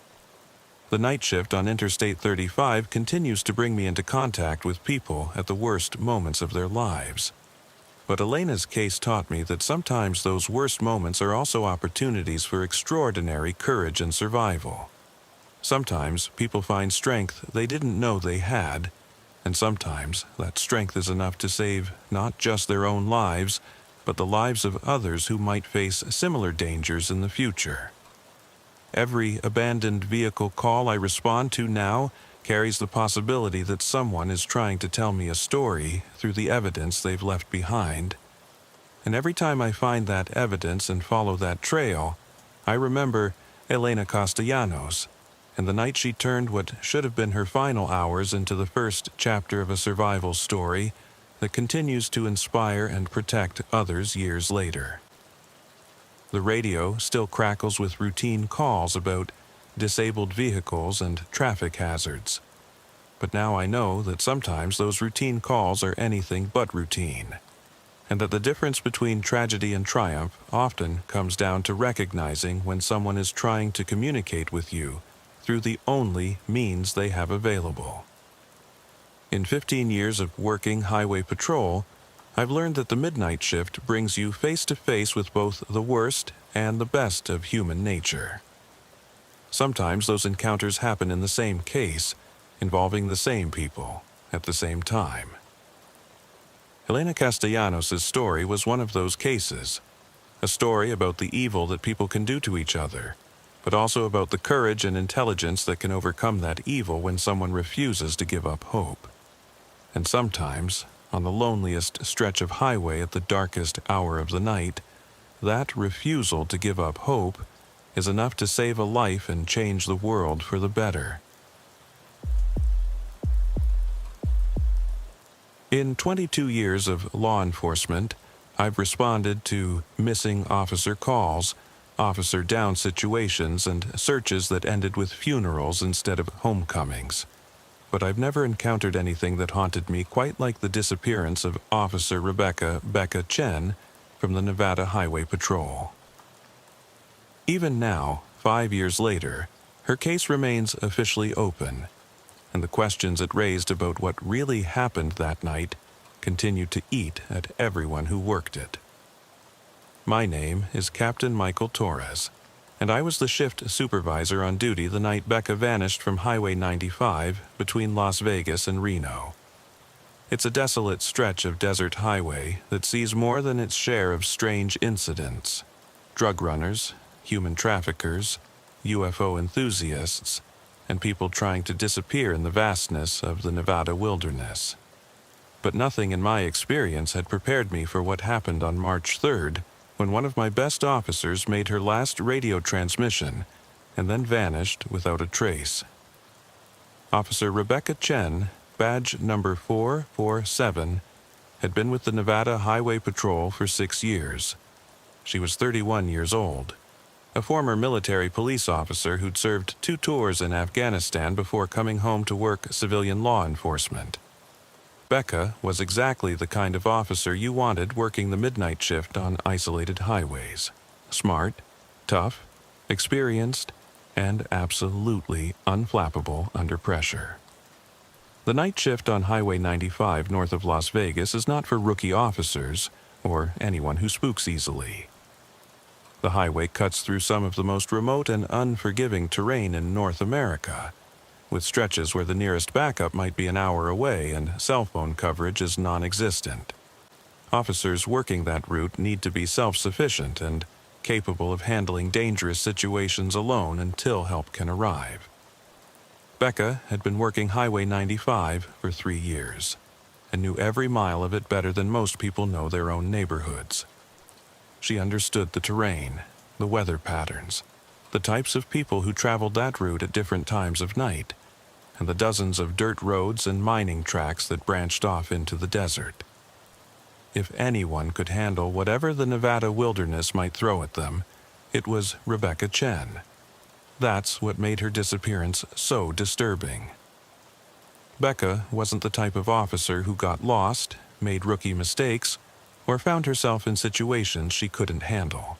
The night shift on Interstate 35 continues to bring me into contact with people at the worst moments of their lives. But Elena's case taught me that sometimes those worst moments are also opportunities for extraordinary courage and survival. Sometimes people find strength they didn't know they had, and sometimes that strength is enough to save not just their own lives, but the lives of others who might face similar dangers in the future. Every abandoned vehicle call I respond to now carries the possibility that someone is trying to tell me a story through the evidence they've left behind. And every time I find that evidence and follow that trail, I remember Elena Castellanos and the night she turned what should have been her final hours into the first chapter of a survival story that continues to inspire and protect others years later. The radio still crackles with routine calls about disabled vehicles and traffic hazards. But now I know that sometimes those routine calls are anything but routine, and that the difference between tragedy and triumph often comes down to recognizing when someone is trying to communicate with you through the only means they have available. In 15 years of working highway patrol, I've learned that the midnight shift brings you face to face with both the worst and the best of human nature. Sometimes those encounters happen in the same case, involving the same people at the same time. Elena Castellanos' story was one of those cases, a story about the evil that people can do to each other, but also about the courage and intelligence that can overcome that evil when someone refuses to give up hope. And sometimes, on the loneliest stretch of highway at the darkest hour of the night, that refusal to give up hope is enough to save a life and change the world for the better. In 22 years of law enforcement, I've responded to missing officer calls, officer down situations, and searches that ended with funerals instead of homecomings. But I've never encountered anything that haunted me quite like the disappearance of Officer Rebecca "Becca" Chen from the Nevada Highway Patrol. Even now, 5 years later, her case remains officially open, and the questions it raised about what really happened that night continue to eat at everyone who worked it. My name is Captain Michael Torres, and I was the shift supervisor on duty the night Becca vanished from Highway 95 between Las Vegas and Reno. It's a desolate stretch of desert highway that sees more than its share of strange incidents: drug runners, human traffickers, UFO enthusiasts, and people trying to disappear in the vastness of the Nevada wilderness. But nothing in my experience had prepared me for what happened on March 3rd, when one of my best officers made her last radio transmission and then vanished without a trace. Officer Rebecca Chen, badge number 447, had been with the Nevada Highway Patrol for 6 years. She was 31 years old, a former military police officer who'd served 2 tours in Afghanistan before coming home to work civilian law enforcement. Becca was exactly the kind of officer you wanted working the midnight shift on isolated highways. Smart, tough, experienced, and absolutely unflappable under pressure. The night shift on Highway 95 north of Las Vegas is not for rookie officers or anyone who spooks easily. The highway cuts through some of the most remote and unforgiving terrain in North America, with stretches where the nearest backup might be an hour away and cell phone coverage is non-existent. Officers working that route need to be self-sufficient and capable of handling dangerous situations alone until help can arrive. Becca had been working Highway 95 for 3 years and knew every mile of it better than most people know their own neighborhoods. She understood the terrain, the weather patterns, the types of people who traveled that route at different times of night, and the dozens of dirt roads and mining tracks that branched off into the desert. If anyone could handle whatever the Nevada wilderness might throw at them, it was Rebecca Chen. That's what made her disappearance so disturbing. Becca wasn't the type of officer who got lost, made rookie mistakes, or found herself in situations she couldn't handle.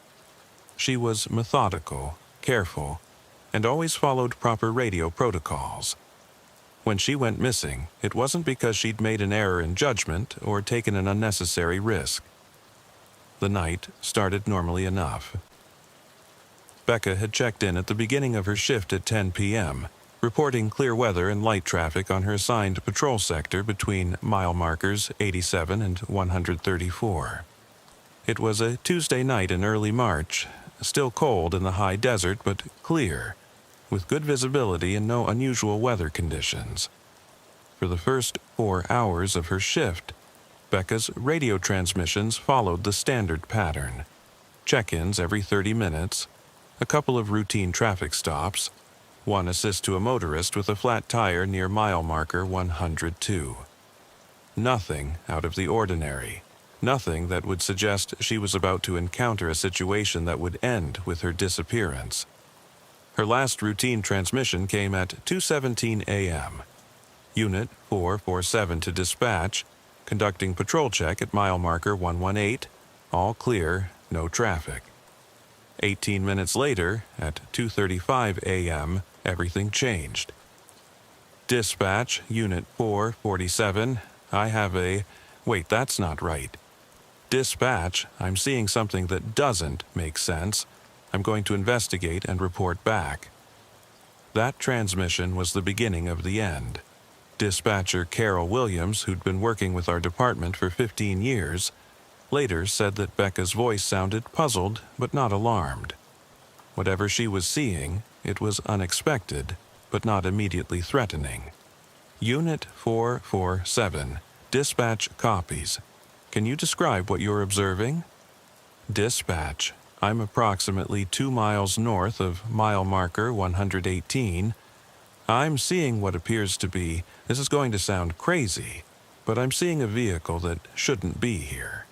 She was methodical, careful, and always followed proper radio protocols. When she went missing, it wasn't because she'd made an error in judgment or taken an unnecessary risk. The night started normally enough. Becca had checked in at the beginning of her shift at 10 p.m., reporting clear weather and light traffic on her assigned patrol sector between mile markers 87 and 134. It was a Tuesday night in early March, still cold in the high desert but clear, with good visibility and no unusual weather conditions. For the first 4 hours of her shift, Becca's radio transmissions followed the standard pattern: check-ins every 30 minutes, a couple of routine traffic stops, one assist to a motorist with a flat tire near mile marker 102. Nothing out of the ordinary, nothing that would suggest she was about to encounter a situation that would end with her disappearance. Her last routine transmission came at 2:17 a.m. Unit 447 to dispatch, conducting patrol check at mile marker 118, all clear, no traffic. 18 minutes later, at 2:35 a.m., everything changed. Dispatch, Unit 447, I have a... Wait, that's not right. Dispatch, I'm seeing something that doesn't make sense. I'm going to investigate and report back. That transmission was the beginning of the end. Dispatcher Carol Williams, who'd been working with our department for 15 years, later said that Becca's voice sounded puzzled but not alarmed. Whatever she was seeing, it was unexpected, but not immediately threatening. Unit 447, dispatch copies. Can you describe what you're observing? Dispatch, I'm approximately 2 miles north of mile marker 118. I'm seeing what appears to be, this is going to sound crazy, but I'm seeing a vehicle that shouldn't be here.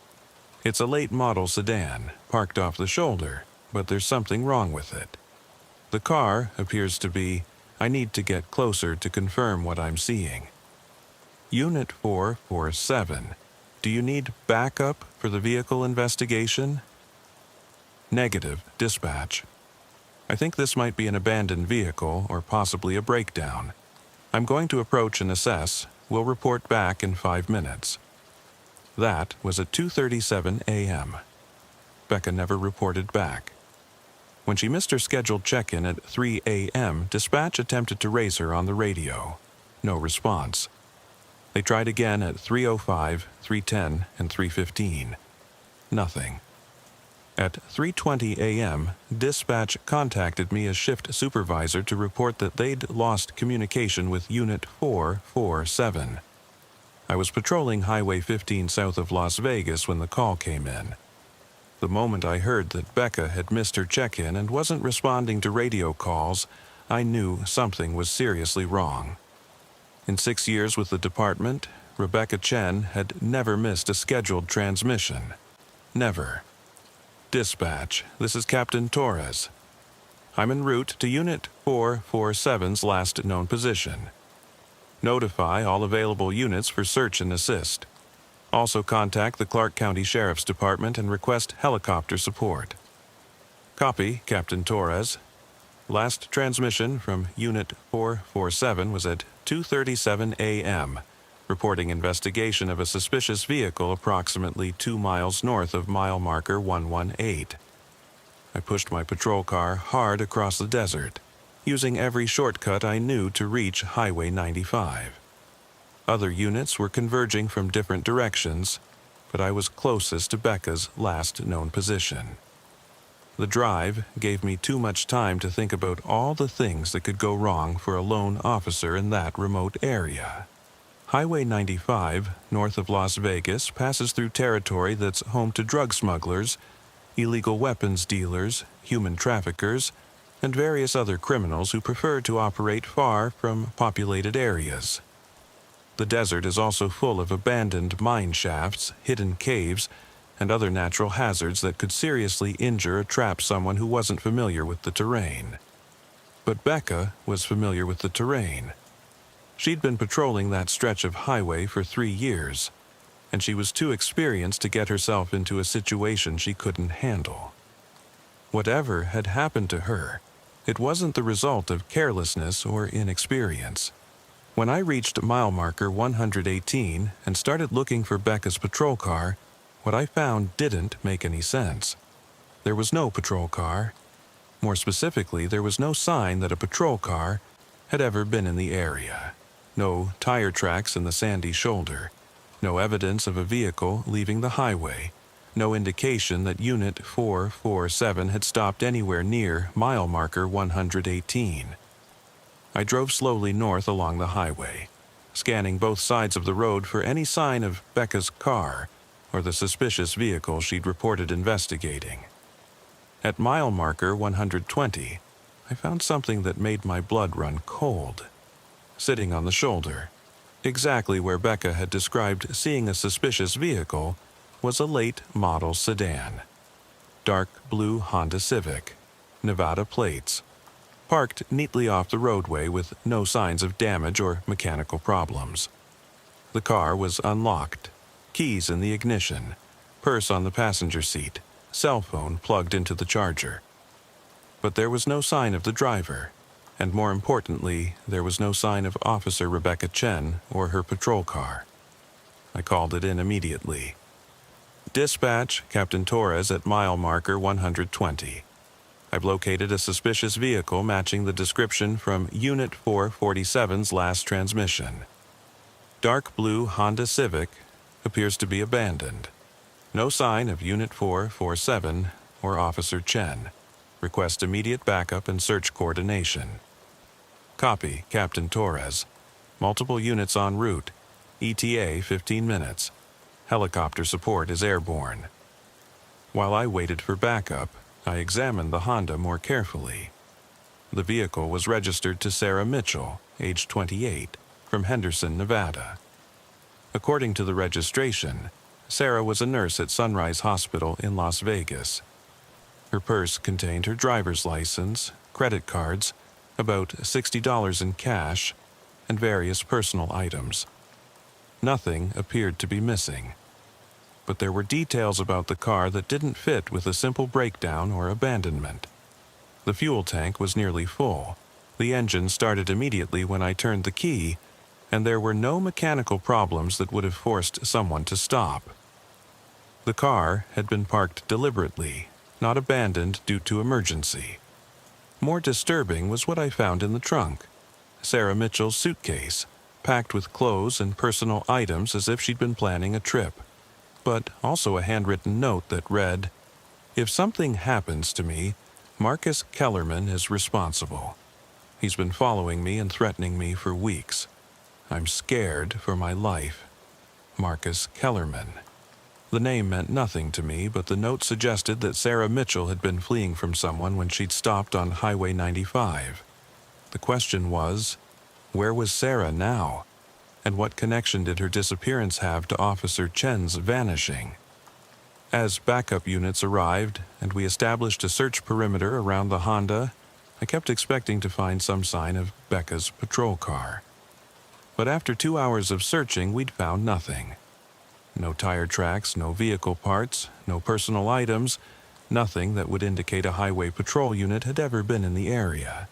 It's a late model sedan, parked off the shoulder, but there's something wrong with it. The car appears to be, I need to get closer to confirm what I'm seeing. Unit 447, do you need backup for the vehicle investigation? Negative, dispatch. I think this might be an abandoned vehicle or possibly a breakdown. I'm going to approach and assess. We'll report back in 5 minutes. That was at 2:37 a.m. Becca never reported back. When she missed her scheduled check-in at 3 a.m., dispatch attempted to raise her on the radio. No response. They tried again at 3:05, 3:10, and 3:15. Nothing. At 3:20 a.m., dispatch contacted me as shift supervisor to report that they'd lost communication with Unit 447. I was patrolling Highway 15 south of Las Vegas when the call came in. The moment I heard that Becca had missed her check-in and wasn't responding to radio calls, I knew something was seriously wrong. In 6 years with the department, Rebecca Chen had never missed a scheduled transmission. Never. Dispatch, this is Captain Torres. I'm en route to Unit 447's last known position. Notify all available units for search and assist. Also contact the Clark County Sheriff's Department and request helicopter support. Copy, Captain Torres. Last transmission from Unit 447 was at 2:37 a.m., reporting investigation of a suspicious vehicle approximately 2 miles north of mile marker 118. I pushed my patrol car hard across the desert, using every shortcut I knew to reach Highway 95. Other units were converging from different directions, but I was closest to Becca's last known position. The drive gave me too much time to think about all the things that could go wrong for a lone officer in that remote area. Highway 95, north of Las Vegas, passes through territory that's home to drug smugglers, illegal weapons dealers, human traffickers, and various other criminals who prefer to operate far from populated areas. The desert is also full of abandoned mine shafts, hidden caves, and other natural hazards that could seriously injure or trap someone who wasn't familiar with the terrain. But Becca was familiar with the terrain. She'd been patrolling that stretch of highway for 3 years, and she was too experienced to get herself into a situation she couldn't handle. Whatever had happened to her, it wasn't the result of carelessness or inexperience. When I reached mile marker 118 and started looking for Becca's patrol car, what I found didn't make any sense. There was no patrol car. More specifically, there was no sign that a patrol car had ever been in the area. No tire tracks in the sandy shoulder. No evidence of a vehicle leaving the highway. No indication that Unit 447 had stopped anywhere near mile marker 118. I drove slowly north along the highway, scanning both sides of the road for any sign of Becca's car or the suspicious vehicle she'd reported investigating. At mile marker 120, I found something that made my blood run cold. Sitting on the shoulder, exactly where Becca had described seeing a suspicious vehicle, was a late model sedan. Dark blue Honda Civic, Nevada plates. parked neatly off the roadway with no signs of damage or mechanical problems. The car was unlocked, keys in the ignition, purse on the passenger seat, cell phone plugged into the charger. But there was no sign of the driver, and more importantly, there was no sign of Officer Rebecca Chen or her patrol car. I called it in immediately. Dispatch, Captain Torres at mile marker 120. I've located a suspicious vehicle matching the description from Unit 447's last transmission. Dark blue Honda Civic appears to be abandoned. No sign of Unit 447 or Officer Chen. Request immediate backup and search coordination. Copy, Captain Torres. Multiple units en route. ETA 15 minutes. Helicopter support is airborne. While I waited for backup, I examined the Honda more carefully. The vehicle was registered to Sarah Mitchell, age 28, from Henderson, Nevada. According to the registration, Sarah was a nurse at Sunrise Hospital in Las Vegas. Her purse contained her driver's license, credit cards, about $60 in cash, and various personal items. Nothing appeared to be missing. But there were details about the car that didn't fit with a simple breakdown or abandonment. The fuel tank was nearly full. The engine started immediately when I turned the key, and there were no mechanical problems that would have forced someone to stop. The car had been parked deliberately, not abandoned due to emergency. More disturbing was what I found in the trunk. Sarah Mitchell's suitcase, packed with clothes and personal items as if she'd been planning a trip, but also a handwritten note that read, "If something happens to me, Marcus Kellerman is responsible. He's been following me and threatening me for weeks. I'm scared for my life. Marcus Kellerman." The name meant nothing to me, but the note suggested that Sarah Mitchell had been fleeing from someone when she'd stopped on Highway 95. The question was, where was Sarah now? And what connection did her disappearance have to Officer Chen's vanishing? As backup units arrived and we established a search perimeter around the Honda, I kept expecting to find some sign of Becca's patrol car. But after 2 hours of searching, we'd found nothing. No tire tracks, no vehicle parts, no personal items, nothing that would indicate a highway patrol unit had ever been in the area.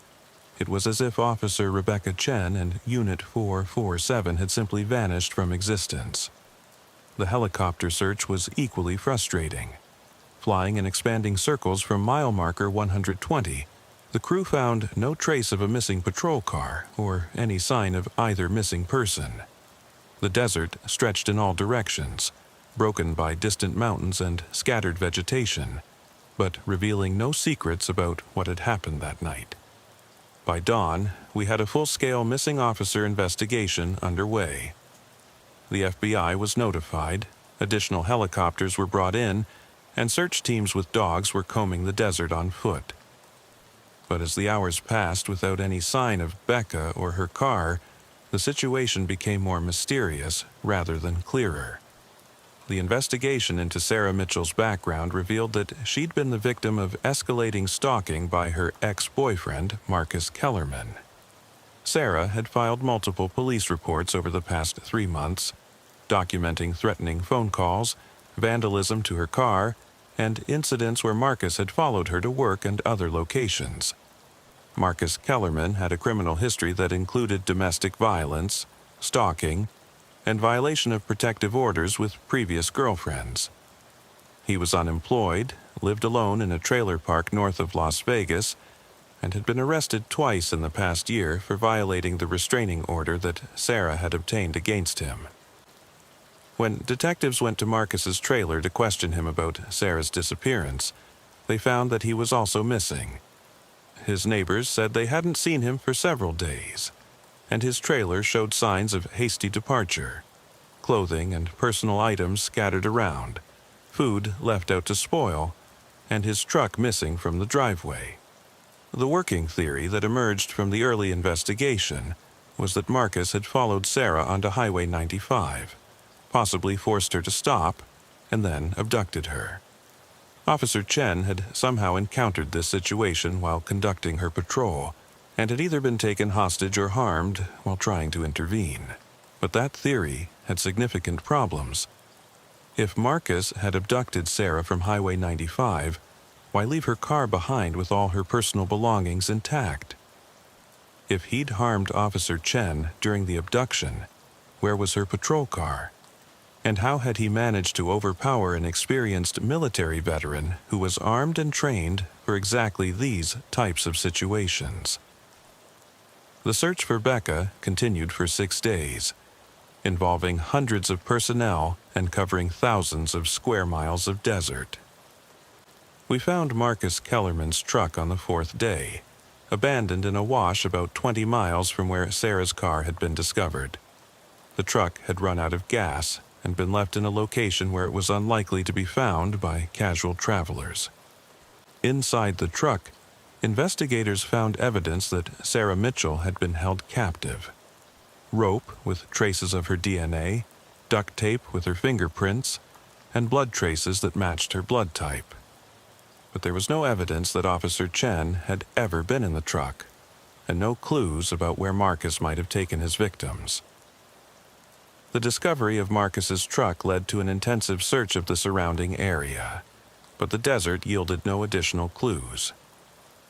It was as if Officer Rebecca Chen and Unit 447 had simply vanished from existence. The helicopter search was equally frustrating. Flying in expanding circles from mile marker 120, the crew found no trace of a missing patrol car or any sign of either missing person. The desert stretched in all directions, broken by distant mountains and scattered vegetation, but revealing no secrets about what had happened that night. By dawn, we had a full-scale missing officer investigation underway. The FBI was notified, additional helicopters were brought in, and search teams with dogs were combing the desert on foot. But as the hours passed without any sign of Becca or her car, the situation became more mysterious rather than clearer. The investigation into Sarah Mitchell's background revealed that she'd been the victim of escalating stalking by her ex-boyfriend, Marcus Kellerman. Sarah had filed multiple police reports over the past 3 months, documenting threatening phone calls, vandalism to her car, and incidents where Marcus had followed her to work and other locations. Marcus Kellerman had a criminal history that included domestic violence, stalking, and violation of protective orders with previous girlfriends. He was unemployed, lived alone in a trailer park north of Las Vegas, and had been arrested twice in the past year for violating the restraining order that Sarah had obtained against him. When detectives went to Marcus's trailer to question him about Sarah's disappearance, they found that he was also missing. His neighbors said they hadn't seen him for several days, and his trailer showed signs of hasty departure, clothing and personal items scattered around, food left out to spoil, and his truck missing from the driveway. The working theory that emerged from the early investigation was that Marcus had followed Sarah onto Highway 95, possibly forced her to stop, and then abducted her. Officer Chen had somehow encountered this situation while conducting her patrol, and had either been taken hostage or harmed while trying to intervene. But that theory had significant problems. If Marcus had abducted Sarah from Highway 95, why leave her car behind with all her personal belongings intact? If he'd harmed Officer Chen during the abduction, where was her patrol car? And how had he managed to overpower an experienced military veteran who was armed and trained for exactly these types of situations? The search for Becca continued for 6 days, involving hundreds of personnel and covering thousands of square miles of desert. We found Marcus Kellerman's truck on the 4th day, abandoned in a wash about 20 miles from where Sarah's car had been discovered. The truck had run out of gas and been left in a location where it was unlikely to be found by casual travelers. Inside the truck, investigators found evidence that Sarah Mitchell had been held captive. Rope with traces of her DNA, duct tape with her fingerprints, and blood traces that matched her blood type. But there was no evidence that Officer Chen had ever been in the truck, and no clues about where Marcus might have taken his victims. The discovery of Marcus's truck led to an intensive search of the surrounding area, but the desert yielded no additional clues.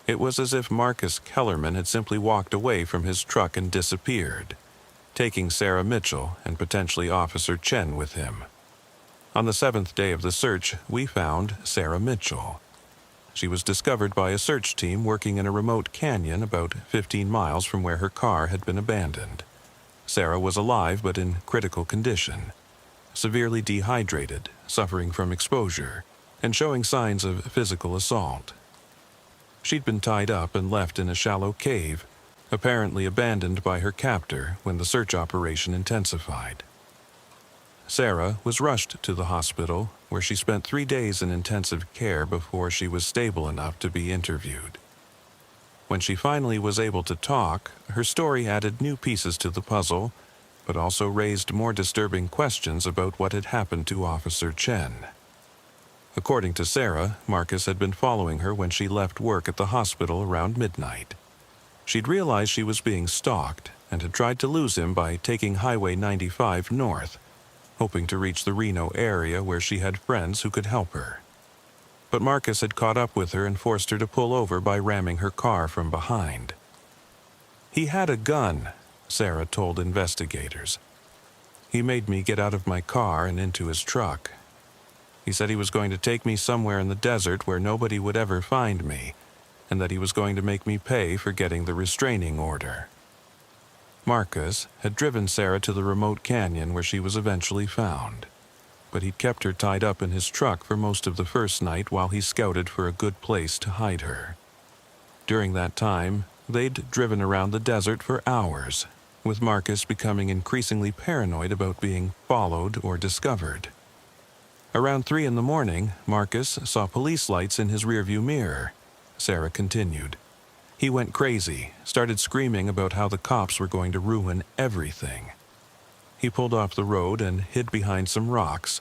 It was as if Marcus Kellerman had simply walked away from his truck and disappeared, taking Sarah Mitchell and potentially Officer Chen with him. On the 7th day of the search, we found Sarah Mitchell. She was discovered by a search team working in a remote canyon about 15 miles from where her car had been abandoned. Sarah was alive but in critical condition, severely dehydrated, suffering from exposure, and showing signs of physical assault. She'd been tied up and left in a shallow cave, apparently abandoned by her captor when the search operation intensified. Sarah was rushed to the hospital, where she spent 3 days in intensive care before she was stable enough to be interviewed. When she finally was able to talk, her story added new pieces to the puzzle, but also raised more disturbing questions about what had happened to Officer Chen. According to Sarah, Marcus had been following her when she left work at the hospital around midnight. She'd realized she was being stalked and had tried to lose him by taking Highway 95 north, hoping to reach the Reno area where she had friends who could help her. But Marcus had caught up with her and forced her to pull over by ramming her car from behind. He had a gun, Sarah told investigators. He made me get out of my car and into his truck. He said he was going to take me somewhere in the desert where nobody would ever find me, and that he was going to make me pay for getting the restraining order. Marcus had driven Sarah to the remote canyon where she was eventually found, but he'd kept her tied up in his truck for most of the first night while he scouted for a good place to hide her. During that time, they'd driven around the desert for hours, with Marcus becoming increasingly paranoid about being followed or discovered. Around 3 in the morning, Marcus saw police lights in his rearview mirror, Sarah continued. He went crazy, started screaming about how the cops were going to ruin everything. He pulled off the road and hid behind some rocks,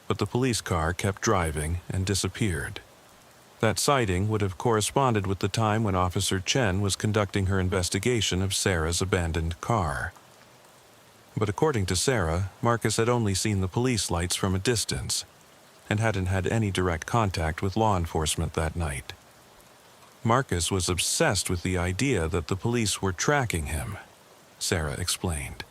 but the police car kept driving and disappeared. That sighting would have corresponded with the time when Officer Chen was conducting her investigation of Sarah's abandoned car. But according to Sarah, Marcus had only seen the police lights from a distance and hadn't had any direct contact with law enforcement that night. Marcus was obsessed with the idea that the police were tracking him, Sarah explained.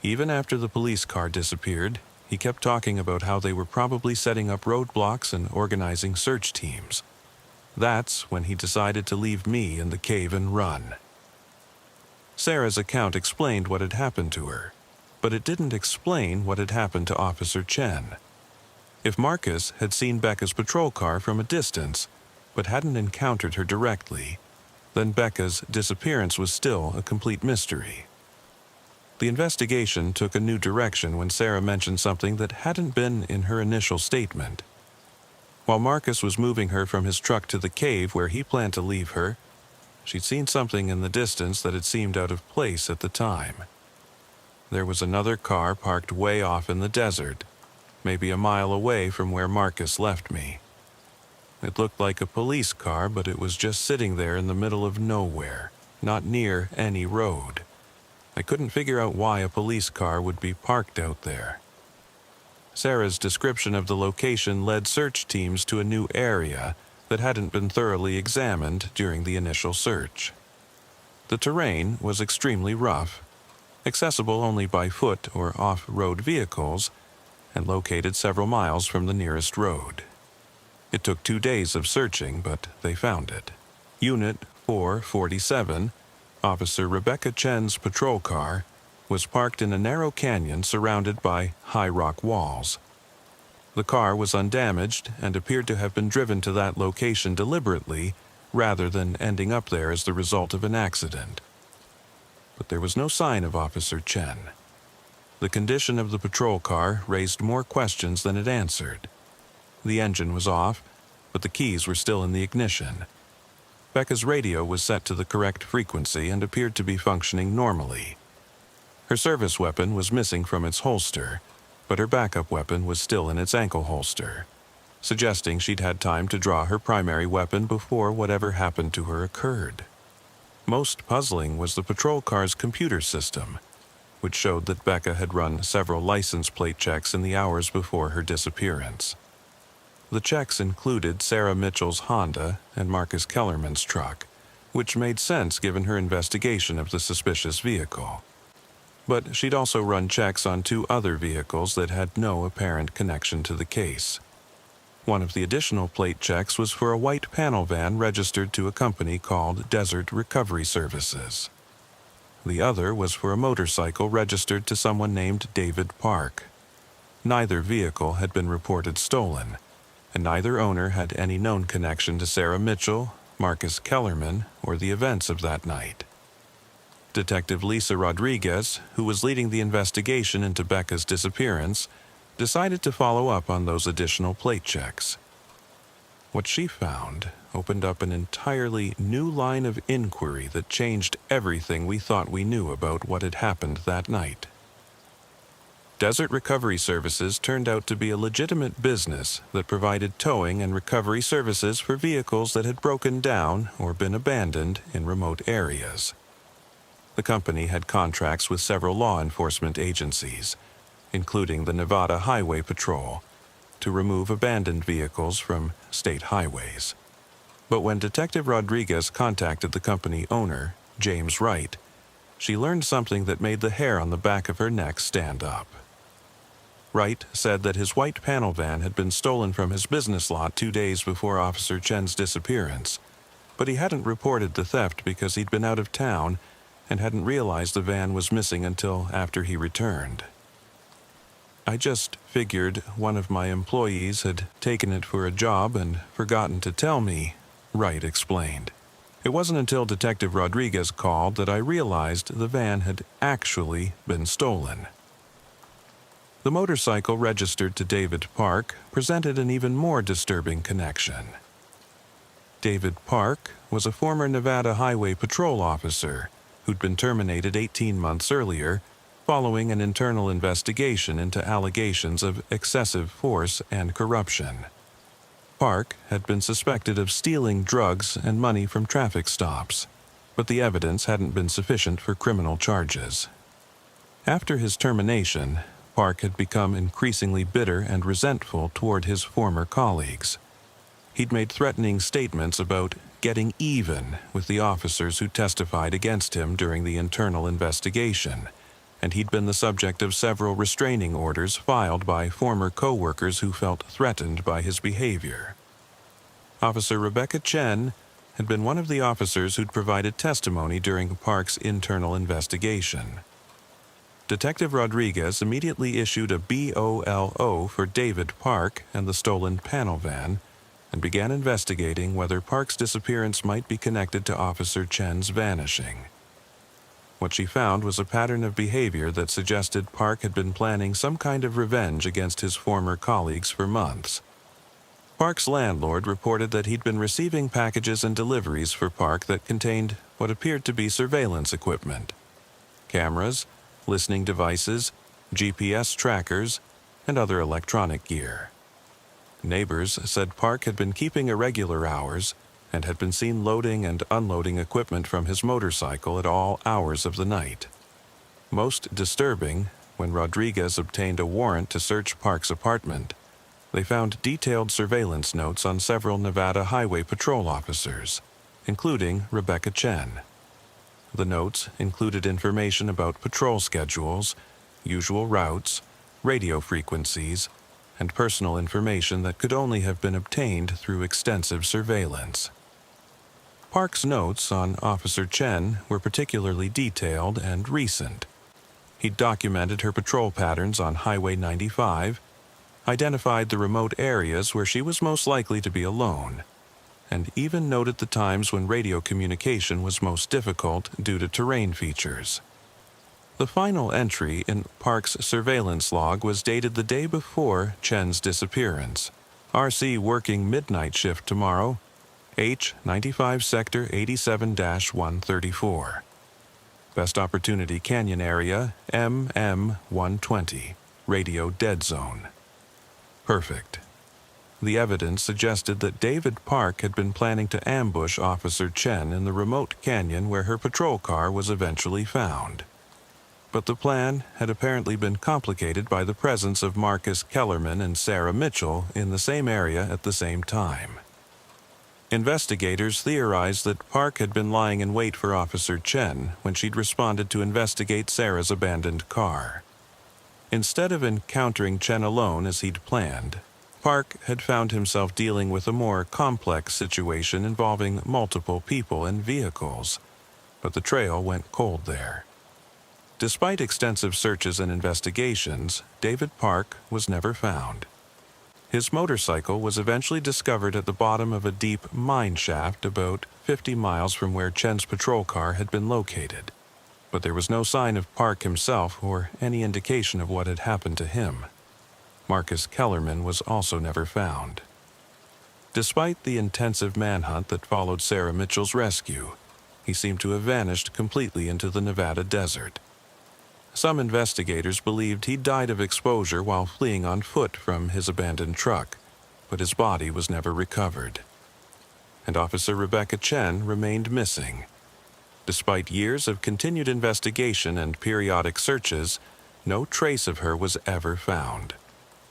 Even after the police car disappeared, he kept talking about how they were probably setting up roadblocks and organizing search teams. That's when he decided to leave me in the cave and run. Sarah's account explained what had happened to her, but it didn't explain what had happened to Officer Chen. If Marcus had seen Becca's patrol car from a distance, but hadn't encountered her directly, then Becca's disappearance was still a complete mystery. The investigation took a new direction when Sarah mentioned something that hadn't been in her initial statement. While Marcus was moving her from his truck to the cave where he planned to leave her, she'd seen something in the distance that had seemed out of place at the time. There was another car parked way off in the desert, maybe a mile away from where Marcus left me. It looked like a police car, but it was just sitting there in the middle of nowhere, not near any road. I couldn't figure out why a police car would be parked out there. Sarah's description of the location led search teams to a new area that hadn't been thoroughly examined during the initial search. The terrain was extremely rough, accessible only by foot or off-road vehicles, and located several miles from the nearest road. It took 2 days of searching, but they found it. Unit 447, Officer Rebecca Chen's patrol car, was parked in a narrow canyon surrounded by high rock walls. The car was undamaged and appeared to have been driven to that location deliberately rather than ending up there as the result of an accident. But there was no sign of Officer Chen. The condition of the patrol car raised more questions than it answered. The engine was off, but the keys were still in the ignition. Becca's radio was set to the correct frequency and appeared to be functioning normally. Her service weapon was missing from its holster, but her backup weapon was still in its ankle holster, suggesting she'd had time to draw her primary weapon before whatever happened to her occurred. Most puzzling was the patrol car's computer system, which showed that Becca had run several license plate checks in the hours before her disappearance. The checks included Sarah Mitchell's Honda and Marcus Kellerman's truck, which made sense given her investigation of the suspicious vehicle. But she'd also run checks on 2 other vehicles that had no apparent connection to the case. One of the additional plate checks was for a white panel van registered to a company called Desert Recovery Services. The other was for a motorcycle registered to someone named David Park. Neither vehicle had been reported stolen, and neither owner had any known connection to Sarah Mitchell, Marcus Kellerman, or the events of that night. Detective Lisa Rodriguez, who was leading the investigation into Becca's disappearance, decided to follow up on those additional plate checks. What she found opened up an entirely new line of inquiry that changed everything we thought we knew about what had happened that night. Desert Recovery Services turned out to be a legitimate business that provided towing and recovery services for vehicles that had broken down or been abandoned in remote areas. The company had contracts with several law enforcement agencies, including the Nevada Highway Patrol, to remove abandoned vehicles from state highways. But when Detective Rodriguez contacted the company owner, James Wright, she learned something that made the hair on the back of her neck stand up. Wright said that his white panel van had been stolen from his business lot 2 days before Officer Chen's disappearance, but he hadn't reported the theft because he'd been out of town and hadn't realized the van was missing until after he returned. "I just figured one of my employees had taken it for a job and forgotten to tell me," Wright explained. "It wasn't until Detective Rodriguez called that I realized the van had actually been stolen." The motorcycle registered to David Park presented an even more disturbing connection. David Park was a former Nevada Highway Patrol officer who'd been terminated 18 months earlier following an internal investigation into allegations of excessive force and corruption. Park had been suspected of stealing drugs and money from traffic stops, but the evidence hadn't been sufficient for criminal charges. After his termination, Park had become increasingly bitter and resentful toward his former colleagues. He'd made threatening statements about getting even with the officers who testified against him during the internal investigation, and he'd been the subject of several restraining orders filed by former co-workers who felt threatened by his behavior. Officer Rebecca Chen had been one of the officers who'd provided testimony during Park's internal investigation. Detective Rodriguez immediately issued a BOLO for David Park and the stolen panel van, and began investigating whether Park's disappearance might be connected to Officer Chen's vanishing. What she found was a pattern of behavior that suggested Park had been planning some kind of revenge against his former colleagues for months. Park's landlord reported that he'd been receiving packages and deliveries for Park that contained what appeared to be surveillance equipment: cameras, listening devices, GPS trackers, and other electronic gear. Neighbors said Park had been keeping irregular hours, and had been seen loading and unloading equipment from his motorcycle at all hours of the night. Most disturbing, when Rodriguez obtained a warrant to search Park's apartment, they found detailed surveillance notes on several Nevada Highway Patrol officers, including Rebecca Chen. The notes included information about patrol schedules, usual routes, radio frequencies, and personal information that could only have been obtained through extensive surveillance. Park's notes on Officer Chen were particularly detailed and recent. He documented her patrol patterns on Highway 95, identified the remote areas where she was most likely to be alone, and even noted the times when radio communication was most difficult due to terrain features. The final entry in Park's surveillance log was dated the day before Chen's disappearance. RC working midnight shift tomorrow, H 95 Sector 87-134. Best Opportunity Canyon Area, MM 120, radio dead zone. Perfect. The evidence suggested that David Park had been planning to ambush Officer Chen in the remote canyon where her patrol car was eventually found. But the plan had apparently been complicated by the presence of Marcus Kellerman and Sarah Mitchell in the same area at the same time. Investigators theorized that Park had been lying in wait for Officer Chen when she'd responded to investigate Sarah's abandoned car. Instead of encountering Chen alone as he'd planned, Park had found himself dealing with a more complex situation involving multiple people and vehicles, but the trail went cold there. Despite extensive searches and investigations, David Park was never found. His motorcycle was eventually discovered at the bottom of a deep mine shaft about 50 miles from where Chen's patrol car had been located, but there was no sign of Park himself or any indication of what had happened to him. Marcus Kellerman was also never found. Despite the intensive manhunt that followed Sarah Mitchell's rescue, he seemed to have vanished completely into the Nevada desert. Some investigators believed he died of exposure while fleeing on foot from his abandoned truck, but his body was never recovered. And Officer Rebecca Chen remained missing. Despite years of continued investigation and periodic searches, no trace of her was ever found.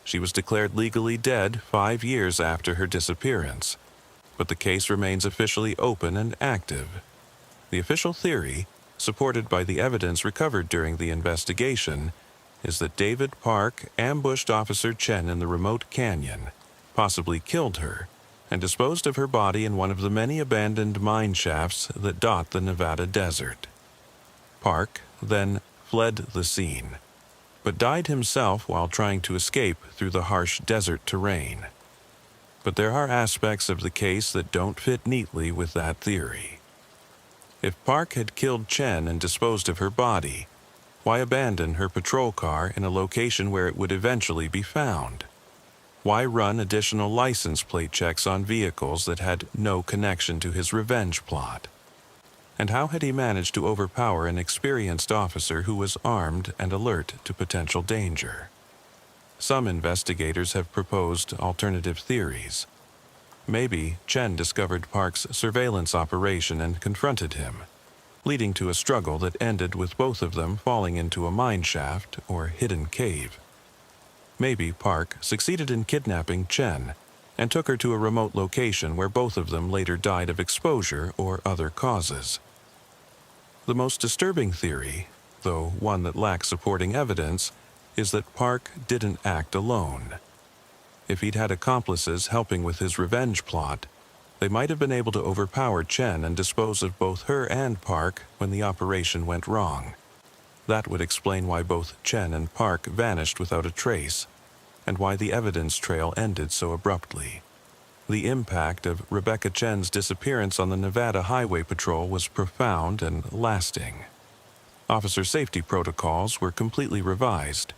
She was declared legally dead 5 years after her disappearance, but the case remains officially open and active. The official theory, supported by the evidence recovered during the investigation, is that David Park ambushed Officer Chen in the remote canyon, possibly killed her, and disposed of her body in one of the many abandoned mine shafts that dot the Nevada desert. Park then fled the scene, but died himself while trying to escape through the harsh desert terrain. But there are aspects of the case that don't fit neatly with that theory. If Park had killed Chen and disposed of her body, why abandon her patrol car in a location where it would eventually be found? Why run additional license plate checks on vehicles that had no connection to his revenge plot? And how had he managed to overpower an experienced officer who was armed and alert to potential danger? Some investigators have proposed alternative theories. Maybe Chen discovered Park's surveillance operation and confronted him, leading to a struggle that ended with both of them falling into a mine shaft or hidden cave. Maybe Park succeeded in kidnapping Chen and took her to a remote location where both of them later died of exposure or other causes. The most disturbing theory, though one that lacks supporting evidence, is that Park didn't act alone. If he'd had accomplices helping with his revenge plot, they might have been able to overpower Chen and dispose of both her and Park when the operation went wrong. That would explain why both Chen and Park vanished without a trace, and why the evidence trail ended so abruptly. The impact of Rebecca Chen's disappearance on the Nevada Highway Patrol was profound and lasting. Officer safety protocols were completely revised,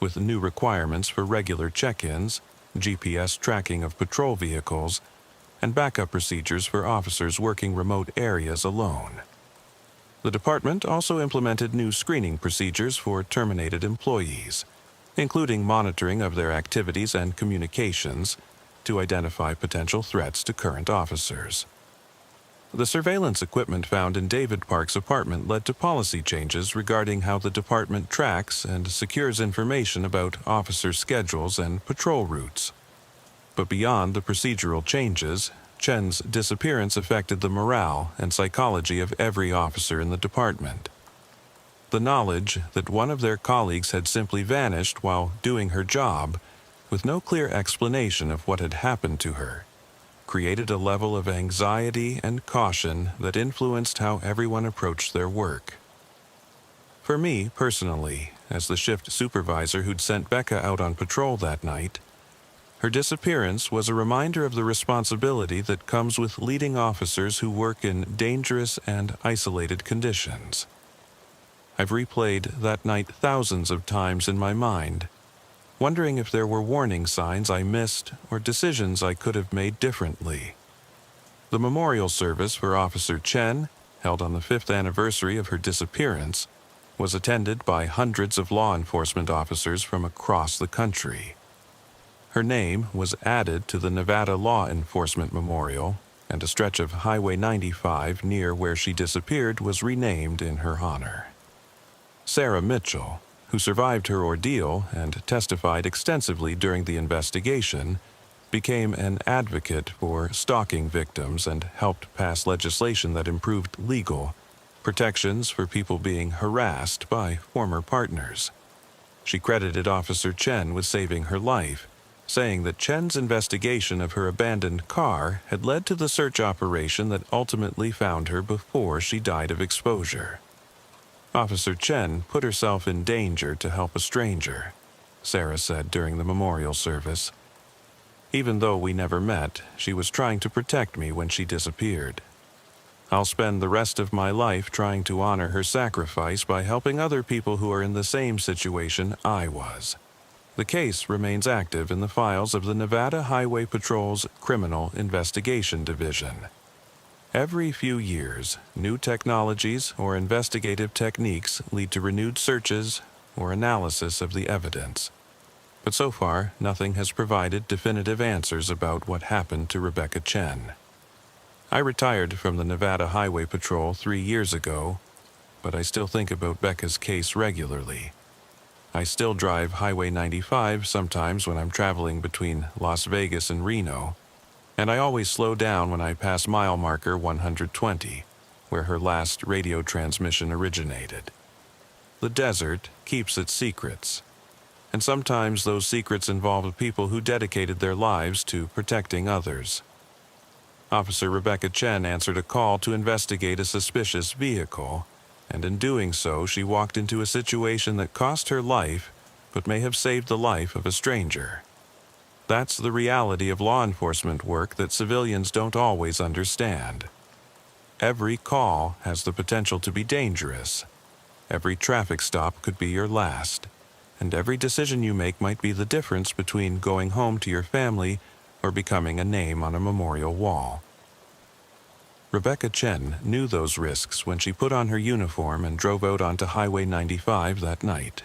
with new requirements for regular check-ins, GPS tracking of patrol vehicles, and backup procedures for officers working remote areas alone. The department also implemented new screening procedures for terminated employees, including monitoring of their activities and communications to identify potential threats to current officers. The surveillance equipment found in David Park's apartment led to policy changes regarding how the department tracks and secures information about officer schedules and patrol routes. But beyond the procedural changes, Chen's disappearance affected the morale and psychology of every officer in the department. The knowledge that one of their colleagues had simply vanished while doing her job, with no clear explanation of what had happened to her, created a level of anxiety and caution that influenced how everyone approached their work. For me, personally, as the shift supervisor who'd sent Becca out on patrol that night, her disappearance was a reminder of the responsibility that comes with leading officers who work in dangerous and isolated conditions. I've replayed that night thousands of times in my mind, wondering if there were warning signs I missed or decisions I could have made differently. The memorial service for Officer Chen, held on the 5th anniversary of her disappearance, was attended by hundreds of law enforcement officers from across the country. Her name was added to the Nevada Law Enforcement Memorial, and a stretch of Highway 95 near where she disappeared was renamed in her honor. Sarah Mitchell, who survived her ordeal and testified extensively during the investigation, became an advocate for stalking victims and helped pass legislation that improved legal protections for people being harassed by former partners. She credited Officer Chen with saving her life, saying that Chen's investigation of her abandoned car had led to the search operation that ultimately found her before she died of exposure. Officer Chen put herself in danger to help a stranger, Sarah said during the memorial service. Even though we never met, she was trying to protect me when she disappeared. I'll spend the rest of my life trying to honor her sacrifice by helping other people who are in the same situation I was. The case remains active in the files of the Nevada Highway Patrol's Criminal Investigation Division. Every few years, new technologies or investigative techniques lead to renewed searches or analysis of the evidence. But so far, nothing has provided definitive answers about what happened to Rebecca Chen. I retired from the Nevada Highway Patrol 3 years ago, but I still think about Becca's case regularly. I still drive Highway 95 sometimes when I'm traveling between Las Vegas and Reno, and I always slow down when I pass mile marker 120, where her last radio transmission originated. The desert keeps its secrets, and sometimes those secrets involve people who dedicated their lives to protecting others. Officer Rebecca Chen answered a call to investigate a suspicious vehicle, and in doing so, she walked into a situation that cost her life, but may have saved the life of a stranger. That's the reality of law enforcement work that civilians don't always understand. Every call has the potential to be dangerous. Every traffic stop could be your last, and every decision you make might be the difference between going home to your family or becoming a name on a memorial wall. Rebecca Chen knew those risks when she put on her uniform and drove out onto Highway 95 that night.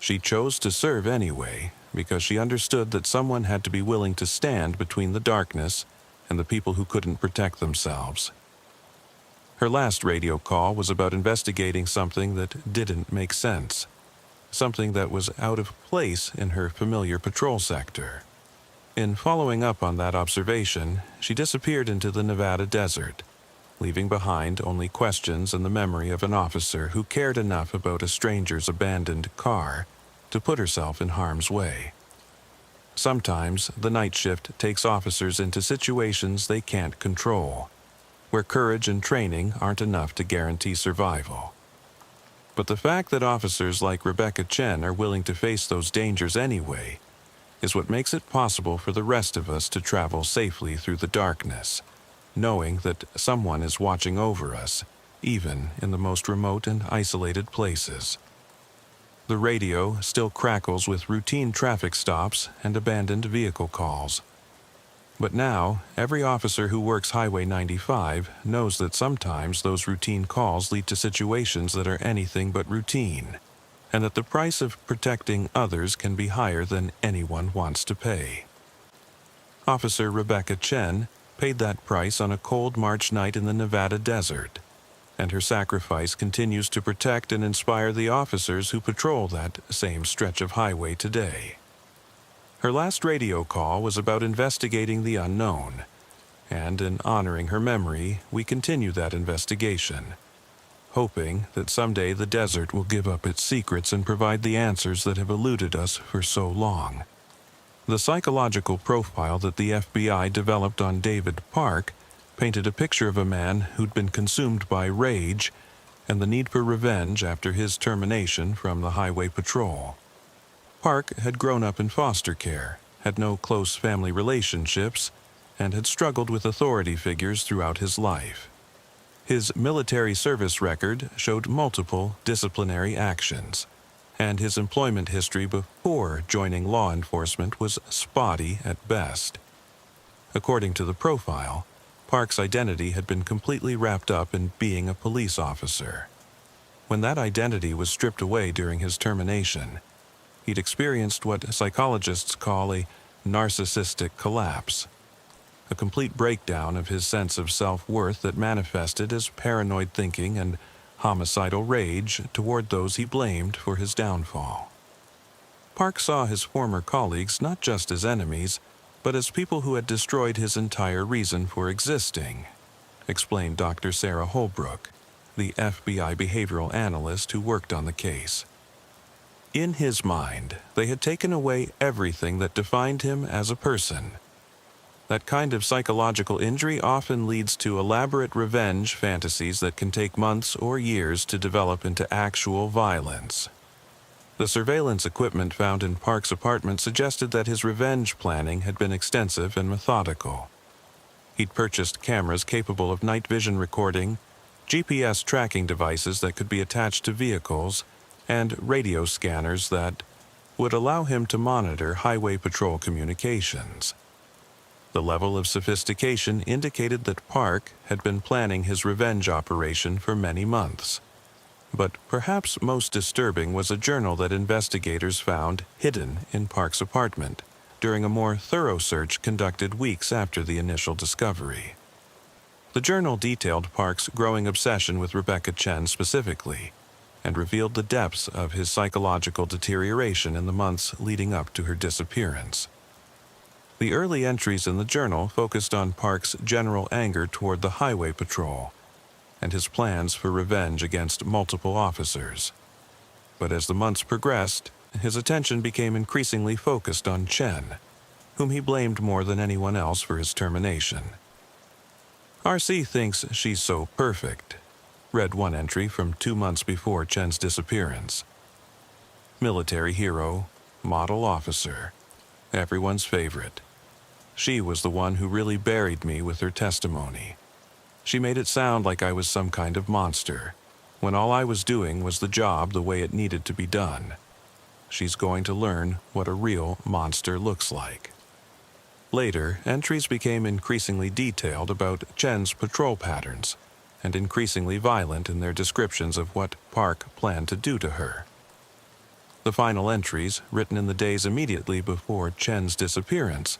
She chose to serve anyway, because she understood that someone had to be willing to stand between the darkness and the people who couldn't protect themselves. Her last radio call was about investigating something that didn't make sense, something that was out of place in her familiar patrol sector. In following up on that observation, she disappeared into the Nevada desert, leaving behind only questions and the memory of an officer who cared enough about a stranger's abandoned car to put herself in harm's way. Sometimes the night shift takes officers into situations they can't control, where courage and training aren't enough to guarantee survival. But the fact that officers like Rebecca Chen are willing to face those dangers anyway is what makes it possible for the rest of us to travel safely through the darkness, knowing that someone is watching over us, even in the most remote and isolated places. The radio still crackles with routine traffic stops and abandoned vehicle calls. But now, every officer who works Highway 95 knows that sometimes those routine calls lead to situations that are anything but routine, and that the price of protecting others can be higher than anyone wants to pay. Officer Rebecca Chen paid that price on a cold March night in the Nevada desert, and her sacrifice continues to protect and inspire the officers who patrol that same stretch of highway today. Her last radio call was about investigating the unknown, and in honoring her memory, we continue that investigation, hoping that someday the desert will give up its secrets and provide the answers that have eluded us for so long. The psychological profile that the FBI developed on David Park painted a picture of a man who'd been consumed by rage and the need for revenge after his termination from the highway patrol. Park had grown up in foster care, had no close family relationships, and had struggled with authority figures throughout his life. His military service record showed multiple disciplinary actions, and his employment history before joining law enforcement was spotty at best. According to the profile, Park's identity had been completely wrapped up in being a police officer. When that identity was stripped away during his termination, he'd experienced what psychologists call a narcissistic collapse, a complete breakdown of his sense of self-worth that manifested as paranoid thinking and homicidal rage toward those he blamed for his downfall. Park saw his former colleagues not just as enemies, but as people who had destroyed his entire reason for existing, explained Dr. Sarah Holbrook, the FBI behavioral analyst who worked on the case. In his mind, they had taken away everything that defined him as a person. That kind of psychological injury often leads to elaborate revenge fantasies that can take months or years to develop into actual violence. The surveillance equipment found in Park's apartment suggested that his revenge planning had been extensive and methodical. He'd purchased cameras capable of night vision recording, GPS tracking devices that could be attached to vehicles, and radio scanners that would allow him to monitor highway patrol communications. The level of sophistication indicated that Park had been planning his revenge operation for many months. But perhaps most disturbing was a journal that investigators found hidden in Park's apartment during a more thorough search conducted weeks after the initial discovery. The journal detailed Park's growing obsession with Rebecca Chen specifically, and revealed the depths of his psychological deterioration in the months leading up to her disappearance. The early entries in the journal focused on Park's general anger toward the highway patrol and his plans for revenge against multiple officers. But as the months progressed, his attention became increasingly focused on Chen, whom he blamed more than anyone else for his termination. RC thinks she's so perfect, read one entry from 2 months before Chen's disappearance. Military hero, model officer, everyone's favorite. She was the one who really buried me with her testimony. She made it sound like I was some kind of monster, when all I was doing was the job the way it needed to be done. She's going to learn what a real monster looks like. Later, entries became increasingly detailed about Chen's patrol patterns, and increasingly violent in their descriptions of what Park planned to do to her. The final entries, written in the days immediately before Chen's disappearance,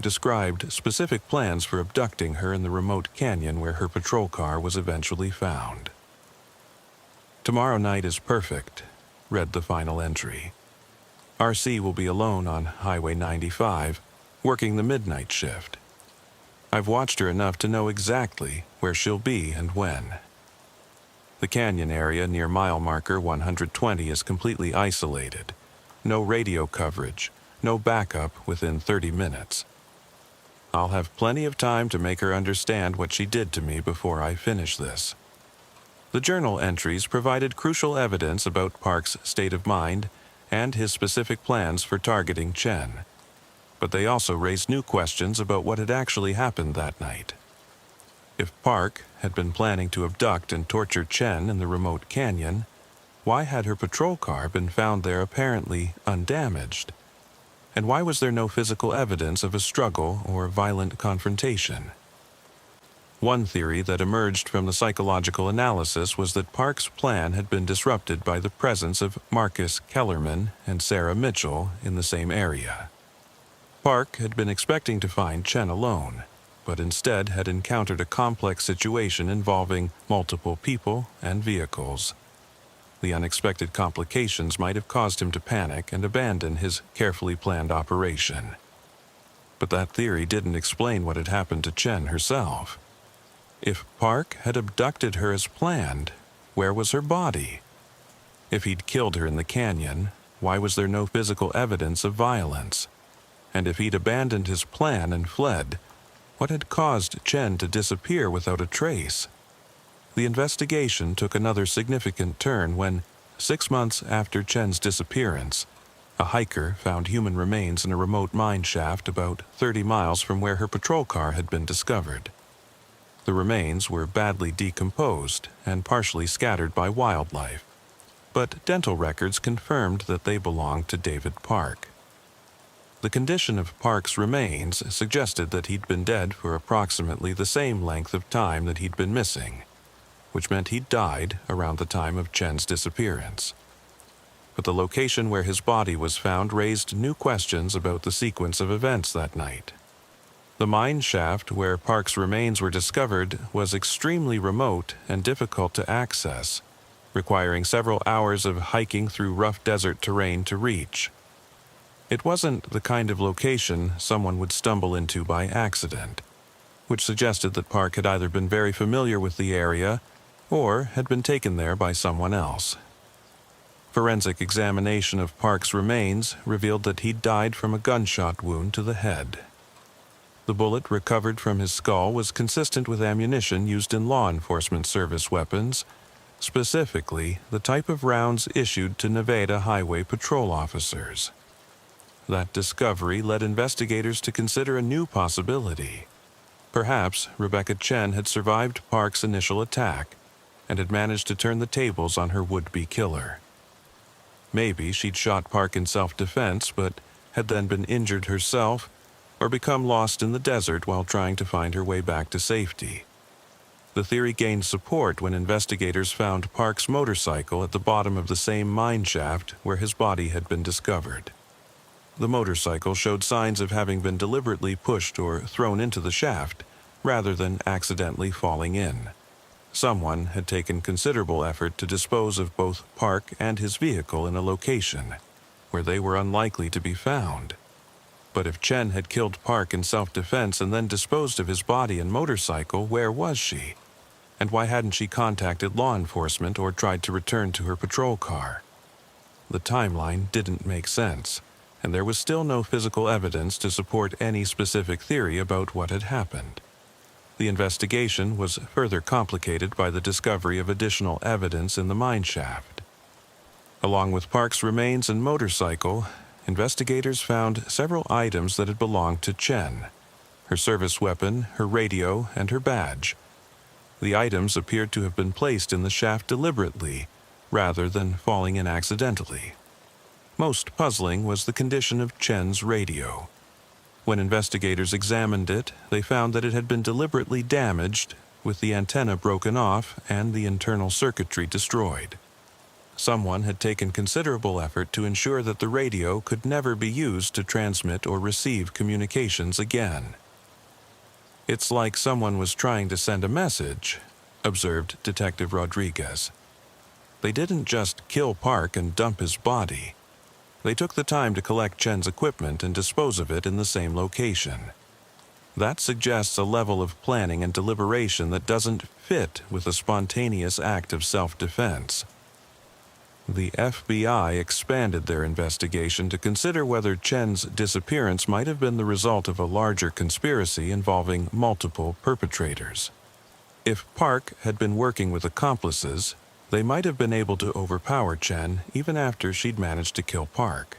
described specific plans for abducting her in the remote canyon where her patrol car was eventually found. "Tomorrow night is perfect," read the final entry. RC will be alone on Highway 95, working the midnight shift. I've watched her enough to know exactly where she'll be and when. The canyon area near mile marker 120 is completely isolated. No radio coverage, no backup within 30 minutes. I'll have plenty of time to make her understand what she did to me before I finish this. The journal entries provided crucial evidence about Park's state of mind and his specific plans for targeting Chen. But they also raised new questions about what had actually happened that night. If Park had been planning to abduct and torture Chen in the remote canyon, why had her patrol car been found there apparently undamaged? And why was there no physical evidence of a struggle or violent confrontation? One theory that emerged from the psychological analysis was that Park's plan had been disrupted by the presence of Marcus Kellerman and Sarah Mitchell in the same area. Park had been expecting to find Chen alone, but instead had encountered a complex situation involving multiple people and vehicles. The unexpected complications might have caused him to panic and abandon his carefully planned operation. But that theory didn't explain what had happened to Chen herself. If Park had abducted her as planned, where was her body? If he'd killed her in the canyon, why was there no physical evidence of violence? And if he'd abandoned his plan and fled, what had caused Chen to disappear without a trace? The investigation took another significant turn when, 6 months after Chen's disappearance, a hiker found human remains in a remote mine shaft about 30 miles from where her patrol car had been discovered. The remains were badly decomposed and partially scattered by wildlife, but dental records confirmed that they belonged to David Park. The condition of Park's remains suggested that he'd been dead for approximately the same length of time that he'd been missing, which meant he'd died around the time of Chen's disappearance. But the location where his body was found raised new questions about the sequence of events that night. The mine shaft where Park's remains were discovered was extremely remote and difficult to access, requiring several hours of hiking through rough desert terrain to reach. It wasn't the kind of location someone would stumble into by accident, which suggested that Park had either been very familiar with the area or had been taken there by someone else. Forensic examination of Park's remains revealed that he'd died from a gunshot wound to the head. The bullet recovered from his skull was consistent with ammunition used in law enforcement service weapons, specifically the type of rounds issued to Nevada highway patrol officers. That discovery led investigators to consider a new possibility. Perhaps Rebecca Chen had survived Park's initial attack and had managed to turn the tables on her would-be killer. Maybe she'd shot Park in self-defense, but had then been injured herself or become lost in the desert while trying to find her way back to safety. The theory gained support when investigators found Park's motorcycle at the bottom of the same mine shaft where his body had been discovered. The motorcycle showed signs of having been deliberately pushed or thrown into the shaft, rather than accidentally falling in. Someone had taken considerable effort to dispose of both Park and his vehicle in a location where they were unlikely to be found. But if Chen had killed Park in self-defense and then disposed of his body and motorcycle, where was she? And why hadn't she contacted law enforcement or tried to return to her patrol car? The timeline didn't make sense, and there was still no physical evidence to support any specific theory about what had happened. The investigation was further complicated by the discovery of additional evidence in the mine shaft. Along with Park's remains and motorcycle, investigators found several items that had belonged to Chen: her service weapon, her radio, and her badge. The items appeared to have been placed in the shaft deliberately, rather than falling in accidentally. Most puzzling was the condition of Chen's radio. When investigators examined it, they found that it had been deliberately damaged, with the antenna broken off and the internal circuitry destroyed. Someone had taken considerable effort to ensure that the radio could never be used to transmit or receive communications again. "It's like someone was trying to send a message," observed Detective Rodriguez. "They didn't just kill Park and dump his body. They took the time to collect Chen's equipment and dispose of it in the same location. That suggests a level of planning and deliberation that doesn't fit with a spontaneous act of self-defense." The FBI expanded their investigation to consider whether Chen's disappearance might have been the result of a larger conspiracy involving multiple perpetrators. If Park had been working with accomplices, they might have been able to overpower Chen even after she'd managed to kill Park.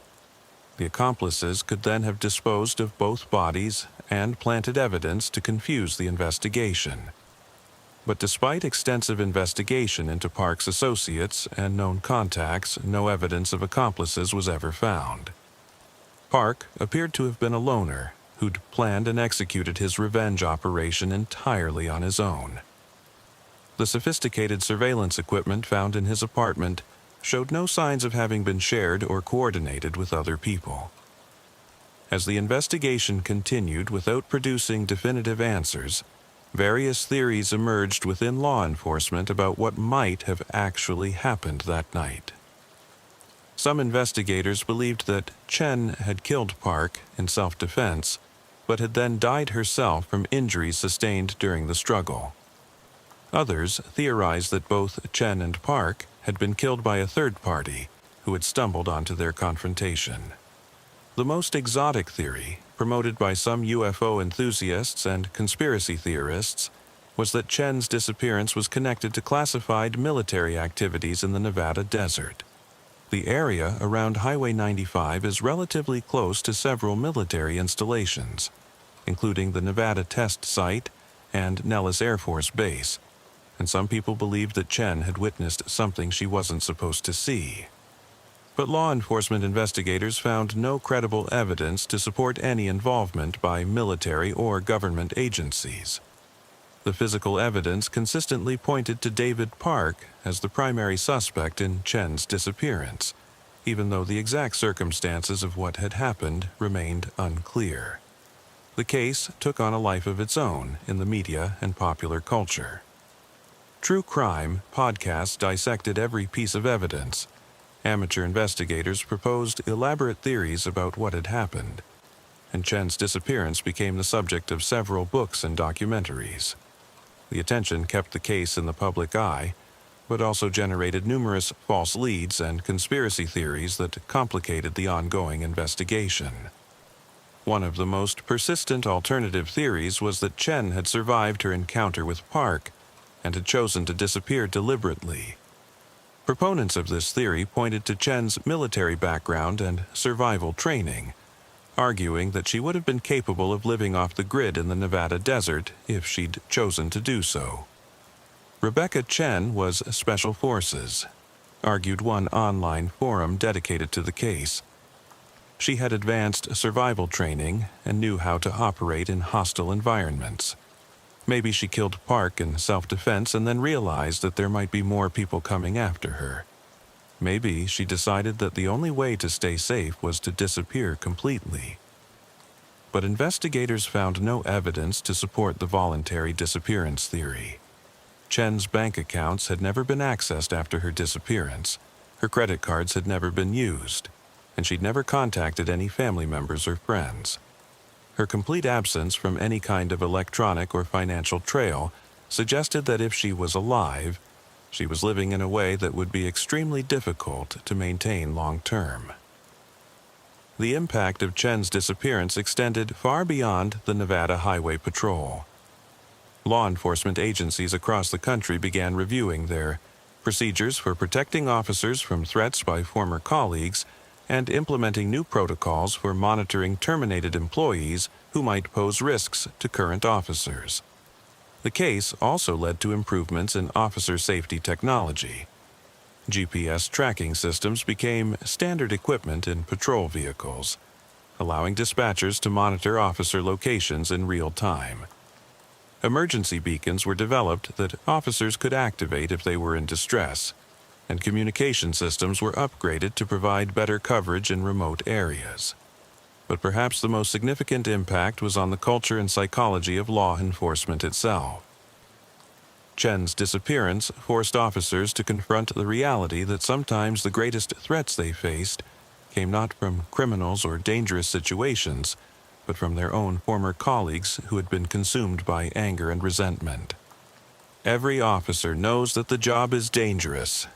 The accomplices could then have disposed of both bodies and planted evidence to confuse the investigation. But despite extensive investigation into Park's associates and known contacts, no evidence of accomplices was ever found. Park appeared to have been a loner who'd planned and executed his revenge operation entirely on his own. The sophisticated surveillance equipment found in his apartment showed no signs of having been shared or coordinated with other people. As the investigation continued without producing definitive answers, various theories emerged within law enforcement about what might have actually happened that night. Some investigators believed that Chen had killed Park in self-defense, but had then died herself from injuries sustained during the struggle. Others theorized that both Chen and Park had been killed by a third party who had stumbled onto their confrontation. The most exotic theory, promoted by some UFO enthusiasts and conspiracy theorists, was that Chen's disappearance was connected to classified military activities in the Nevada desert. The area around Highway 95 is relatively close to several military installations, including the Nevada Test Site and Nellis Air Force Base, and some people believed that Chen had witnessed something she wasn't supposed to see. But law enforcement investigators found no credible evidence to support any involvement by military or government agencies. The physical evidence consistently pointed to David Park as the primary suspect in Chen's disappearance, even though the exact circumstances of what had happened remained unclear. The case took on a life of its own in the media and popular culture. True crime podcasts dissected every piece of evidence. Amateur investigators proposed elaborate theories about what had happened, and Chen's disappearance became the subject of several books and documentaries. The attention kept the case in the public eye, but also generated numerous false leads and conspiracy theories that complicated the ongoing investigation. One of the most persistent alternative theories was that Chen had survived her encounter with Park and had chosen to disappear deliberately. Proponents of this theory pointed to Chen's military background and survival training, arguing that she would have been capable of living off the grid in the Nevada desert if she'd chosen to do so. Rebecca Chen was Special Forces, argued one online forum dedicated to the case. She had advanced survival training and knew how to operate in hostile environments. Maybe she killed Park in self-defense and then realized that there might be more people coming after her. Maybe she decided that the only way to stay safe was to disappear completely. But investigators found no evidence to support the voluntary disappearance theory. Chen's bank accounts had never been accessed after her disappearance, her credit cards had never been used, and she'd never contacted any family members or friends. Her complete absence from any kind of electronic or financial trail suggested that if she was alive, she was living in a way that would be extremely difficult to maintain long-term. The impact of Chen's disappearance extended far beyond the Nevada Highway Patrol. Law enforcement agencies across the country began reviewing their procedures for protecting officers from threats by former colleagues and implementing new protocols for monitoring terminated employees who might pose risks to current officers. The case also led to improvements in officer safety technology. GPS tracking systems became standard equipment in patrol vehicles, allowing dispatchers to monitor officer locations in real time. Emergency beacons were developed that officers could activate if they were in distress, and communication systems were upgraded to provide better coverage in remote areas. But perhaps the most significant impact was on the culture and psychology of law enforcement itself. Chen's disappearance forced officers to confront the reality that sometimes the greatest threats they faced came not from criminals or dangerous situations, but from their own former colleagues who had been consumed by anger and resentment. "Every officer knows that the job is dangerous,"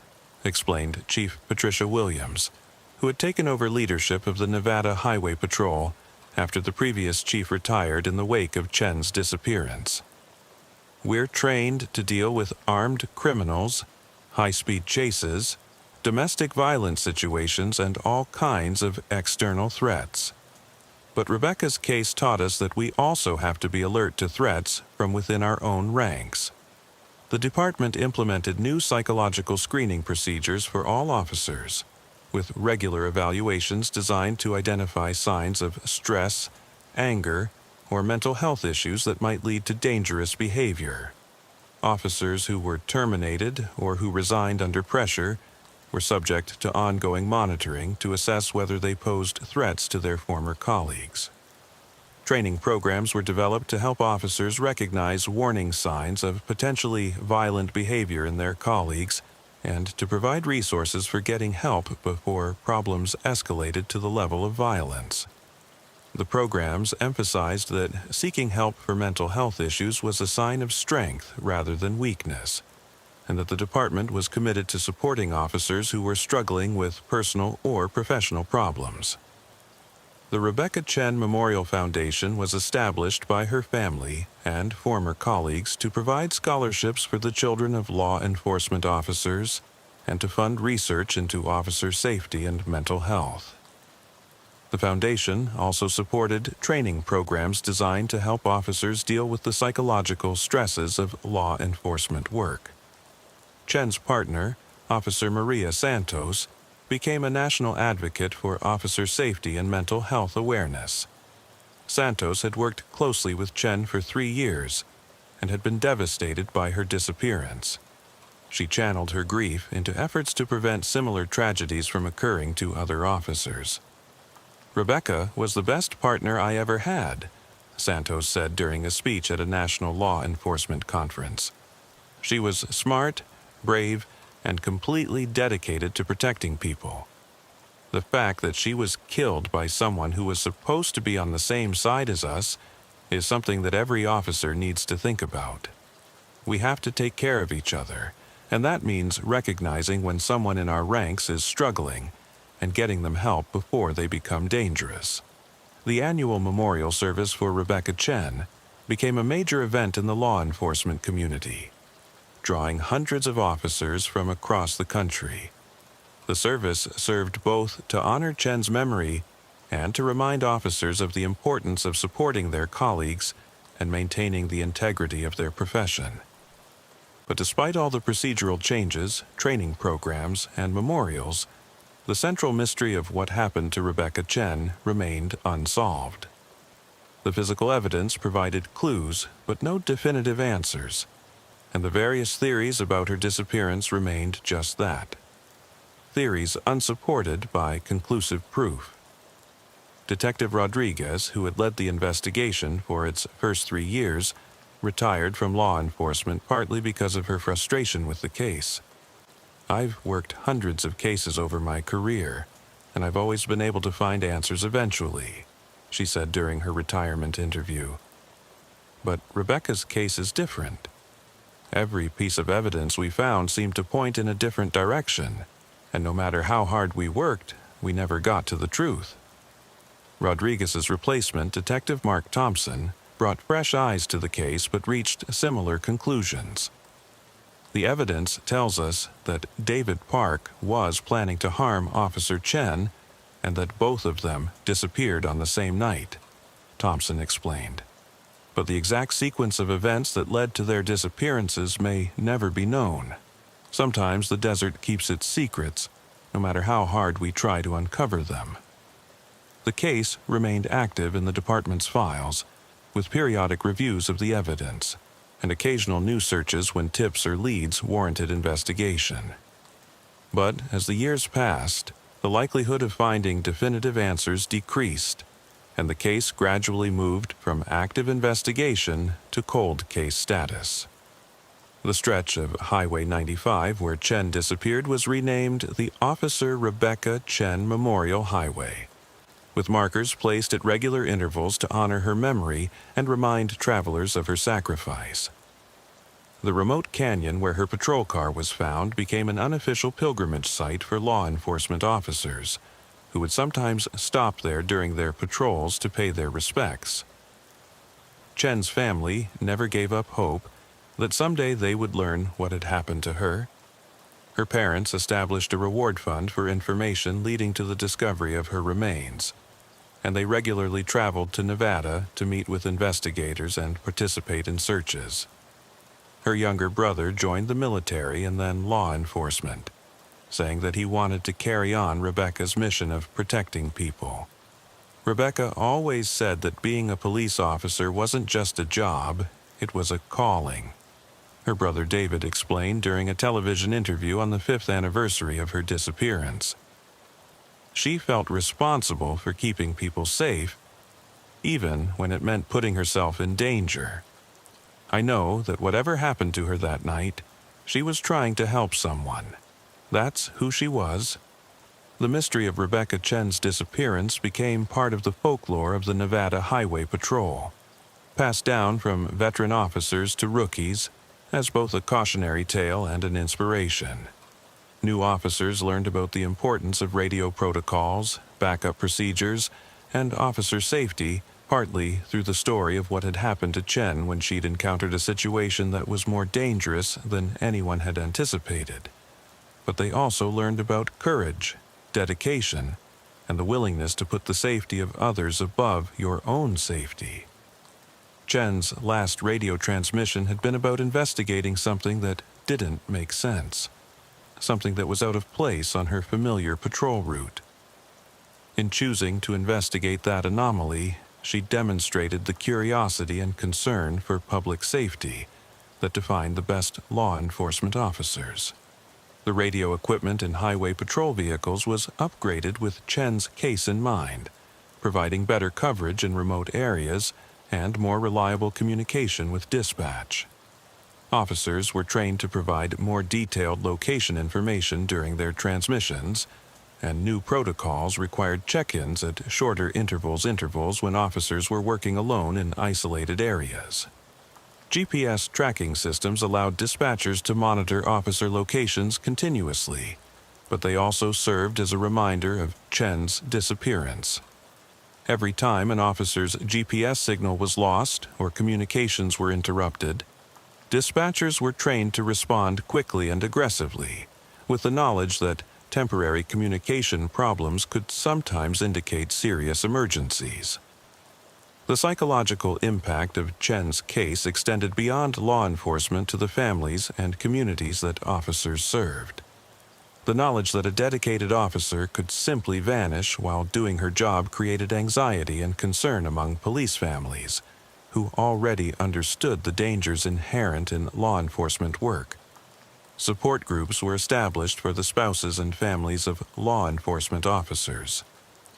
explained Chief Patricia Williams, who had taken over leadership of the Nevada Highway Patrol after the previous chief retired in the wake of Chen's disappearance. "We're trained to deal with armed criminals, high-speed chases, domestic violence situations, and all kinds of external threats. But Rebecca's case taught us that we also have to be alert to threats from within our own ranks." The department implemented new psychological screening procedures for all officers, with regular evaluations designed to identify signs of stress, anger, or mental health issues that might lead to dangerous behavior. Officers who were terminated or who resigned under pressure were subject to ongoing monitoring to assess whether they posed threats to their former colleagues. Training programs were developed to help officers recognize warning signs of potentially violent behavior in their colleagues and to provide resources for getting help before problems escalated to the level of violence. The programs emphasized that seeking help for mental health issues was a sign of strength rather than weakness, and that the department was committed to supporting officers who were struggling with personal or professional problems. The Rebecca Chen Memorial Foundation was established by her family and former colleagues to provide scholarships for the children of law enforcement officers and to fund research into officer safety and mental health. The foundation also supported training programs designed to help officers deal with the psychological stresses of law enforcement work. Chen's partner, Officer Maria Santos, became a national advocate for officer safety and mental health awareness. Santos had worked closely with Chen for 3 years and had been devastated by her disappearance. She channeled her grief into efforts to prevent similar tragedies from occurring to other officers. "Rebecca was the best partner I ever had," Santos said during a speech at a national law enforcement conference. "She was smart, brave, and completely dedicated to protecting people. The fact that she was killed by someone who was supposed to be on the same side as us is something that every officer needs to think about. We have to take care of each other, and that means recognizing when someone in our ranks is struggling and getting them help before they become dangerous." The annual memorial service for Rebecca Chen became a major event in the law enforcement community, drawing hundreds of officers from across the country. The service served both to honor Chen's memory and to remind officers of the importance of supporting their colleagues and maintaining the integrity of their profession. But despite all the procedural changes, training programs, and memorials, the central mystery of what happened to Rebecca Chen remained unsolved. The physical evidence provided clues, but no definitive answers, and the various theories about her disappearance remained just that. Theories unsupported by conclusive proof. Detective Rodriguez, who had led the investigation for its first 3 years, retired from law enforcement partly because of her frustration with the case. "I've worked hundreds of cases over my career, and I've always been able to find answers eventually," she said during her retirement interview. But Rebecca's case is different. Every piece of evidence we found seemed to point in a different direction, and no matter how hard we worked, we never got to the truth. Rodriguez's replacement, Detective Mark Thompson, brought fresh eyes to the case but reached similar conclusions. The evidence tells us that David Park was planning to harm Officer Chen and that both of them disappeared on the same night, Thompson explained. But the exact sequence of events that led to their disappearances may never be known. Sometimes the desert keeps its secrets, no matter how hard we try to uncover them. The case remained active in the department's files, with periodic reviews of the evidence, and occasional new searches when tips or leads warranted investigation. But as the years passed, the likelihood of finding definitive answers decreased, and the case gradually moved from active investigation to cold case status. The stretch of Highway 95 where Chen disappeared was renamed the Officer Rebecca Chen Memorial Highway, with markers placed at regular intervals to honor her memory and remind travelers of her sacrifice. The remote canyon where her patrol car was found became an unofficial pilgrimage site for law enforcement officers, who would sometimes stop there during their patrols to pay their respects. Chen's family never gave up hope that someday they would learn what had happened to her. Her parents established a reward fund for information leading to the discovery of her remains, and they regularly traveled to Nevada to meet with investigators and participate in searches. Her younger brother joined the military and then law enforcement, saying that he wanted to carry on Rebecca's mission of protecting people. Rebecca always said that being a police officer wasn't just a job, it was a calling. her brother David explained during a television interview on the 5th anniversary of her disappearance. She felt responsible for keeping people safe, even when it meant putting herself in danger. I know that whatever happened to her that night, she was trying to help someone. That's who she was. The mystery of Rebecca Chen's disappearance became part of the folklore of the Nevada Highway Patrol, passed down from veteran officers to rookies as both a cautionary tale and an inspiration. New officers learned about the importance of radio protocols, backup procedures, and officer safety, partly through the story of what had happened to Chen when she'd encountered a situation that was more dangerous than anyone had anticipated. But they also learned about courage, dedication, and the willingness to put the safety of others above your own safety. Chen's last radio transmission had been about investigating something that didn't make sense, something that was out of place on her familiar patrol route. In choosing to investigate that anomaly, she demonstrated the curiosity and concern for public safety that defined the best law enforcement officers. The radio equipment in highway patrol vehicles was upgraded with Chen's case in mind, providing better coverage in remote areas and more reliable communication with dispatch. Officers were trained to provide more detailed location information during their transmissions, and new protocols required check-ins at shorter intervals when officers were working alone in isolated areas. GPS tracking systems allowed dispatchers to monitor officer locations continuously, but they also served as a reminder of Chen's disappearance. Every time an officer's GPS signal was lost or communications were interrupted, dispatchers were trained to respond quickly and aggressively, with the knowledge that temporary communication problems could sometimes indicate serious emergencies. The psychological impact of Chen's case extended beyond law enforcement to the families and communities that officers served. The knowledge that a dedicated officer could simply vanish while doing her job created anxiety and concern among police families, who already understood the dangers inherent in law enforcement work. Support groups were established for the spouses and families of law enforcement officers,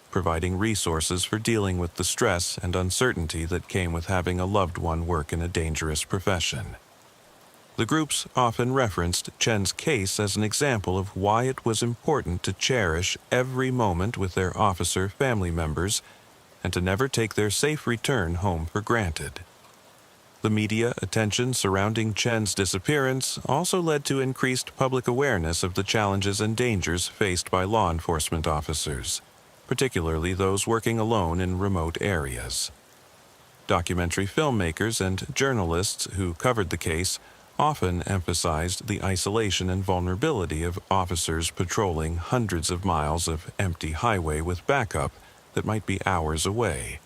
providing resources for dealing with the stress and uncertainty that came with having a loved one work in a dangerous profession. The groups often referenced Chen's case as an example of why it was important to cherish every moment with their officer family members and to never take their safe return home for granted. The media attention surrounding Chen's disappearance also led to increased public awareness of the challenges and dangers faced by law enforcement officers, particularly those working alone in remote areas. Documentary filmmakers and journalists who covered the case often emphasized the isolation and vulnerability of officers patrolling hundreds of miles of empty highway with backup that might be hours away.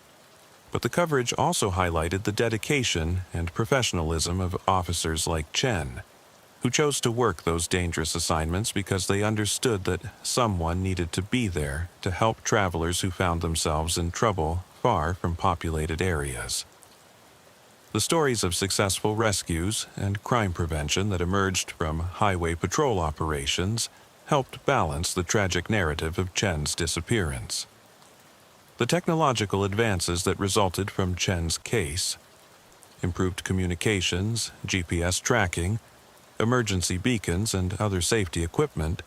But the coverage also highlighted the dedication and professionalism of officers like Chen, who chose to work those dangerous assignments because they understood that someone needed to be there to help travelers who found themselves in trouble far from populated areas. The stories of successful rescues and crime prevention that emerged from highway patrol operations helped balance the tragic narrative of Chen's disappearance. The technological advances that resulted from Chen's case, improved communications, GPS tracking, emergency beacons, and other safety equipment,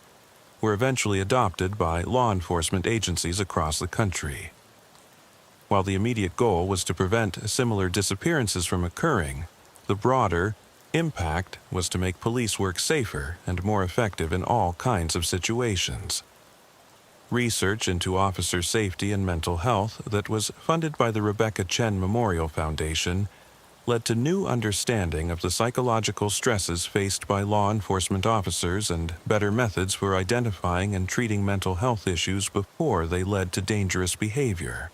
were eventually adopted by law enforcement agencies across the country. While the immediate goal was to prevent similar disappearances from occurring, the broader impact was to make police work safer and more effective in all kinds of situations. Research into officer safety and mental health that was funded by the Rebecca Chen Memorial Foundation led to new understanding of the psychological stresses faced by law enforcement officers and better methods for identifying and treating mental health issues before they led to dangerous behavior.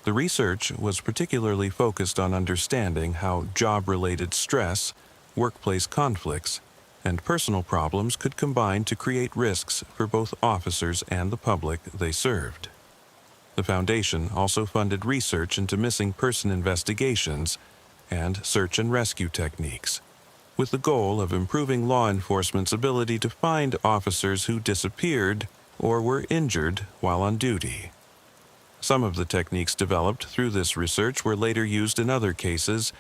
The research was particularly focused on understanding how job-related stress, workplace conflicts, and personal problems could combine to create risks for both officers and the public they served. The foundation also funded research into missing person investigations and search and rescue techniques, with the goal of improving law enforcement's ability to find officers who disappeared or were injured while on duty. Some of the techniques developed through this research were later used in other cases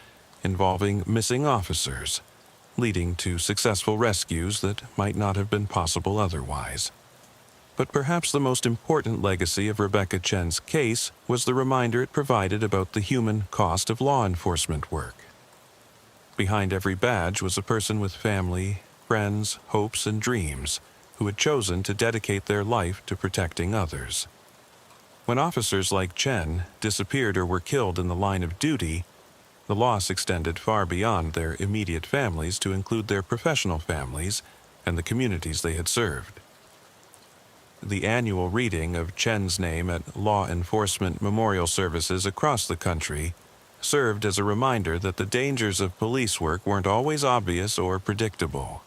involving missing officers, leading to successful rescues that might not have been possible otherwise. But perhaps the most important legacy of Rebecca Chen's case was the reminder it provided about the human cost of law enforcement work. Behind every badge was a person with family, friends, hopes, and dreams who had chosen to dedicate their life to protecting others. When officers like Chen disappeared or were killed in the line of duty, the loss extended far beyond their immediate families to include their professional families and the communities they had served. The annual reading of Chen's name at law enforcement memorial services across the country served as a reminder that the dangers of police work weren't always obvious or predictable.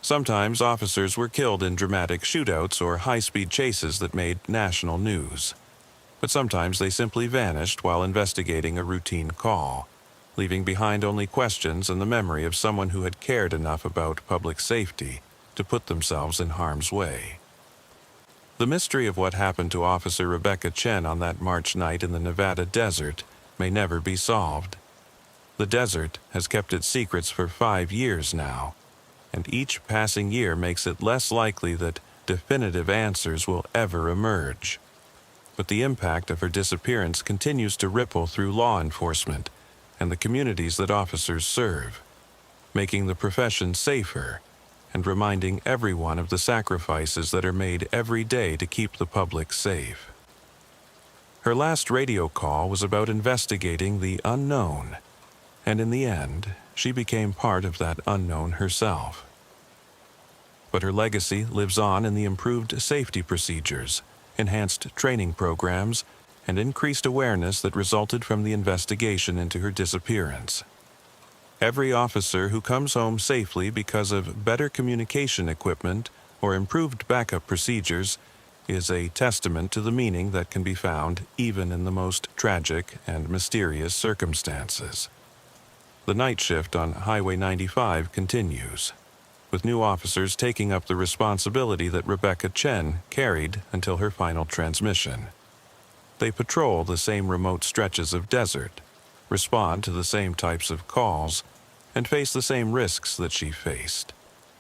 Sometimes officers were killed in dramatic shootouts or high-speed chases that made national news. But sometimes they simply vanished while investigating a routine call, leaving behind only questions and the memory of someone who had cared enough about public safety to put themselves in harm's way. The mystery of what happened to Officer Rebecca Chen on that March night in the Nevada desert may never be solved. The desert has kept its secrets for 5 years now, and each passing year makes it less likely that definitive answers will ever emerge. But the impact of her disappearance continues to ripple through law enforcement and the communities that officers serve, making the profession safer and reminding everyone of the sacrifices that are made every day to keep the public safe. Her last radio call was about investigating the unknown, and in the end, she became part of that unknown herself. But her legacy lives on in the improved safety procedures, enhanced training programs, and increased awareness that resulted from the investigation into her disappearance. Every officer who comes home safely because of better communication equipment or improved backup procedures is a testament to the meaning that can be found even in the most tragic and mysterious circumstances. The night shift on Highway 95 continues, with new officers taking up the responsibility that Rebecca Chen carried until her final transmission. They patrol the same remote stretches of desert, respond to the same types of calls, and face the same risks that she faced.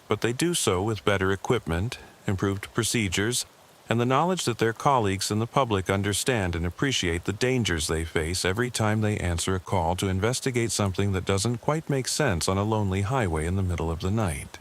But they do so with better equipment, improved procedures, and the knowledge that their colleagues and the public understand and appreciate the dangers they face every time they answer a call to investigate something that doesn't quite make sense on a lonely highway in the middle of the night.